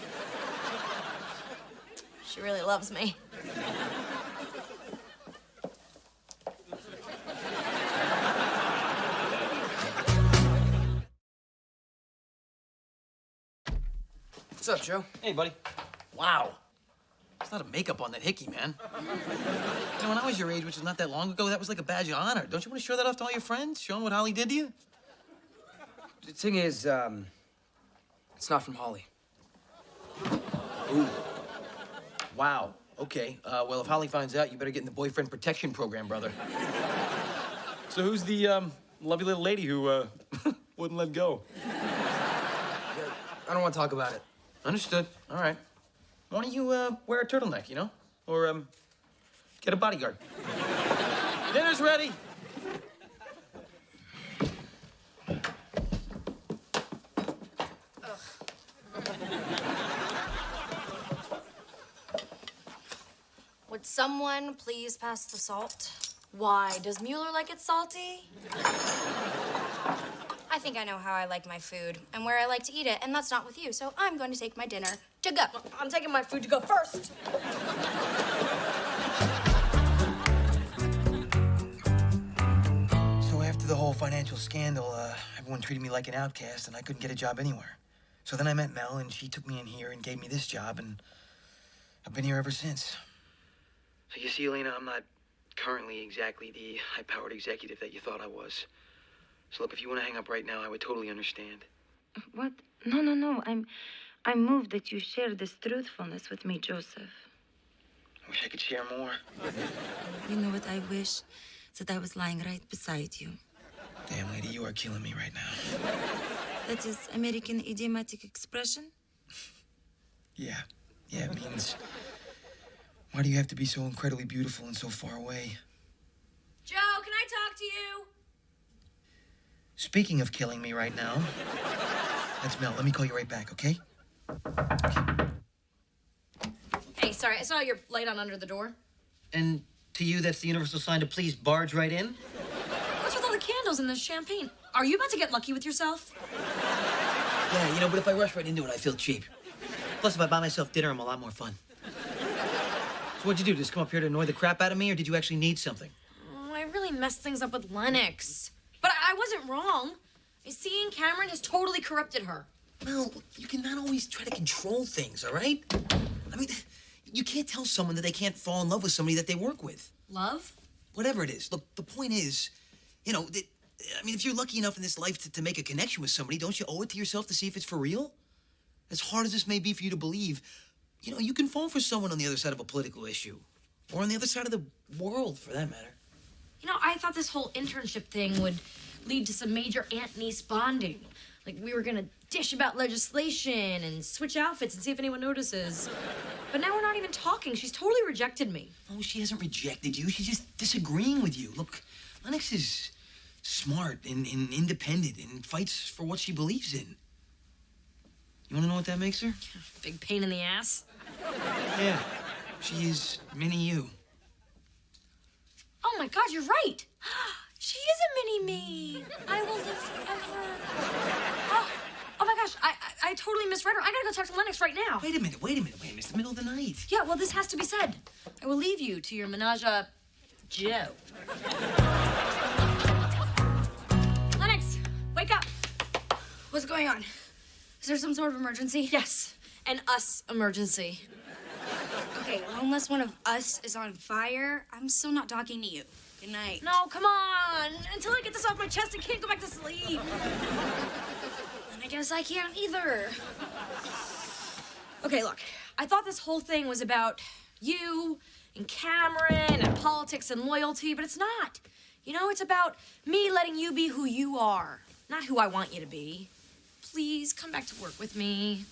She really loves me. What's up, Joe? Hey, buddy. Wow. There's a lot of makeup on that hickey, man. You know, when I was your age, which is not that long ago, that was like a badge of honor. Don't you want to show that off to all your friends? Show them what Holly did to you? The thing is, it's not from Holly. Ooh. Wow. Okay. Well, if Holly finds out, you better get in the boyfriend protection program, brother. So who's the lovely little lady who wouldn't let go? I don't want to talk about it. Understood. All right. Why don't you wear a turtleneck, you know? Or get a bodyguard. Dinner's ready. Would someone please pass the salt? Why? Does Mueller like it salty? I think I know how I like my food and where I like to eat it, and that's not with you, so I'm going to take my dinner to go. I'm taking my food to go first. So after the whole financial scandal, everyone treated me like an outcast, and I couldn't get a job anywhere. So then I met Mel, and she took me in here and gave me this job, and I've been here ever since. So you see, Elena, I'm not currently exactly the high-powered executive that you thought I was. So look, if you want to hang up right now, I would totally understand. What? No. I'm moved that you share this truthfulness with me, Joseph. I wish I could share more. You know what I wish? That I was lying right beside you. Damn, lady, you are killing me right now. That is American idiomatic expression? Yeah, it means... Why do you have to be so incredibly beautiful and so far away? Joe, can I talk to you? Speaking of killing me right now, that's Mel. Let me call you right back, okay? Hey, sorry, I saw your light on under the door. And to you, that's the universal sign to please barge right in? What's with all the candles and the champagne? Are you about to get lucky with yourself? Yeah, you know, but if I rush right into it, I feel cheap. Plus, if I buy myself dinner, I'm a lot more fun. So what'd you do? Just come up here to annoy the crap out of me, or did you actually need something? Oh, I really messed things up with Lennox. But I wasn't wrong. Seeing Cameron has totally corrupted her. Well, you cannot always try to control things, all right? I mean, you can't tell someone that they can't fall in love with somebody that they work with. Love? Whatever it is. Look, the point is, you know, if you're lucky enough in this life to make a connection with somebody, don't you owe it to yourself to see if it's for real? As hard as this may be for you to believe, You know, you can fall for someone on the other side of a political issue. Or on the other side of the world, for that matter. You know, I thought this whole internship thing would lead to some major aunt-niece bonding. Like, we were gonna dish about legislation and switch outfits and see if anyone notices. But now we're not even talking. She's totally rejected me. Oh, she hasn't rejected you. She's just disagreeing with you. Look, Lennox is smart and independent and fights for what she believes in. You want to know what that makes her? Big pain in the ass. Yeah, she is mini you. Oh my God, you're right. She is a mini-me. I will live forever. Oh my gosh, I totally misread her. I gotta go talk to Lennox right now. Wait a minute. It's the middle of the night. Yeah, well, this has to be said. I will leave you to your menage a Joe. Lennox, wake up. What's going on? Is there some sort of emergency? Yes, an us emergency. Okay, well, unless one of us is on fire, I'm still not talking to you. Good night. No, come on. Until I get this off my chest, I can't go back to sleep. And I guess I can't either. Okay, look. I thought this whole thing was about you and Cameron and politics and loyalty, but it's not. You know, it's about me letting you be who you are, not who I want you to be. Please, come back to work with me.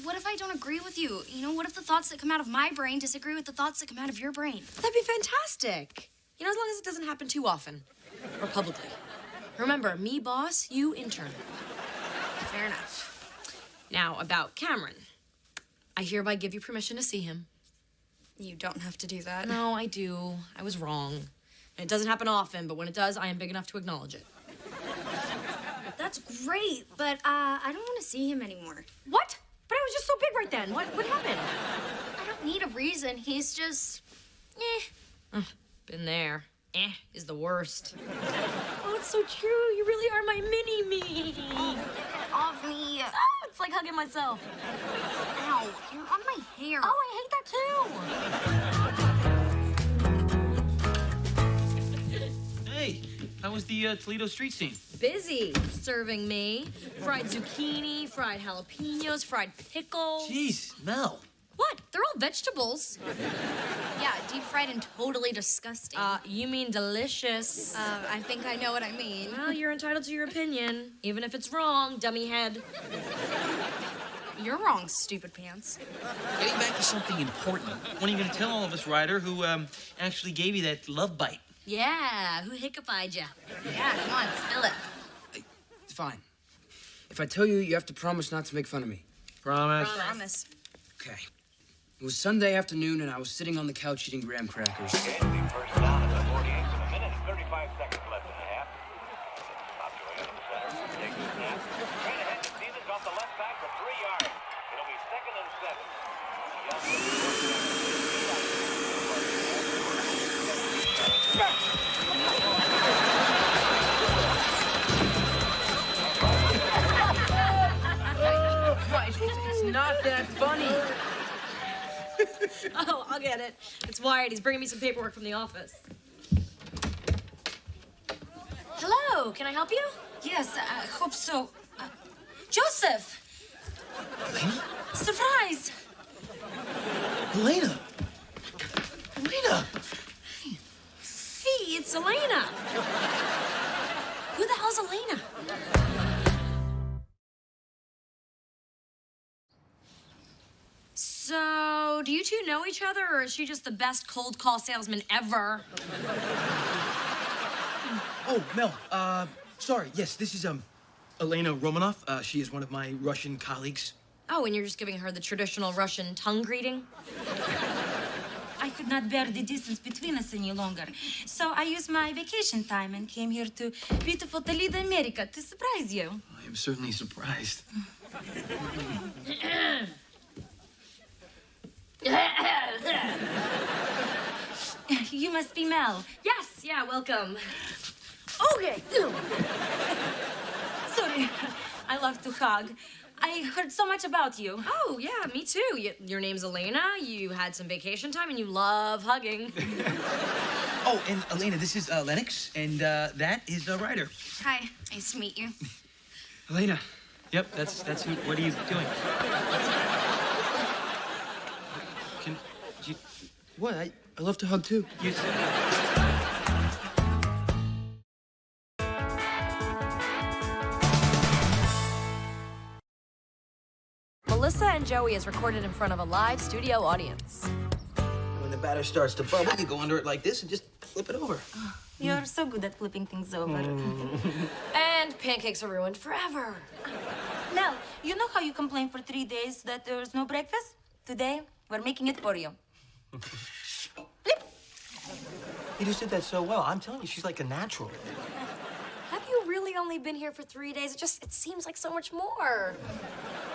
What if I don't agree with you? You know, what if the thoughts that come out of my brain disagree with the thoughts that come out of your brain? That'd be fantastic. You know, as long as it doesn't happen too often. Or publicly. Remember, me boss, you intern. Fair enough. Now, about Cameron. I hereby give you permission to see him. You don't have to do that. No, I do. I was wrong. And it doesn't happen often, but when it does, I am big enough to acknowledge it. That's great, but I don't want to see him anymore. What? But I was just so big right then. What happened? I don't need a reason. He's just, Been there. Is the worst. Oh, it's so true. You really are my mini-me. Get off me. Oh, it's like hugging myself. Ow, you're on my hair. Oh, I hate that too. Hey, how was the Toledo street scene? Busy serving me. Fried zucchini, fried jalapenos, fried pickles. Jeez, Mel. What? They're all vegetables. Yeah, deep fried and totally disgusting. You mean delicious. I think I know what I mean. Well, you're entitled to your opinion, even if it's wrong, dummy head. You're wrong, stupid pants. Getting back to something important. When are you going to tell all of us, Ryder, who actually gave you that love bite? Yeah, who hiccupied ya? Yeah, come on, spill it. It's fine. If I tell you, you have to promise not to make fun of me. Promise? Promise. Okay. It was Sunday afternoon, and I was sitting on the couch eating graham crackers. First down at the 48th of a minute, 35 seconds left in the half. Stop going into the center, takes the snap. Straight ahead to Stevens off the left side for 3 yards. It'll be 2nd and 7. It's not that funny. Oh, I'll get it. It's Wyatt. He's bringing me some paperwork from the office. Hello, can I help you? Yes, I hope so. Joseph! Elena? Surprise! Elena! Elena! Hey, it's Elena. Who the hell's Elena? So, do you two know each other, or is she just the best cold call salesman ever? Oh, Mel, sorry. Yes, this is, Elena Romanov. She is one of my Russian colleagues. Oh, and you're just giving her the traditional Russian tongue greeting? I could not bear the distance between us any longer. So I used my vacation time and came here to beautiful Toledo, America to surprise you. I am certainly surprised. You must be Mel. Yes, yeah, welcome. Okay. Sorry. I love to hug. I heard so much about you. Oh, yeah, me too. Your name's Elena, you had some vacation time, and you love hugging. Oh, and Elena, this is Lennox, and that is Ryder. Hi, nice to meet you. Elena. Yep, that's who. What are you doing? What? I love to hug too. You Melissa and Joey is recorded in front of a live studio audience. When the batter starts to bubble, you go under it like this and just flip it over. You're so good at flipping things over. And pancakes are ruined forever. Mel, you know how you complained for 3 days that there's no breakfast? Today, we're making it for you. You just did that so well. I'm telling you, she's like a natural. Have you really only been here for 3 days? It seems like so much more.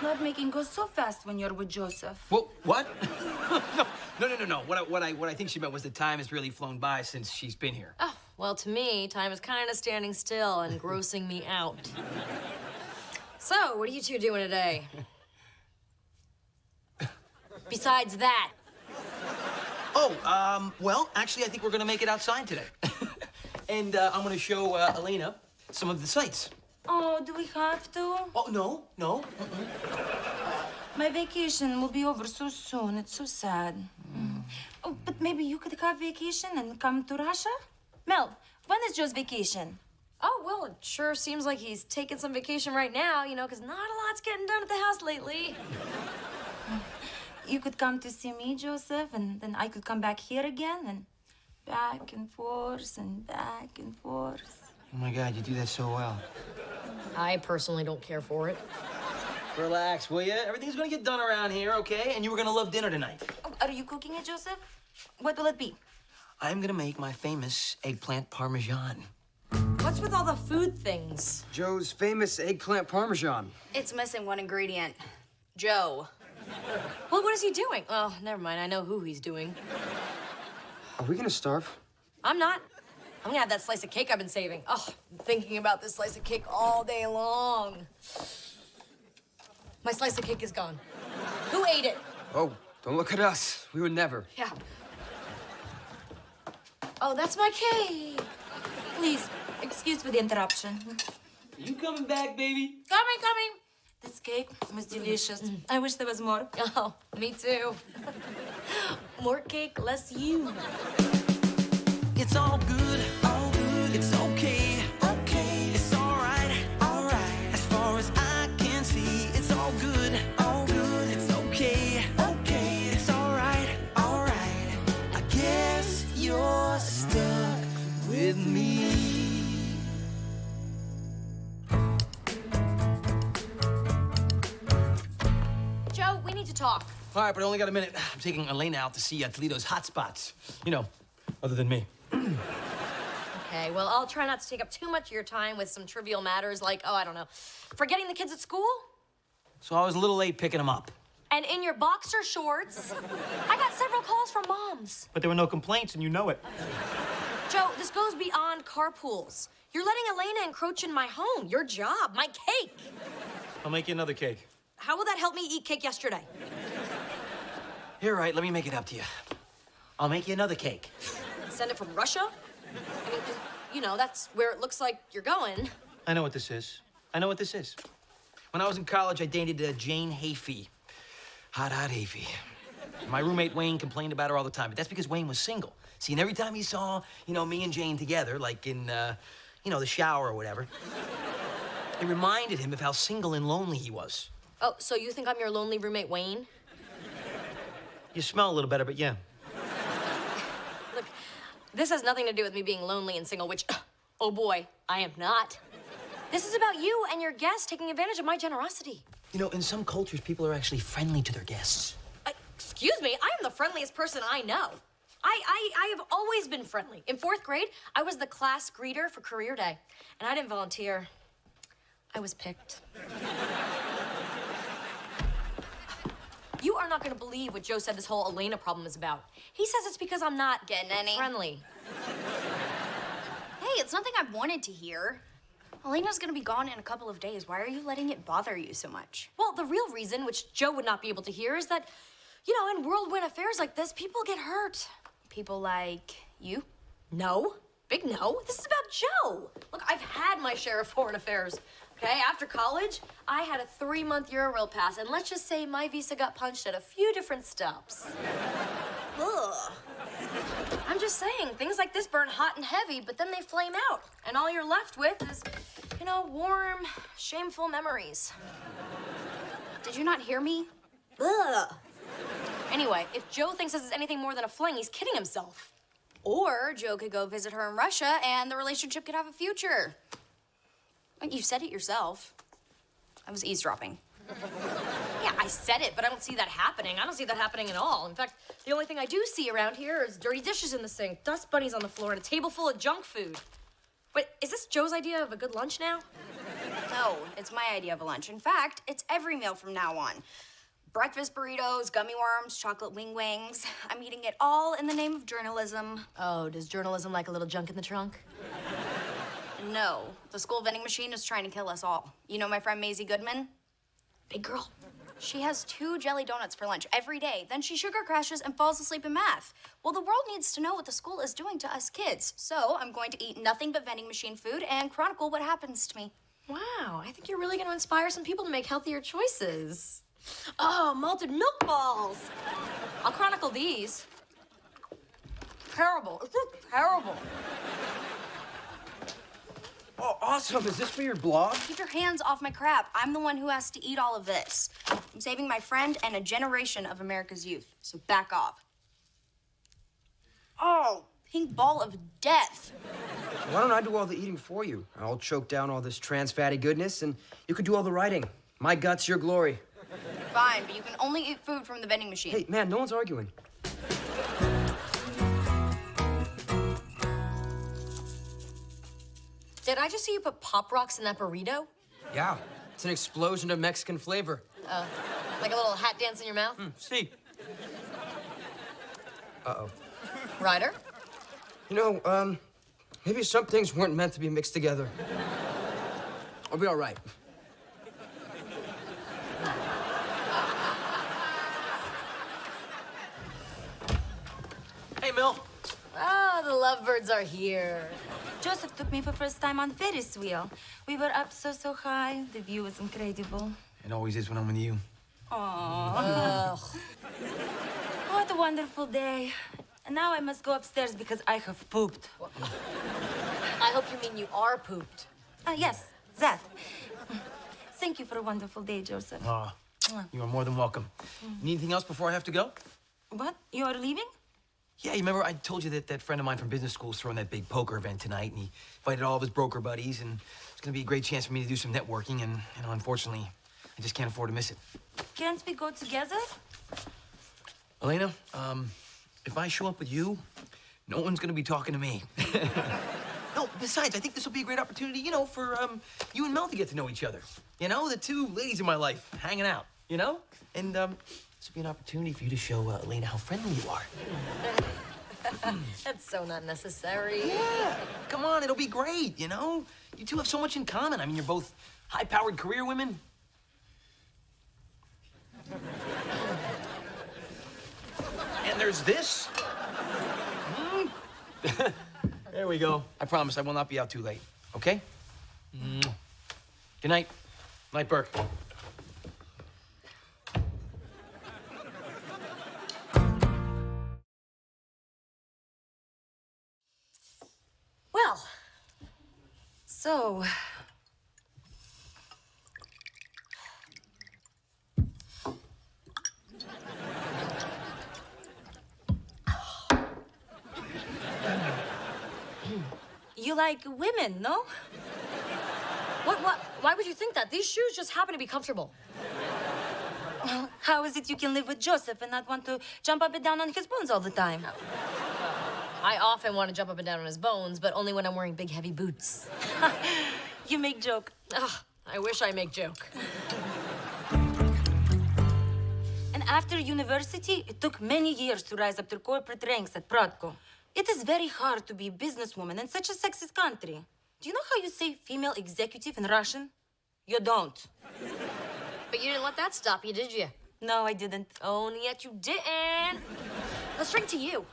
Lovemaking goes so fast when you're with Joseph. Well, what? No. What I think she meant was the time has really flown by since she's been here. Oh, well, to me, time is kind of standing still and grossing me out. So, what are you two doing today? Besides that. Oh, well, actually, I think we're gonna make it outside today. And I'm gonna show Elena some of the sights. Oh, do we have to? Oh, no. My vacation will be over so soon. It's so sad. Oh, but maybe you could have vacation and come to Russia? Mel, when is Joe's vacation? Oh, well, it sure seems like he's taking some vacation right now, you know, because not a lot's getting done at the house lately. You could come to see me, Joseph, and then I could come back here again, and back and forth and back and forth. Oh, my God, you do that so well. I personally don't care for it. Relax, will you? Everything's gonna get done around here, okay? And you were gonna love dinner tonight. Oh, are you cooking it, Joseph? What will it be? I'm gonna make my famous eggplant parmesan. What's with all the food things? Joe's famous eggplant parmesan. It's missing one ingredient. Joe. Well, what is he doing? Oh, never mind. I know who he's doing. Are we gonna starve? I'm not. I'm gonna have that slice of cake I've been saving. Oh, I'm thinking about this slice of cake all day long. My slice of cake is gone. Who ate it? Oh, don't look at us. We would never. Yeah. Oh, that's my cake. Please, excuse for the interruption. You coming back, baby? Coming. This cake was delicious. I wish there was more. Oh, me too. More cake, less you. It's all good, it's okay, it's all right, as far as I can see, it's all good, it's okay, it's all right, I guess you're stuck with me. Joe, we need to talk. All right, but I only got a minute. I'm taking Elena out to see Toledo's hot spots. You know, other than me. Okay, well, I'll try not to take up too much of your time with some trivial matters like, oh, I don't know, forgetting the kids at school? So I was a little late picking them up. And in your boxer shorts. I got several calls from moms. But there were no complaints, and you know it. Joe, this goes beyond carpools. You're letting Elena encroach in my home, your job, my cake. I'll make you another cake. How will that help me eat cake yesterday? You're right, let me make it up to you. I'll make you another cake. Send it from Russia? I mean, 'cause, you know, that's where it looks like you're going. I know what this is. When I was in college, I dated Jane Hayfie. Hot Hayfie. My roommate Wayne complained about her all the time, but that's because Wayne was single. See, and every time he saw, me and Jane together, like in, the shower or whatever, it reminded him of how single and lonely he was. Oh, so you think I'm your lonely roommate, Wayne? You smell a little better, but yeah. Look, this has nothing to do with me being lonely and single, which, oh boy, I am not. This is about you and your guests taking advantage of my generosity. In some cultures, people are actually friendly to their guests. Excuse me, I am the friendliest person I know. I have always been friendly. In 4th grade, I was the class greeter for career day, and I didn't volunteer. I was picked. You are not gonna believe what Joe said this whole Elena problem is about. He says it's because I'm not getting any friendly. Hey, it's nothing I wanted to hear. Elena's gonna be gone in a couple of days. Why are you letting it bother you so much? Well, the real reason, which Joe would not be able to hear, is that, in whirlwind affairs like this, people get hurt. People like you? No. Big no. This is about Joe. Look, I've had my share of foreign affairs. Okay, after college, I had a 3-month Eurail pass, and let's just say my visa got punched at a few different stops. Ugh. I'm just saying, things like this burn hot and heavy, but then they flame out. And all you're left with is, you know, warm, shameful memories. Did you not hear me? Ugh. Anyway, if Joe thinks this is anything more than a fling, he's kidding himself. Or Joe could go visit her in Russia and the relationship could have a future. You said it yourself. I was eavesdropping. Yeah, I said it, but I don't see that happening. I don't see that happening at all. In fact, the only thing I do see around here is dirty dishes in the sink, dust bunnies on the floor, and a table full of junk food. Wait, is this Joe's idea of a good lunch now? No, it's my idea of a lunch. In fact, it's every meal from now on. Breakfast burritos, gummy worms, chocolate wings. I'm eating it all in the name of journalism. Oh, does journalism like a little junk in the trunk? No, the school vending machine is trying to kill us all. You know my friend Maisie Goodman? Big girl. She has 2 jelly donuts for lunch every day. Then she sugar crashes and falls asleep in math. Well, the world needs to know what the school is doing to us kids. So I'm going to eat nothing but vending machine food and chronicle what happens to me. Wow, I think you're really going to inspire some people to make healthier choices. Oh, malted milk balls. I'll chronicle these. Terrible. It's just terrible. Oh, awesome. Is this for your blog? Keep your hands off my crap. I'm the one who has to eat all of this. I'm saving my friend and a generation of America's youth. So back off. Oh, pink ball of death. Why don't I do all the eating for you? I'll choke down all this trans fatty goodness, and you could do all the writing. My guts, your glory. Fine, but you can only eat food from the vending machine. Hey, man, no one's arguing. Did I just see you put Pop Rocks in that burrito? Yeah, it's an explosion of Mexican flavor. Like a little hat dance in your mouth? See. Uh-oh. Ryder? You know, maybe some things weren't meant to be mixed together. I'll be all right. Hey, Mel. Ah, the lovebirds are here. Joseph took me for first time on Ferris wheel. We were up so high. The view was incredible. It always is when I'm with you. Aww. What a wonderful day. And now I must go upstairs because I have pooped. I hope you mean you are pooped. Yes, that. Thank you for a wonderful day, Joseph. You are more than welcome. Need anything else before I have to go? What? You are leaving? Yeah, you remember I told you that that friend of mine from business school is throwing that big poker event tonight, and he invited all of his broker buddies, and it's gonna be a great chance for me to do some networking, and, you know, unfortunately, I just can't afford to miss it. Can't we go together? Elena, if I show up with you, no one's gonna be talking to me. No, besides, I think this will be a great opportunity, you know, for you and Mel to get to know each other. You know, the 2 ladies in my life hanging out, you know? And this will be an opportunity for you to show Elena how friendly you are. That's so not necessary. Yeah, come on, it'll be great, you know? You 2 have so much in common. I mean, you're both high-powered career women. And there's this. There we go. I promise I will not be out too late, okay? Good night. Night, Burke. Well, so... You like women, no? What? Why would you think that? These shoes just happen to be comfortable. Well, how is it you can live with Joseph and not want to jump up and down on his bones all the time? I often want to jump up and down on his bones, but only when I'm wearing big, heavy boots. You make joke. Ugh, I wish I make joke. And after university, it took many years to rise up to corporate ranks at Prodco. It is very hard to be a businesswoman in such a sexist country. Do you know how you say female executive in Russian? You don't. But you didn't let that stop you, did you? No, I didn't. Oh, and yet you didn't. Let's drink to you.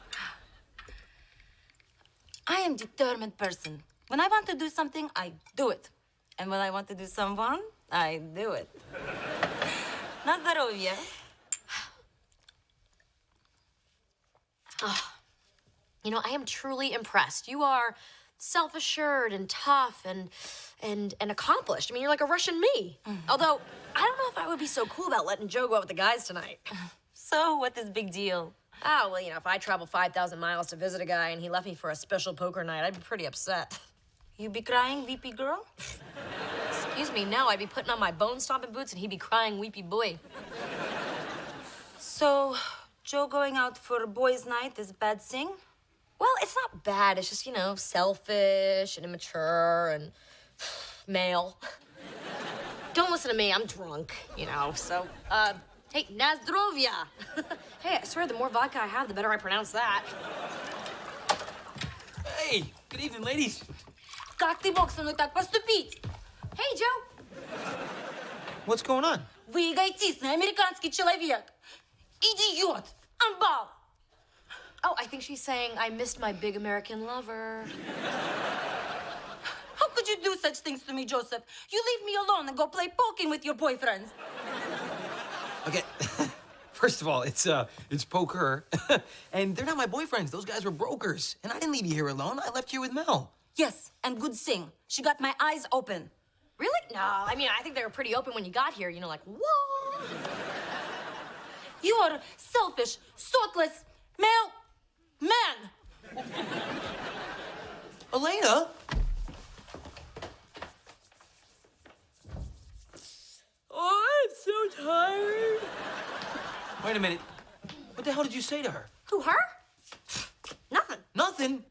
I am a determined person. When I want to do something, I do it. And when I want to do someone, I do it. На здоровье. You know, I am truly impressed. You are self-assured and tough and accomplished. I mean, you're like a Russian me. Although, I don't know if I would be so cool about letting Joe go out with the guys tonight. So, what is big deal? Oh, well, you know, if I travel 5,000 miles to visit a guy and he left me for a special poker night, I'd be pretty upset. You be crying, weepy girl? Excuse me, no, I'd be putting on my bone-stomping boots and he'd be crying, weepy boy. So, Joe going out for a boys' night is a bad thing? Well, it's not bad. It's just, you know, selfish and immature and male. Don't listen to me. I'm drunk, you know. So, hey, Nazdrovia. Hey, I swear the more vodka I have, the better I pronounce that. Hey, good evening, ladies. Как ты мог со мной так поступить? Hey, Joe. What's going on? Вы эгоистичный американский человек. Идиот. Амбал. Oh, I think she's saying I missed my big American lover. How could you do such things to me, Joseph? You leave me alone and go play poking with your boyfriends. Okay, first of all, it's poker, and they're not my boyfriends. Those guys were brokers, and I didn't leave you here alone. I left you with Mel. Yes, and good thing. She got my eyes open. Really? No, I mean, I think they were pretty open when you got here. You know, like, whoa. You are selfish, thoughtless, man. Elena? Oh, I'm so tired. Wait a minute. What the hell did you say to her? Who, her? Nothing. Nothing.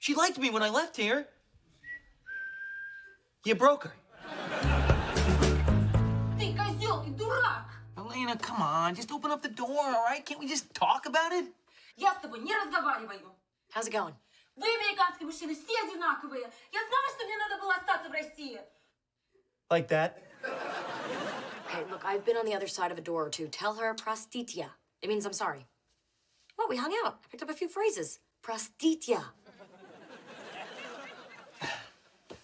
She liked me when I left here. You broke her. Ты козёл и дурак. Elena, come on. Just open up the door, all right? Can't we just talk about it? Я с тобой не разговариваю. How's it going? Вы, американские мужчины, все одинаковые. Я знала, что мне надо было остаться в России. Like that? Hey, look, I've been on the other side of a door or two. Tell her prostitia. It means I'm sorry. What, we hung out. I picked up a few phrases. Prostitia.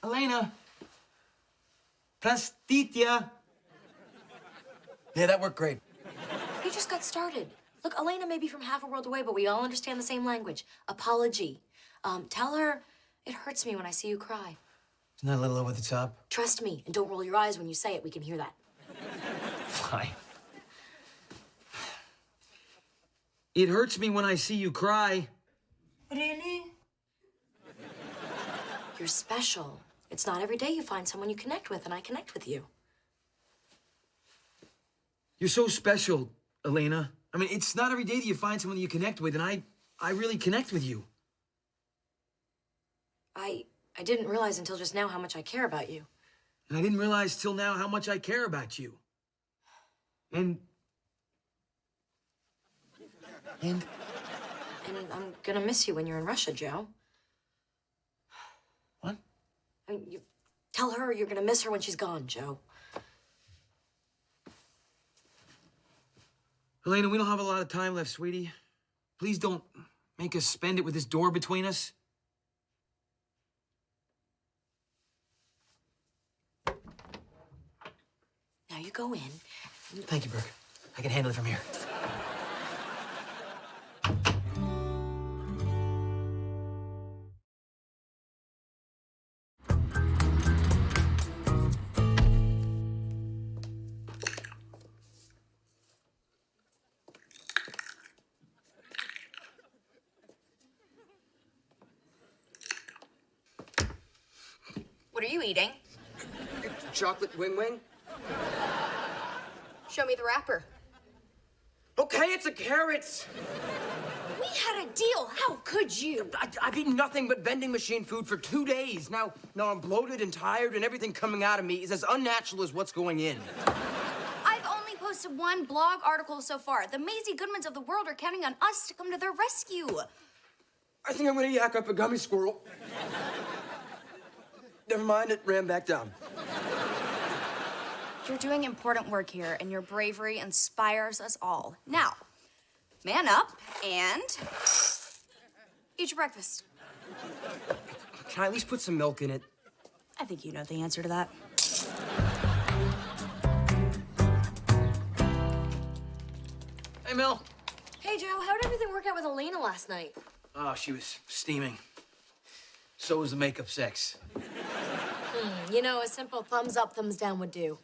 Elena. Prostitia. Yeah, that worked great. We just got started. Look, Elena may be from half a world away, but we all understand the same language. Apology. Tell her it hurts me when I see you cry. Isn't that a little over the top? Trust me, and don't roll your eyes when you say it. We can hear that. Fine. It hurts me when I see you cry. Really? You're special. It's not every day you find someone you connect with, and I connect with you. You're so special, Elena. I mean, it's not every day that you find someone that you connect with, and I really connect with you. I didn't realize until just now how much I care about you. And I didn't realize till now how much I care about you. And I'm gonna miss you when you're in Russia, Joe. What? I mean, you tell her you're gonna miss her when she's gone, Joe. Elena, we don't have a lot of time left, sweetie. Please don't make us spend it with this door between us. Now you go in. Thank you, Brooke. I can handle it from here. What are you eating? Chocolate wing wing? Show me the wrapper. Okay, it's a carrot. We had a deal. How could you? I've eaten nothing but vending machine food for 2 days. Now I'm bloated and tired, and everything coming out of me is as unnatural as what's going in. I've only posted one blog article so far. The Maisie Goodmans of the world are counting on us to come to their rescue. I think I'm gonna yak up a gummy squirrel. Never mind, it ran back down. You're doing important work here, and your bravery inspires us all. Now, man up and eat your breakfast. Can I at least put some milk in it? I think you know the answer to that. Hey, Mel. Hey, Joe, how did everything work out with Elena last night? Oh, she was steaming. So was the makeup sex. You know, a simple thumbs up, thumbs down would do.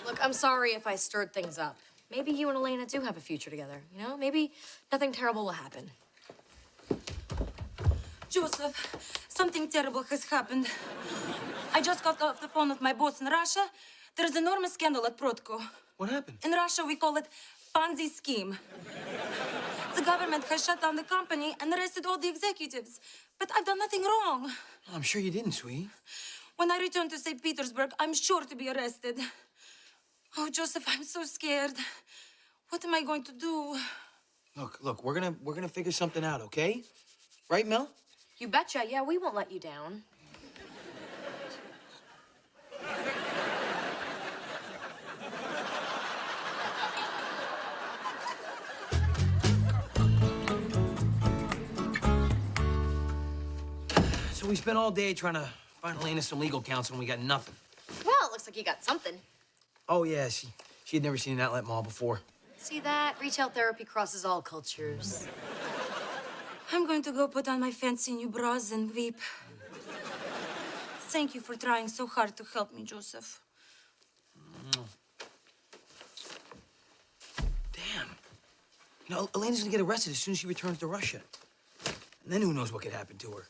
Look, I'm sorry if I stirred things up. Maybe you and Elena do have a future together, you know? Maybe nothing terrible will happen. Joseph, something terrible has happened. I just got off the phone with my boss in Russia. There's enormous scandal at Protko. What happened? In Russia, we call it Ponzi scheme. The government has shut down the company and arrested all the executives. But I've done nothing wrong. I'm sure you didn't, sweetie. When I return to St. Petersburg, I'm sure to be arrested. Oh, Joseph, I'm so scared. What am I going to do? Look, we're gonna figure something out, okay? Right, Mel? You betcha. Yeah, we won't let you down. So we spent all day trying to find Elena some legal counsel and we got nothing. Well, it looks like you got something. Oh, yeah, she had never seen an outlet mall before. See that? Retail therapy crosses all cultures. I'm going to go put on my fancy new bras and weep. Thank you for trying so hard to help me, Joseph. Damn. You know, Elena's gonna get arrested as soon as she returns to Russia. And then who knows what could happen to her.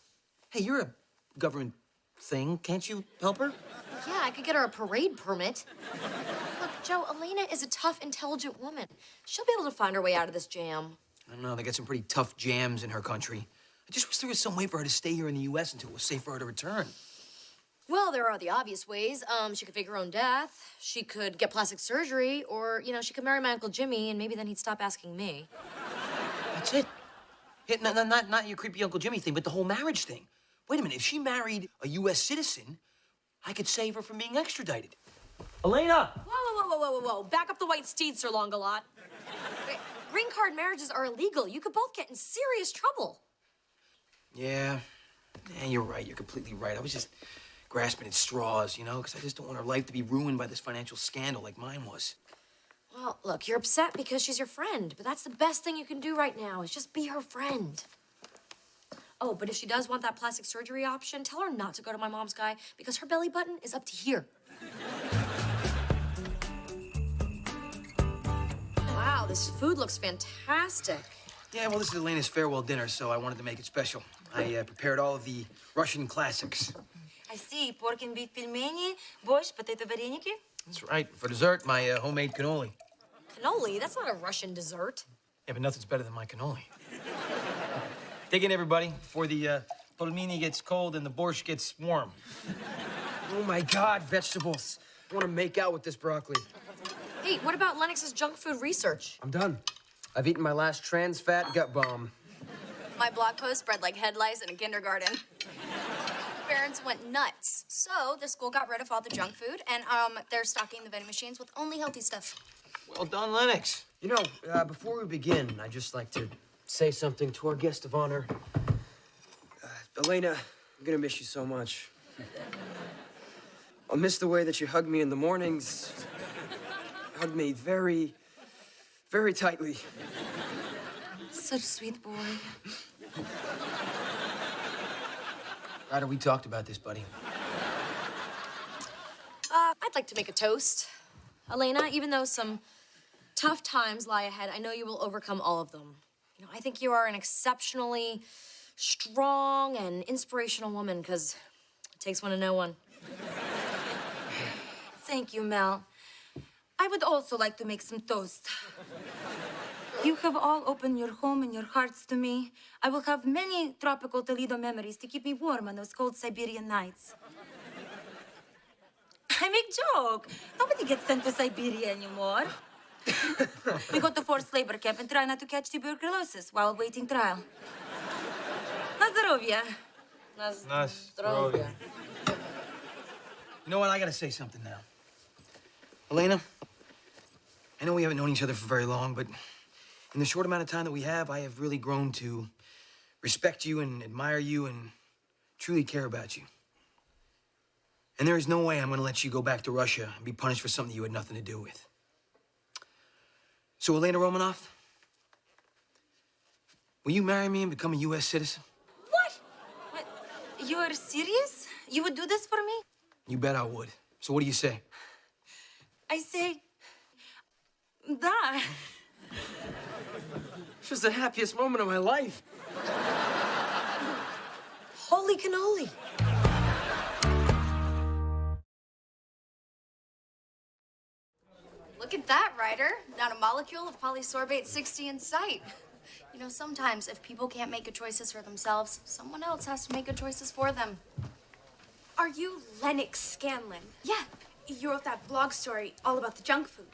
Hey, you're a government thing. Can't you help her? Yeah, I could get her a parade permit. Look, Joe, Elena is a tough, intelligent woman. She'll be able to find her way out of this jam. I don't know. They got some pretty tough jams in her country. I just wish there was some way for her to stay here in the U.S. until it was safe for her to return. Well, there are the obvious ways. She could fake her own death. She could get plastic surgery, or, you know, she could marry my Uncle Jimmy, and maybe then he'd stop asking me. That's it. Yeah, not your creepy Uncle Jimmy thing, but the whole marriage thing. Wait a minute. If she married a U.S. citizen, I could save her from being extradited. Elena! Whoa. Back up the white steed, Sir Longalot. Green card marriages are illegal. You could both get in serious trouble. Yeah, you're right. You're completely right. I was just grasping at straws, you know, because I just don't want her life to be ruined by this financial scandal like mine was. Well, look, you're upset because she's your friend, but that's the best thing you can do right now is just be her friend. Oh, but if she does want that plastic surgery option, tell her not to go to my mom's guy because her belly button is up to here. Wow, this food looks fantastic. Yeah, well, this is Elena's farewell dinner, so I wanted to make it special. I prepared all of the Russian classics. I see. Pork and beef pelmeni, borscht, potato vareniki. That's right. For dessert, my homemade cannoli. Cannoli? That's not a Russian dessert. Yeah, but nothing's better than my cannoli. Dig in, everybody, before the pelmeni gets cold and the borscht gets warm. Oh, my God, vegetables. I want to make out with this broccoli. Hey, what about Lennox's junk food research? I'm done. I've eaten my last trans fat gut bomb. My blog post spread like head lice in a kindergarten. Parents went nuts. So the school got rid of all the junk food, and they're stocking the vending machines with only healthy stuff. Well done, Lennox. You know, before we begin, I'd just like to say something to our guest of honor. Elena, I'm gonna miss you so much. I'll miss the way that you hug me in the mornings. Hug me very, very tightly. Such a sweet boy. Ryder, we talked about this, buddy. I'd like to make a toast. Elena, even though some tough times lie ahead, I know you will overcome all of them. You know, I think you are an exceptionally strong and inspirational woman, because it takes one to know one. Thank you, Mel. I would also like to make some toast. You have all opened your home and your hearts to me. I will have many tropical Toledo memories to keep me warm on those cold Siberian nights. I make joke. Nobody gets sent to Siberia anymore. We go to forced labor camp and try not to catch tuberculosis while awaiting trial. Na zdrowie. Na zdrowie. You know what? I gotta say something now. Elena, I know we haven't known each other for very long, but in the short amount of time that we have, I have really grown to respect you and admire you and truly care about you. And there is no way I'm gonna let you go back to Russia and be punished for something you had nothing to do with. So, Elena Romanoff, Will you marry me and become a U.S. citizen? What? You are serious? You would do this for me? You bet I would. So what do you say? I say, da. This was the happiest moment of my life. Holy cannoli. Look at that, Ryder. Not a molecule of polysorbate 60 in sight. You know, sometimes if people can't make good choices for themselves, someone else has to make good choices for them. Are you Lennox Scanlon? Yeah. You wrote that blog story all about the junk food.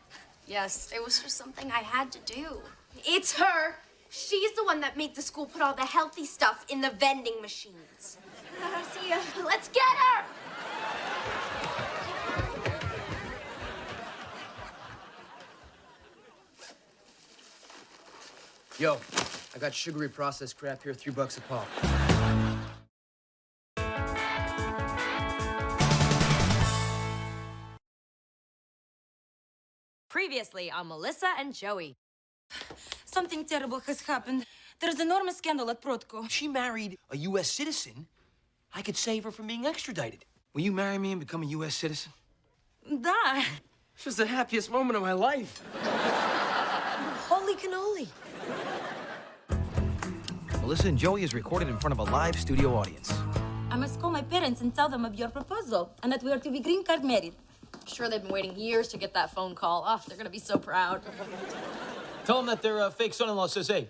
Yes, it was just something I had to do. It's her. She's the one that made the school put all the healthy stuff in the vending machines. See ya. Let's get her! Yo, I got sugary processed crap here, $3 a pop. Previously on Melissa and Joey. Something terrible has happened. There's enormous scandal at Protko. If she married a U.S. citizen, I could save her from being extradited. Will you marry me and become a U.S. citizen? Da. This was the happiest moment of my life. Holy cannoli. Melissa and Joey is recorded in front of a live studio audience. I must call my parents and tell them of your proposal and that we are to be green card married. I'm sure they've been waiting years to get that phone call. Oh, they're gonna be so proud. Tell them that their fake son-in-law says, hey.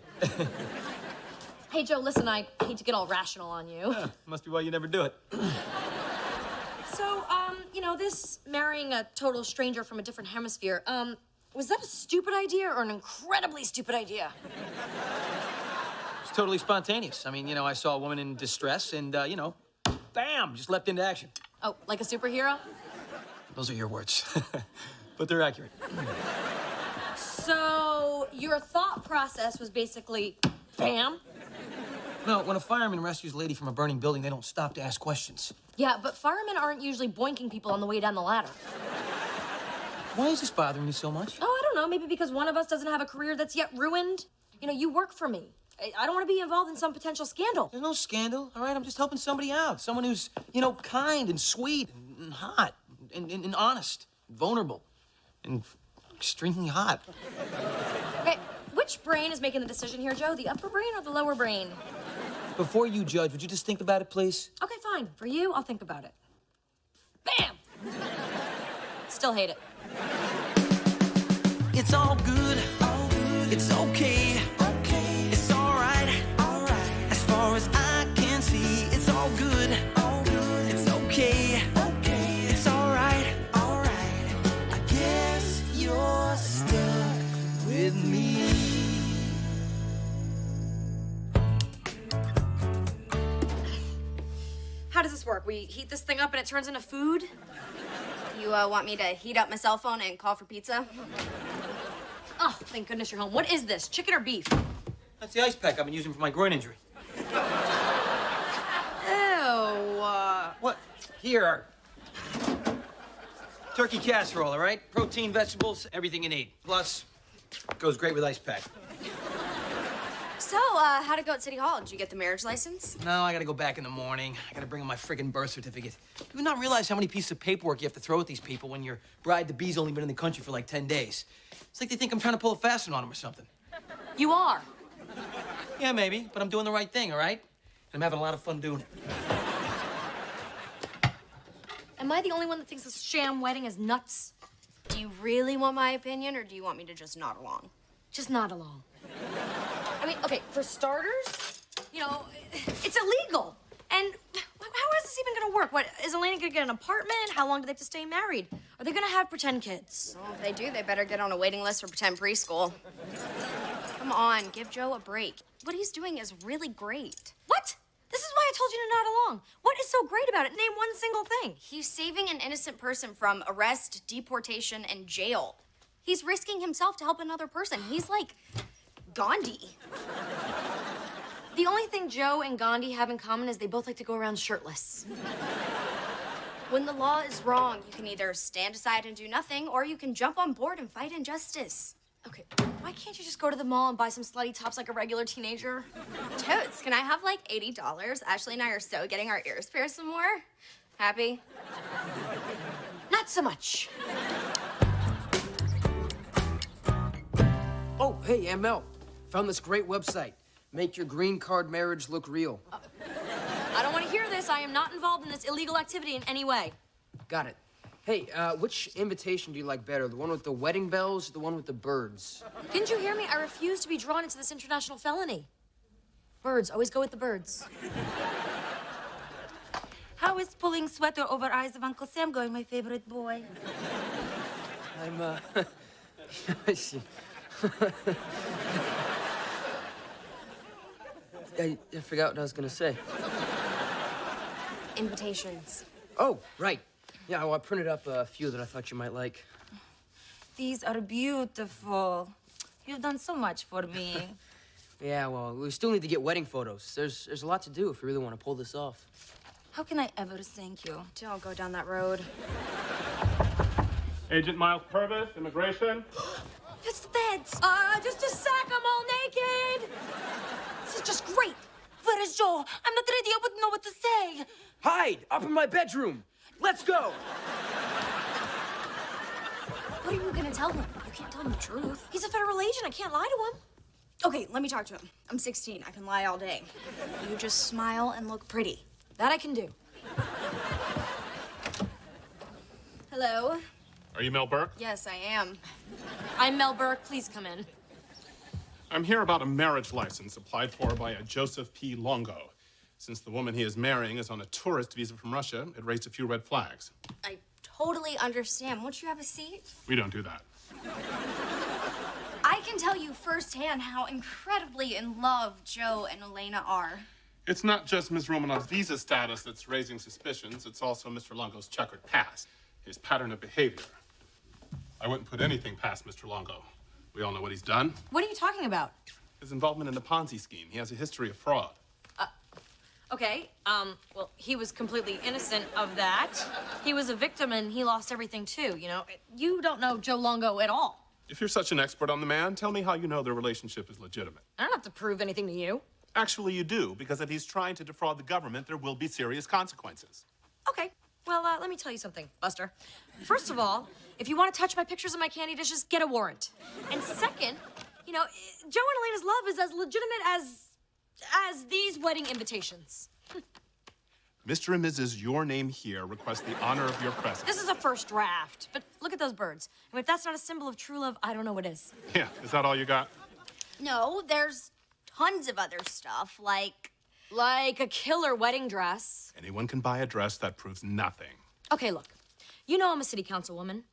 Hey, Joe, listen, I hate to get all rational on you. Yeah, must be why you never do it. So, you know, this marrying a total stranger from a different hemisphere, was that a stupid idea or an incredibly stupid idea? It's totally spontaneous. I mean, you know, I saw a woman in distress and, you know, bam, just leapt into action. Oh, like a superhero? Those are your words, but they're accurate. So, your thought process was basically, bam? No, when a fireman rescues a lady from a burning building, they don't stop to ask questions. Yeah, but firemen aren't usually boinking people on the way down the ladder. Why is this bothering you so much? Oh, I don't know, maybe because one of us doesn't have a career that's yet ruined. You know, you work for me. I don't want to be involved in some potential scandal. There's no scandal, all right? I'm just helping somebody out. Someone who's, you know, kind and sweet and hot and honest, and vulnerable, and extremely hot. Okay, which brain is making the decision here, Joe? The upper brain or the lower brain? Before you judge, would you just think about it, please? Okay, fine. For you, I'll think about it. Bam! Still hate it. It's all good. It's okay. It's all right. As far as I can see, it's all good. It's okay. It's all right. I guess you're stuck with me. How does this work? We heat this thing up and it turns into food? You want me to heat up my cell phone and call for pizza? Oh, thank goodness you're home. What is this, chicken or beef? That's the ice pack I've been using for my groin injury. Ew. What? Here. Turkey casserole, all right? Protein, vegetables, everything you need. Plus, goes great with ice pack. So, how'd it go at City Hall? Did you get the marriage license? No, I gotta go back in the morning. I gotta bring in my friggin' birth certificate. Do you not realize how many pieces of paperwork you have to throw at these people when your bride-to-be's only been in the country for like 10 days? It's like they think I'm trying to pull a fast one on them or something. You are. Yeah, maybe, but I'm doing the right thing, all right? And I'm having a lot of fun doing it. Am I the only one that thinks this sham wedding is nuts? Do you really want my opinion, or do you want me to just nod along? Just nod along. I mean, okay, for starters, you know, it's illegal. And how is this even gonna work? What, is Elena gonna get an apartment? How long do they have to stay married? Are they gonna have pretend kids? Well, if they do, they better get on a waiting list for pretend preschool. Come on, give Joe a break. What he's doing is really great. What? This is why I told you to nod along. What is so great about it? Name one single thing. He's saving an innocent person from arrest, deportation, and jail. He's risking himself to help another person. He's like Gandhi. The only thing Joe and Gandhi have in common is they both like to go around shirtless. When the law is wrong, you can either stand aside and do nothing, or you can jump on board and fight injustice. Okay, why can't you just go to the mall and buy some slutty tops like a regular teenager? Totes, can I have like $80? Ashley and I are so getting our ears pierced some more. Happy? Not so much. Oh, hey, Aunt Mel. Found this great website. Make your green card marriage look real. I don't want to hear this. I am not involved in this illegal activity in any way. Got it. Hey, which invitation do you like better? The one with the wedding bells or the one with the birds? Didn't you hear me? I refuse to be drawn into this international felony. Birds. Always go with the birds. How is pulling sweater over eyes of Uncle Sam going, my favorite boy? I'm, I see. I forgot what I was gonna say. Invitations. Oh, right. Yeah, well, I printed up a few that I thought you might like. These are beautiful. You've done so much for me. Yeah, well, we still need to get wedding photos. There's a lot to do if we really want to pull this off. How can I ever thank you? Don't go down that road. Agent Miles Purvis, immigration. It's the beds. Just a sec. I'm all naked. This is just great. Where is Joe? I'm not ready. I wouldn't know what to say. Hide! Up in my bedroom! Let's go! What are you gonna tell him? You can't tell him the truth. He's a federal agent. I can't lie to him. Okay, let me talk to him. I'm 16. I can lie all day. You just smile and look pretty. That I can do. Hello? Are you Mel Burke? Yes, I am. I'm Mel Burke. Please come in. I'm here about a marriage license applied for by a Joseph P. Longo. Since the woman he is marrying is on a tourist visa from Russia, it raised a few red flags. I totally understand. Won't you have a seat? We don't do that. I can tell you firsthand how incredibly in love Joe and Elena are. It's not just Ms. Romanov's visa status that's raising suspicions. It's also Mr. Longo's checkered past, his pattern of behavior. I wouldn't put anything past Mr. Longo. We all know what he's done. What are you talking about? His involvement in the Ponzi scheme. He has a history of fraud. Okay, well, he was completely innocent of that. He was a victim and he lost everything too, you know? You don't know Joe Longo at all. If you're such an expert on the man, tell me how you know their relationship is legitimate. I don't have to prove anything to you. Actually, you do, because if he's trying to defraud the government, there will be serious consequences. Okay, well, let me tell you something, Buster. First of all, if you want to touch my pictures of my candy dishes, get a warrant. And second, you know, Joe and Elena's love is as legitimate as these wedding invitations. Mr. and Mrs. Your Name Here request the honor of your presence. This is a first draft, but look at those birds. I mean, if that's not a symbol of true love, I don't know what is. Yeah, is that all you got? No, there's tons of other stuff, like a killer wedding dress. Anyone can buy a dress that proves nothing. Okay, look, you know I'm a city councilwoman.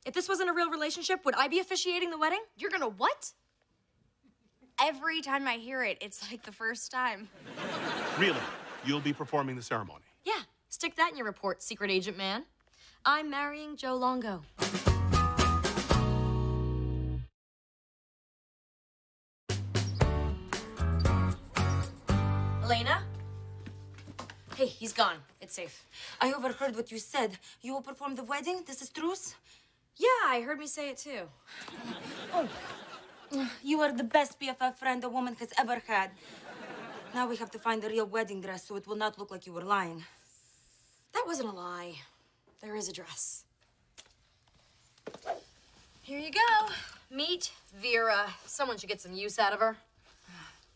If this wasn't a real relationship, would I be officiating the wedding? You're gonna what? Every time I hear it, it's like the first time. Really? You'll be performing the ceremony? Yeah, stick that in your report, secret agent man. I'm marrying Joe Longo. Elena? Hey, he's gone. It's safe. I overheard what you said. You will perform the wedding? This is truth? Yeah, I heard me say it too. Oh, you are the best BFF friend a woman has ever had. Now we have to find the real wedding dress so it will not look like you were lying. That wasn't a lie. There is a dress. Here you go. Meet Vera. Someone should get some use out of her.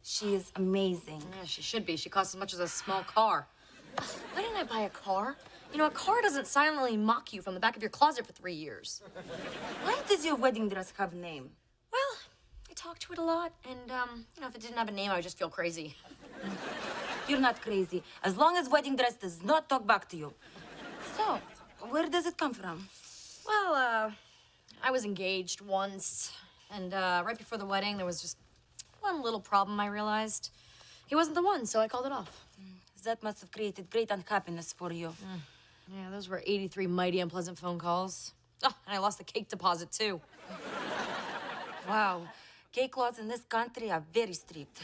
She is amazing. Yeah, she should be. She costs as much as a small car. Why didn't I buy a car? You know, a car doesn't silently mock you from the back of your closet for 3 years. Why does your wedding dress have a name? Well, I talk to it a lot, and, you know, if it didn't have a name, I would just feel crazy. You're not crazy, as long as wedding dress does not talk back to you. So, where does it come from? Well, I was engaged once, and right before the wedding, there was just one little problem I realized. He wasn't the one, so I called it off. That must have created great unhappiness for you. Yeah, those were 83 mighty unpleasant phone calls. Oh, and I lost the cake deposit, too. Wow. Cake laws in this country are very strict.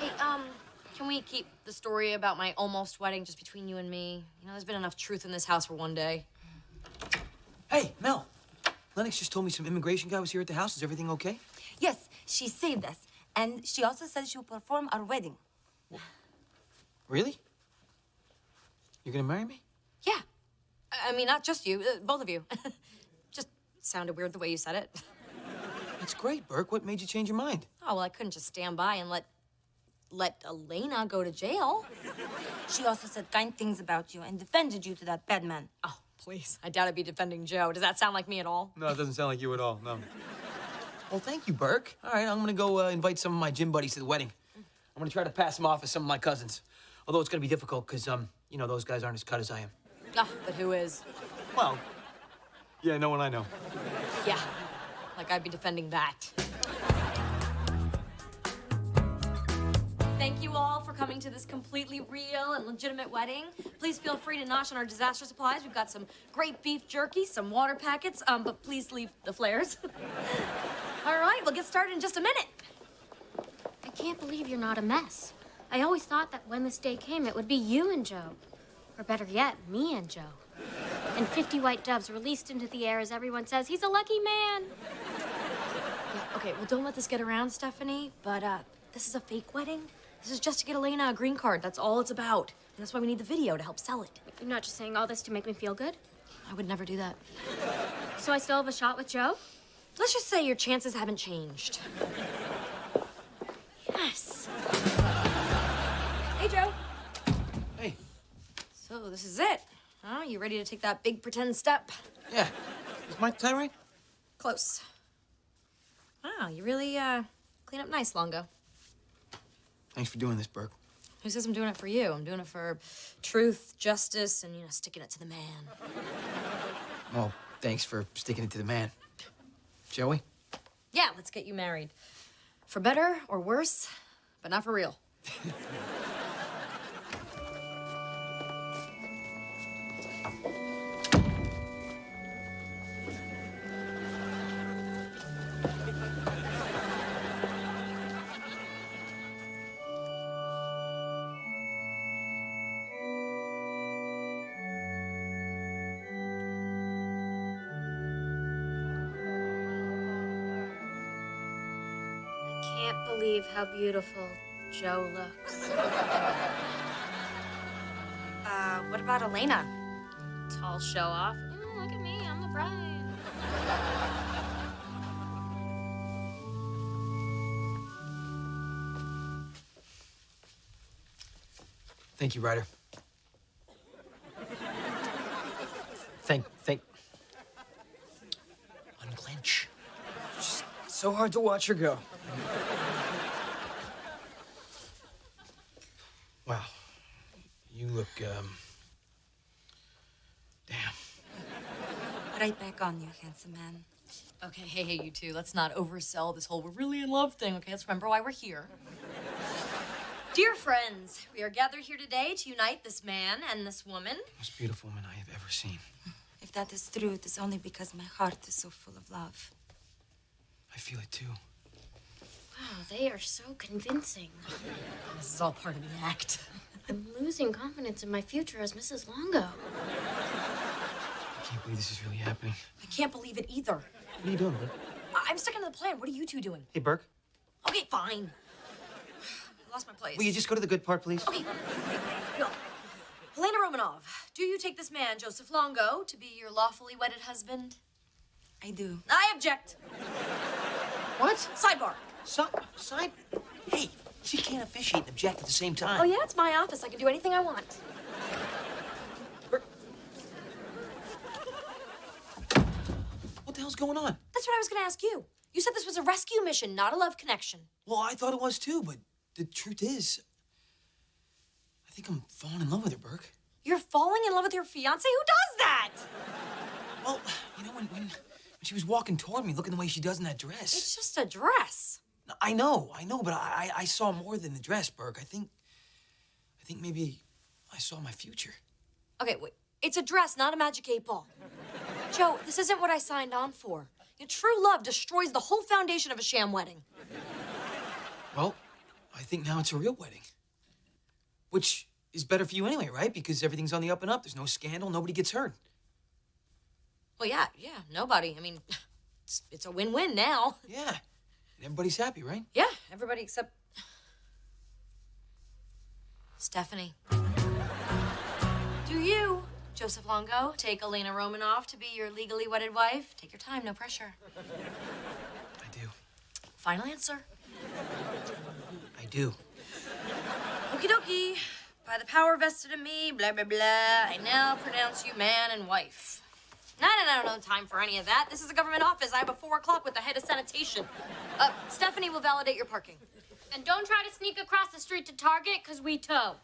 Hey, can we keep the story about my almost wedding just between you and me? You know, there's been enough truth in this house for one day. Hey, Mel. Lennox just told me some immigration guy was here at the house. Is everything okay? Yes, she saved us. And she also said she will perform our wedding. Really? You're gonna marry me? Yeah. I mean, not just you, both of you. Just sounded weird the way you said it. That's great, Burke. What made you change your mind? Oh, well, I couldn't just stand by and let Elena go to jail. She also said kind things about you and defended you to that bad man. Oh, please. I doubt I'd be defending Joe. Does that sound like me at all? No, it doesn't sound like you at all, no. Well, thank you, Burke. All right, I'm gonna go invite some of my gym buddies to the wedding. I'm gonna try to pass them off as some of my cousins. Although it's gonna be difficult, because, you know, those guys aren't as cut as I am. Ah, but who is? Well, yeah, no one I know. Yeah, like I'd be defending that. Thank you all for coming to this completely real and legitimate wedding. Please feel free to nosh on our disaster supplies. We've got some great beef jerky, some water packets, but please leave the flares. All right, we'll get started in just a minute. I can't believe you're not a mess. I always thought that when this day came, it would be you and Joe. Or better yet, me and Joe. And 50 white doves released into the air as everyone says, he's a lucky man. Yeah, okay, well, don't let this get around, Stephanie, but this is a fake wedding. This is just to get Elena a green card. That's all it's about. And that's why we need the video to help sell it. You're not just saying all this to make me feel good? I would never do that. So I still have a shot with Joe? Let's just say your chances haven't changed. Yes. Hey, Joe. Hey. So this is it. Huh? You ready to take that big pretend step? Yeah. Is my tie right? Close. Wow, you really clean up nice, Longo. Thanks for doing this, Burke. Who says I'm doing it for you? I'm doing it for truth, justice, and, sticking it to the man. Well, thanks for sticking it to the man. Joey? Yeah, let's get you married. For better or worse, but not for real. Can't believe how beautiful Joe looks. What about Elena? Tall show off. Look at me, I'm the bride. Thank you, Ryder. Thank. Unclench. Just so hard to watch her go. Wow. You look, damn. Right back on you, handsome man. Okay, hey, you two. Let's not oversell this whole we're really in love thing, okay? Let's remember why we're here. Dear friends, we are gathered here today to unite this man and this woman. Most beautiful woman I have ever seen. If that is true, it is only because my heart is so full of love. I feel it too. Wow, they are so convincing. This is all part of the act. I'm losing confidence in my future as Mrs. Longo. I can't believe this is really happening. I can't believe it either. What are you doing, Burke? I'm sticking to the plan. What are you two doing? Hey, Burke. Okay, fine. I lost my place. Will you just go to the good part, please? Okay. Go. Helena Romanov, do you take this man, Joseph Longo, to be your lawfully wedded husband? I do. I object. What? Sidebar. Side? Hey, she can't officiate and object at the same time. Oh, yeah? It's my office. I can do anything I want. What the hell's going on? That's what I was going to ask you. You said this was a rescue mission, not a love connection. Well, I thought it was too, but the truth is, I think I'm falling in love with her, Burke. You're falling in love with your fiancé? Who does that? Well, you know, when she was walking toward me, looking the way she does in that dress. It's just a dress. I know, but I saw more than the dress, Burke. I think maybe I saw my future. Okay, wait. It's a dress, not a magic 8-ball. Joe, this isn't what I signed on for. Your true love destroys the whole foundation of a sham wedding. Well, I think now it's a real wedding. Which is better for you anyway, right? Because everything's on the up and up. There's no scandal. Nobody gets hurt. Well, yeah, nobody. I mean, it's a win-win now. Yeah. And everybody's happy, right? Yeah, everybody except Stephanie. Do you, Joseph Longo, take Elena Romanoff to be your legally wedded wife? Take your time, no pressure. I do. Final answer. I do. Okie dokie. By the power vested in me, blah, blah, blah, I now pronounce you man and wife. No, time for any of that. This is a government office. I have a 4 o'clock with the head of sanitation. Stephanie will validate your parking. And don't try to sneak across the street to Target, because we tow.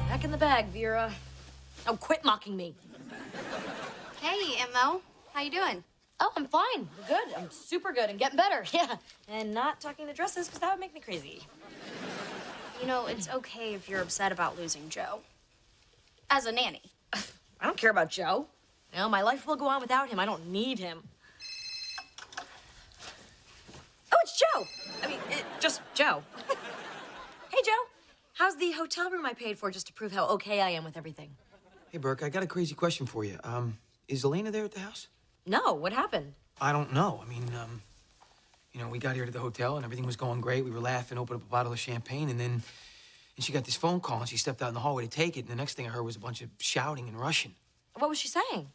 Back in the bag, Vera. Oh, quit mocking me. Hey, Mo. How you doing? Oh, I'm fine. I'm good. I'm super good and getting better. Yeah. And not talking to dresses, because that would make me crazy. You know, it's okay if you're upset about losing Joe. As a nanny. I don't care about Joe. You know, my life will go on without him. I don't need him. Oh, it's Joe. I mean, just Joe. Hey, Joe. How's the hotel room I paid for just to prove how okay I am with everything? Hey, Burke, I got a crazy question for you. Is Elena there at the house? No, what happened? I don't know. I mean, you know, we got here to the hotel and everything was going great. We were laughing, opened up a bottle of champagne, and she got this phone call and she stepped out in the hallway to take it. And the next thing I heard was a bunch of shouting in Russian. What was she saying?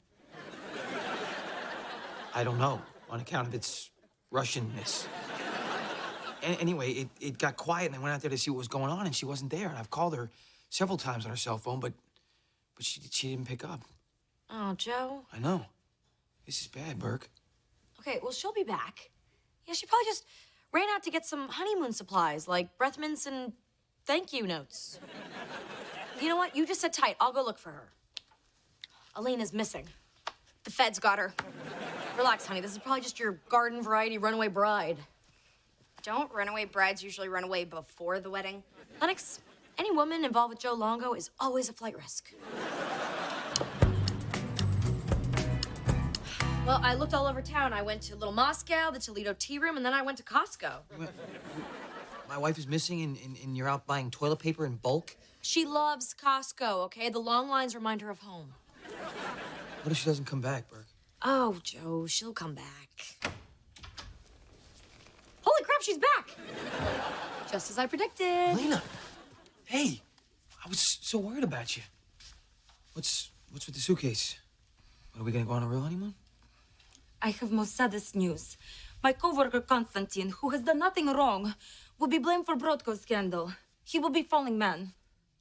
I don't know, on account of its Russianness. Anyway, it got quiet and I went out there to see what was going on and she wasn't there. And I've called her several times on her cell phone, but she didn't pick up. Oh, Joe. I know. This is bad, Burke. Okay, well, she'll be back. Yeah, she probably just ran out to get some honeymoon supplies, like breath mints and thank you notes. You know what? You just sit tight. I'll go look for her. Elena's missing. The feds got her. Relax, honey. This is probably just your garden variety runaway bride. Don't runaway brides usually run away before the wedding? Lennox, any woman involved with Joe Longo is always a flight risk. Well, I looked all over town. I went to Little Moscow, the Toledo Tea Room, and then I went to Costco. My wife is missing and you're out buying toilet paper in bulk? She loves Costco, okay? The long lines remind her of home. What if she doesn't come back, Burke? Oh, Joe, she'll come back. Holy crap, she's back! Just as I predicted. Elena! Hey! I was so worried about you. What's with the suitcase? What, are we gonna go on a real honeymoon? I have most saddest news. My coworker Konstantin, who has done nothing wrong, will be blamed for Brodko's scandal. He will be falling man.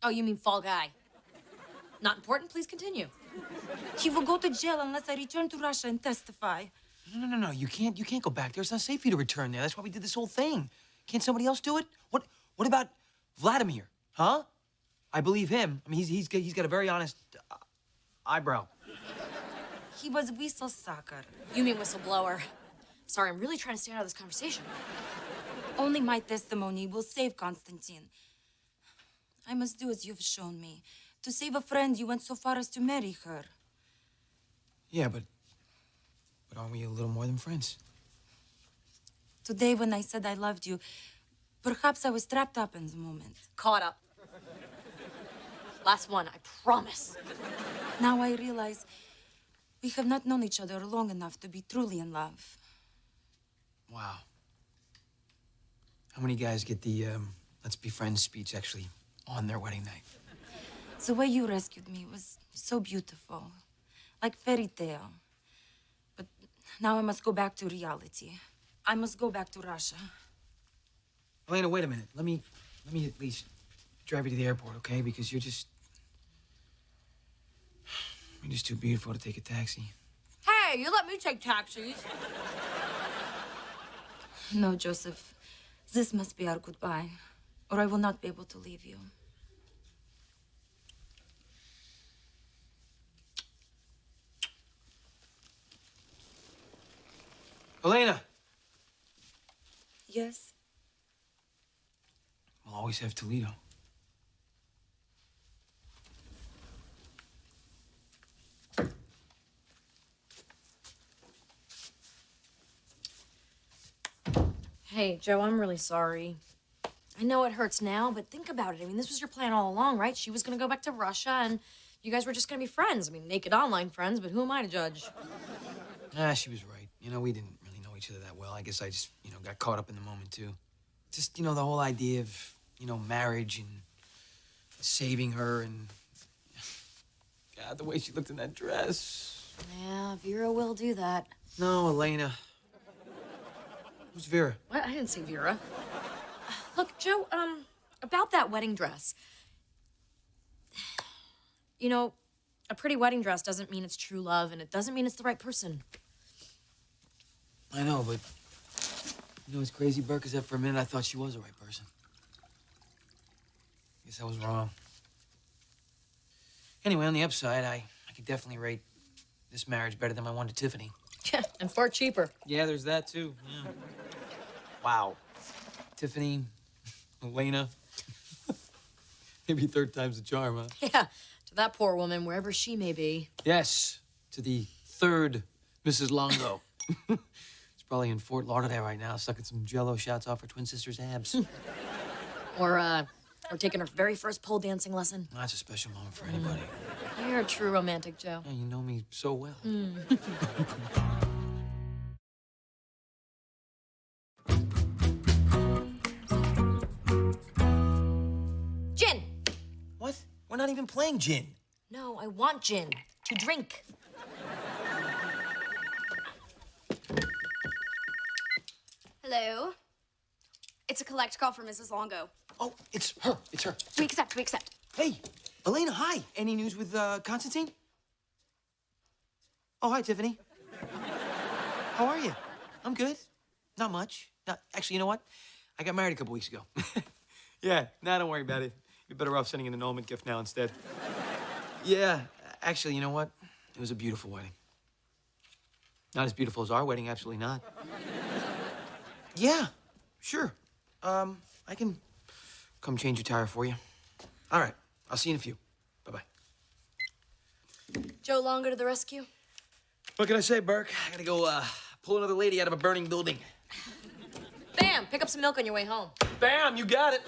Oh, you mean fall guy. Not important, please continue. He will go to jail unless I return to Russia and testify. No. You can't go back there. It's not safe for you to return there. That's why we did this whole thing. Can't somebody else do it? What about Vladimir? Huh? I believe him. I mean, he's got a very honest eyebrow. He was whistle sucker. You mean whistleblower. Sorry, I'm really trying to stay out of this conversation. Only my testimony will save Konstantin. I must do as you've shown me. To save a friend, you went so far as to marry her. Yeah, but aren't we a little more than friends? Today, when I said I loved you, perhaps I was trapped up in the moment. Caught up. Last one, I promise. Now I realize we have not known each other long enough to be truly in love. Wow. How many guys get the let's be friends speech actually on their wedding night? The way you rescued me was so beautiful, like fairy tale. But now I must go back to reality. I must go back to Russia. Elena, wait a minute. Let me at least drive you to the airport, okay? Because you're just too beautiful to take a taxi. Hey, you let me take taxis. No, Joseph. This must be our goodbye, or I will not be able to leave you. Elena! Yes? We'll always have Toledo. Hey, Joe, I'm really sorry. I know it hurts now, but think about it. I mean, this was your plan all along, right? She was gonna go back to Russia, and you guys were just gonna be friends. I mean, naked online friends, but who am I to judge? She was right. We didn't really know each other that well. I guess I just, got caught up in the moment, too. Just, the whole idea of, marriage and saving her and... God, the way she looked in that dress. Yeah, Vera will do that. No, Elena. Who's Vera? What? I didn't see Vera. Look, Joe, about that wedding dress. A pretty wedding dress doesn't mean it's true love, and it doesn't mean it's the right person. I know, but... what's crazy, Burke, is that for a minute I thought she was the right person. Guess I was wrong. Anyway, on the upside, I could definitely rate this marriage better than my one to Tiffany. Yeah, and far cheaper. Yeah, there's that, too. Yeah. Wow. Tiffany, Elena. Maybe third time's the charm, huh? Yeah, to that poor woman, wherever she may be. Yes, to the third Mrs. Longo. She's probably in Fort Lauderdale right now, sucking some Jell-O shots off her twin sister's abs. Or taking her very first pole dancing lesson. That's a special moment for anybody. You're a true romantic, Joe. Yeah, you know me so well. Gin! What? We're not even playing gin. No, I want gin to drink. Hello? It's a collect call for Mrs. Longo. Oh, it's her. It's her. We accept, we accept. Hey, Elena, hi. Any news with Constantine? Oh, hi, Tiffany. How are you? I'm good. Not much. Actually, you know what? I got married a couple weeks ago. Yeah, don't worry about it. You're better off sending an annulment gift now instead. Yeah, actually, you know what? It was a beautiful wedding. Not as beautiful as our wedding, absolutely not. Yeah, sure. I can come change your tire for you. All right, I'll see you in a few. Bye-bye. Joe Longo to the rescue. What can I say, Burke? I gotta go, pull another lady out of a burning building. Bam! Pick up some milk on your way home. Bam! You got it.